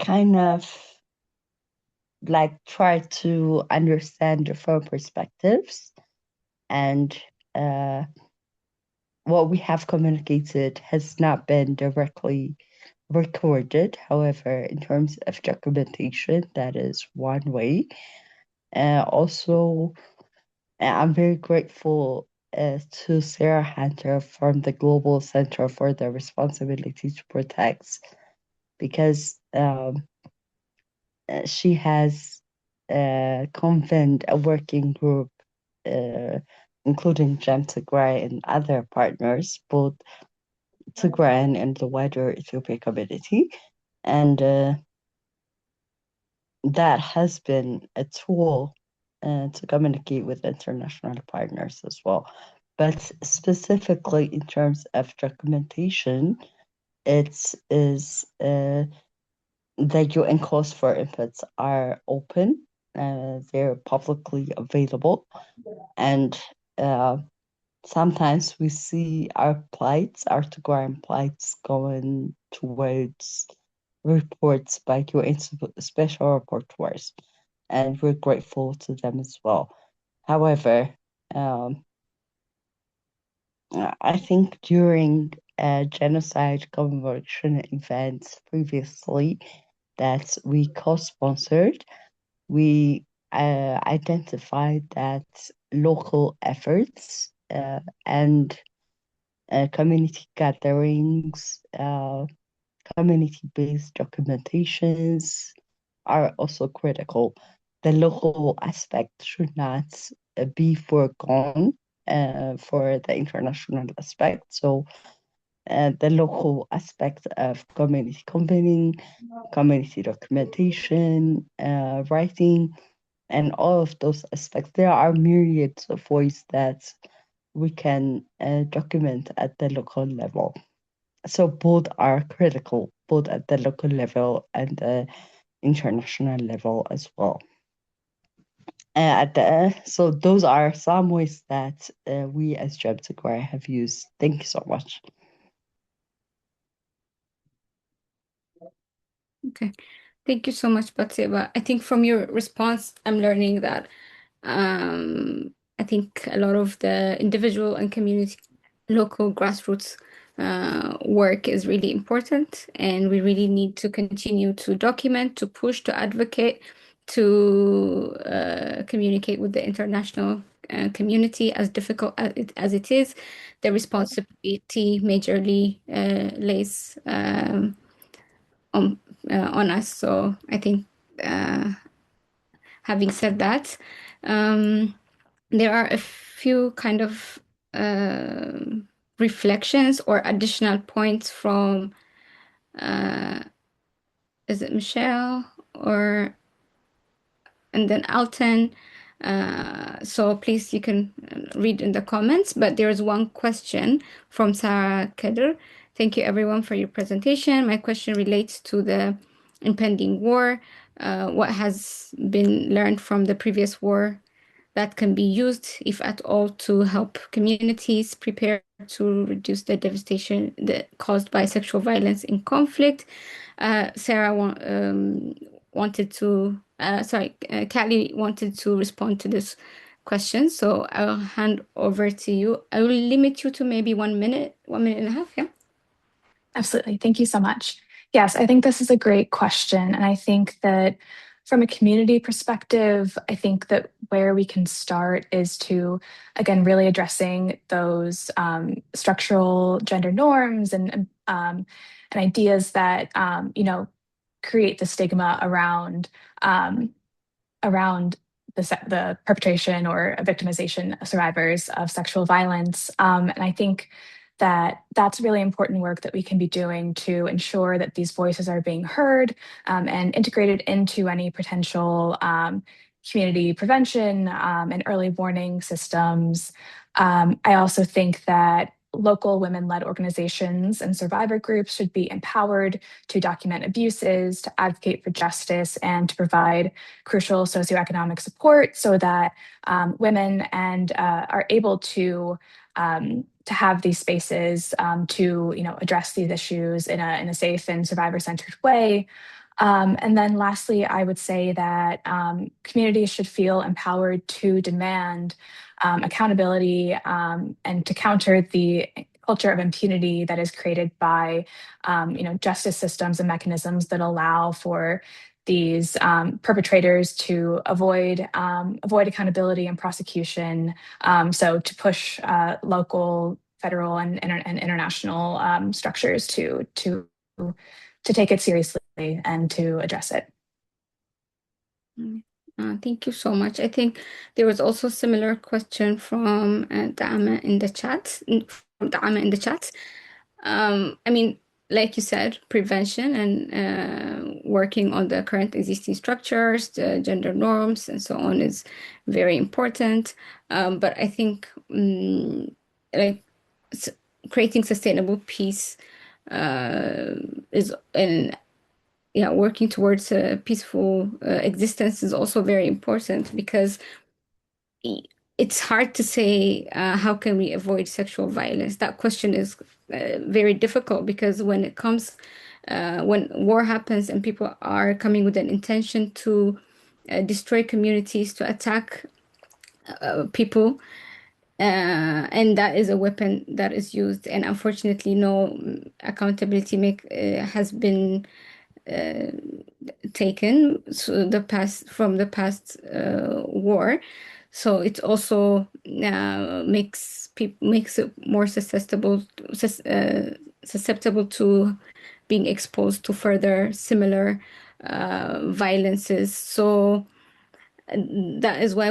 kind of like try to understand different perspectives, and what we have communicated has not been directly recorded. However, in terms of documentation, that is one way. Also, I'm very grateful to Sarah Hunter from the Global Center for the Responsibility to Protect, because she has convened a working group, including Tigray and other partners, both Tigray and the wider Ethiopia community. And that has been a tool to communicate with international partners as well. But specifically in terms of documentation, it is the UN calls for inputs are open, they're publicly available, and sometimes we see our plights, our Tigray plights, going towards reports by UN special rapporteurs, and we're grateful to them as well. However, I think during genocide commemoration events previously that we co-sponsored, we identified that local efforts and community gatherings, community-based documentations are also critical. The local aspect should not be foregone for the international aspect. So the local aspect of community convening, community documentation, writing, and all of those aspects. There are myriads of ways that we can document at the local level. So both are critical, both at the local level and the international level as well. So those are some ways that we as Tigray have used. Thank you so much. Okay. Thank you so much, Batseba. I think from your response, I'm learning that I think a lot of the individual and community, local grassroots work is really important, and we really need to continue to document, to push, to advocate, to communicate with the international community, as difficult as it is. The responsibility majorly lays on us. So I think having said that, there are a few kind of reflections or additional points from is it Michelle or and then Alton. So please, you can read in the comments, but there is one question from Sarah Keder. Thank you everyone for your presentation. My question relates to the impending war. What has been learned from the previous war that can be used, if at all, to help communities prepare to reduce the devastation caused by sexual violence in conflict? Sarah wanted to, Callie wanted to respond to this question, so I'll hand over to you. I will limit you to maybe 1 minute, 1 minute and a half, yeah? Absolutely. Thank you so much. Yes, I think this is a great question. And I think that from a community perspective, I think that where we can start is to, again, really addressing those structural gender norms and ideas that, create the stigma around the perpetration or victimization of survivors of sexual violence. And I think that that's really important work that we can be doing to ensure that these voices are being heard and integrated into any potential community prevention and early warning systems. I also think that local women-led organizations and survivor groups should be empowered to document abuses, to advocate for justice, and to provide crucial socioeconomic support so that women are able to have these spaces to address these issues in a safe and survivor-centered way. And then lastly, I would say that communities should feel empowered to demand accountability and to counter the culture of impunity that is created by justice systems and mechanisms that allow for these perpetrators to avoid accountability and prosecution. So to push local, federal, and international structures to take it seriously and to address it. Thank you so much. I think there was also a similar question from Dama in the chat. I mean, like you said, prevention and working on the current existing structures, the gender norms, and so on is very important. But I think like creating sustainable peace is working towards a peaceful existence is also very important, because it's hard to say how can we avoid sexual violence. That question is very difficult, because when it comes when war happens and people are coming with an intention to destroy communities, to attack people, and that is a weapon that is used, and unfortunately no accountability has been taken from the past war. So it also makes it more susceptible to being exposed to further similar violences. So that is why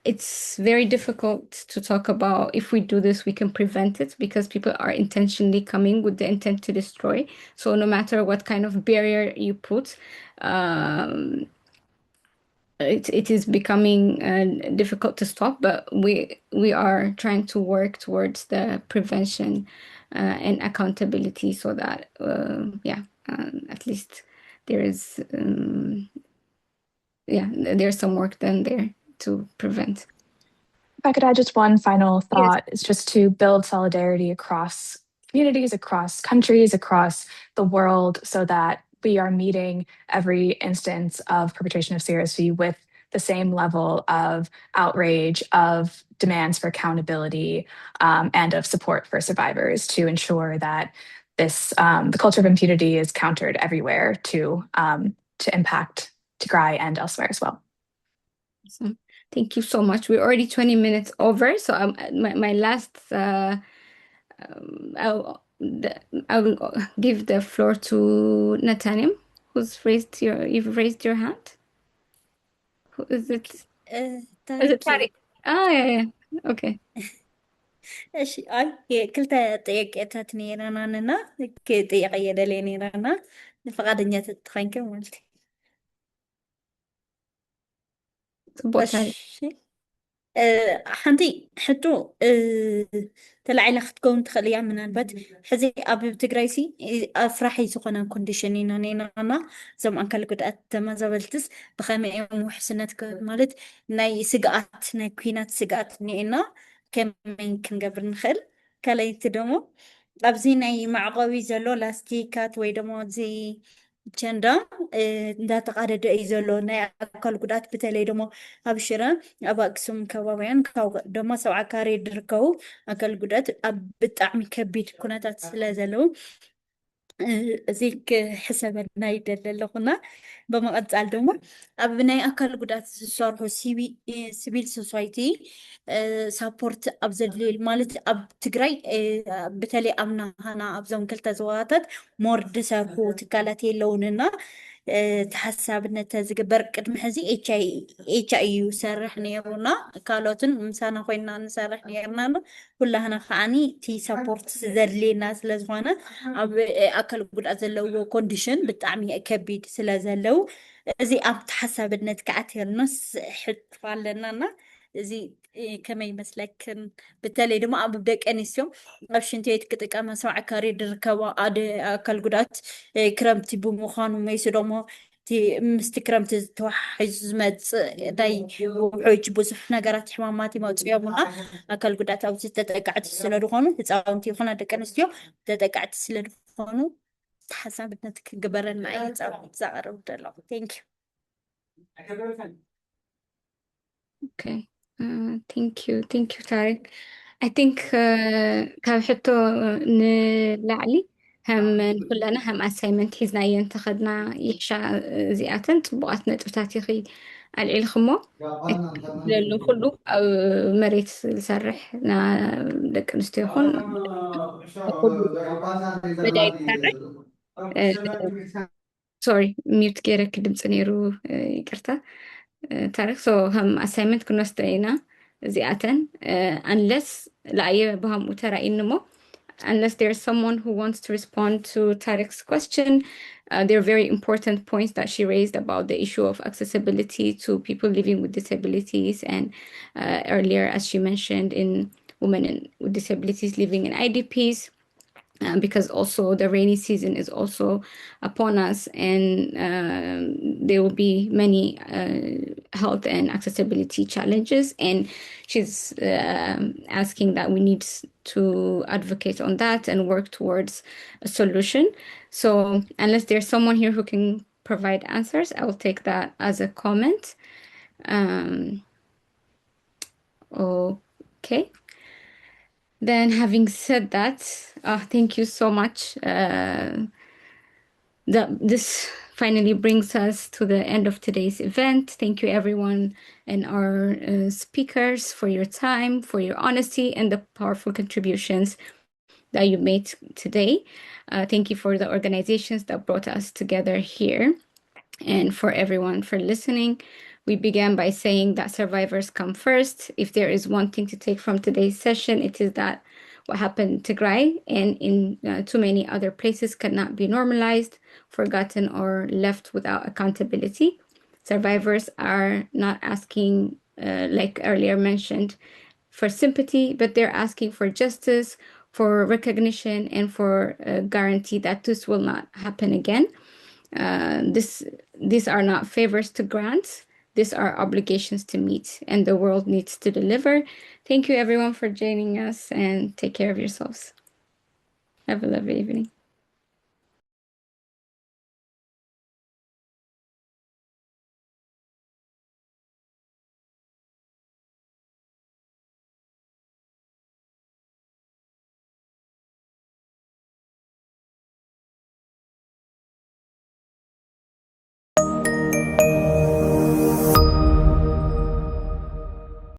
it's very difficult to talk about if we do this, we can prevent it, because people are intentionally coming with the intent to destroy. So no matter what kind of barrier you put, it is becoming difficult to stop. But we are trying to work towards the prevention and accountability, so that at least there is there's some work done there to prevent. If I could add just one final thought, it's just to build solidarity across communities, across countries, across the world, so that we are meeting every instance of perpetration of CRSV with the same level of outrage, of demands for accountability, and of support for survivors, to ensure that the culture of impunity is countered everywhere to impact Tigray and elsewhere as well. Awesome. Thank you so much. We're already 20 minutes over, so my last I'll give the floor to Natanim, you've raised your hand. Who is it? Is it Tariq? Yeah. Okay. እሺ ክልተ ጥያቄታት ነይረናንና ጥያቄ የደለየ ነይረና ንፈቃደኛት ትኾንከ ማለት ሓንቲ ሕቶ ተላዒላ ክትከውን ትኽእል እያ ምናልባት ሕዚ ኣብ ትግራይ ሲ ኣፍራሒ ዝኾነ ኮንዲሽን ኢና ነይናና እዞም ኣካል ጉድኣት ተመዛበልትስ ብኸመይ እዮም ውሕስነት ማለት ናይ ስግኣት ናይ ኩናት ስግኣት እኒአና ከመይ ክንገብር ንኽእል ካልኣይቲ ደሞ ኣብዚ ናይ ማዕቐቢ ዘሎ ላስቲካት ወይ ደሞ እዚ ቸንዳ እንዳተቃደደ እዩ ዘሎ ናይ ኣካል ጉድኣት በተለይ ደሞ ኣብ ሽረ ኣብ ኣክሱም ከባቢያን ደሞ 70 ካሬ ዝርከቡ ኣካል ጉድኣት ኣብ ብጣዕሚ ከቢድ ኩነታት ስለ ዘለው እዚ ክሕሰበልና ይደሊ ኣለኹና ብመቐፃል ደሞ ኣብ ናይ ኣካል ጉድኣት ዝሰርሑ ሲቪል ሶሳይቲ ሳፖርት ኣብ ዘድልየሉ ማለት ኣብ ትግራይ በተለይ ኣብ ናሃና ኣብዞም ክልተ ዞባታት ሞር ዝሰርሑ ትካላት የለውንና ተሓሳብነት ዝግበር ቅድሚ ሕዚ ኤችኣይዩ ሰርሕ ነይሩና ካልኦትን ምሳና ኮይና ንሰርሕ ነርና ኩላህና ከዓኒ እቲ ሰፖርት ዘድልየና ስለ ዝኾነ ኣብ ኣካል ጉድኣት ዘለዎ ኮንዲሽን ብጣዕሚ ከቢድ ስለ ዘለው እዚ ኣብ ተሓሳብነት ከዓትየርናስ ሕጥፋ ኣለናና እዚ ከመይ ይመስለክን በተለይ ድማ ኣብ ደቂ ኣንስትዮ ኣብ ሽንቲ ቤት ክጥቀማ ሰብዓ ካሪድ ዝርከባ ኣካል ጉዳት ክረምቲ ብምዃኑ መይሱ ደሞ ምስቲ ክረምቲ ተዋሒዙ ዝመፅእ ናይ ውሕጅ ብዙሕ ነገራት ሕማማት ይመፁ እዮምና ኣካል ጉዳት ኣብዚ ተጠቃዕቲ ስለዝኾኑ ህፃውንቲ ይኹና ደቂ ኣንስትዮ ተጠቃዕቲ ስለዝኾኑ ተሓሳብነት ክግበረና እዩ ዘቕርብ ዘሎ ቴንክ ዩ Okay. Thank you, Tarek. I think ካብ ሕቶ ንላዕሊ هم كلنا هم assignment ሒዝና እየን ተኸድና ይሕሻ እዚኣተን ፅቡቃት ነጥብታት ይኺ ኣልዒልክሞ ለሉ ኩሉ ኣብ መሬት ዝሰርሕ ና ደቂ ኣንስትዮ ይኹን ኩሉ መዳይ ዝሰርሕ ሶሪ ሚውት ገይረክ ድምፂ ነይሩ ይቅርታ ታሪክ so هم assignment ክንወስዶ ኢና እዚኣተን unless ለኣየ ብሃምኡ ተራእይኒ ሞ unless there's someone who wants to respond to Tariq's question. There are very important points that she raised about the issue of accessibility to people living with disabilities and earlier, as she mentioned, in women with disabilities living in IDPs. Because also the rainy season is also upon us and there will be many health and accessibility challenges and she's asking that we need to advocate on that and work towards a solution. So unless there's someone here who can provide answers, I will take that as a comment. Okay. Then having said that, thank you so much. This finally brings us to the end of today's event. Thank you everyone and our speakers for your time, for your honesty and the powerful contributions that you made today. Thank you for the organizations that brought us together here and for everyone for listening. We began by saying that survivors come first. If there is one thing to take from today's session, it is that what happened in Tigray and in too many other places cannot be normalized, forgotten, or left without accountability. Survivors are not asking, like earlier mentioned, for sympathy, but they're asking for justice, for recognition, and for a guarantee that this will not happen again. These are not favors to grant. These are obligations to meet, and the world needs to deliver. Thank you, everyone, for joining us, and take care of yourselves. Have a lovely evening.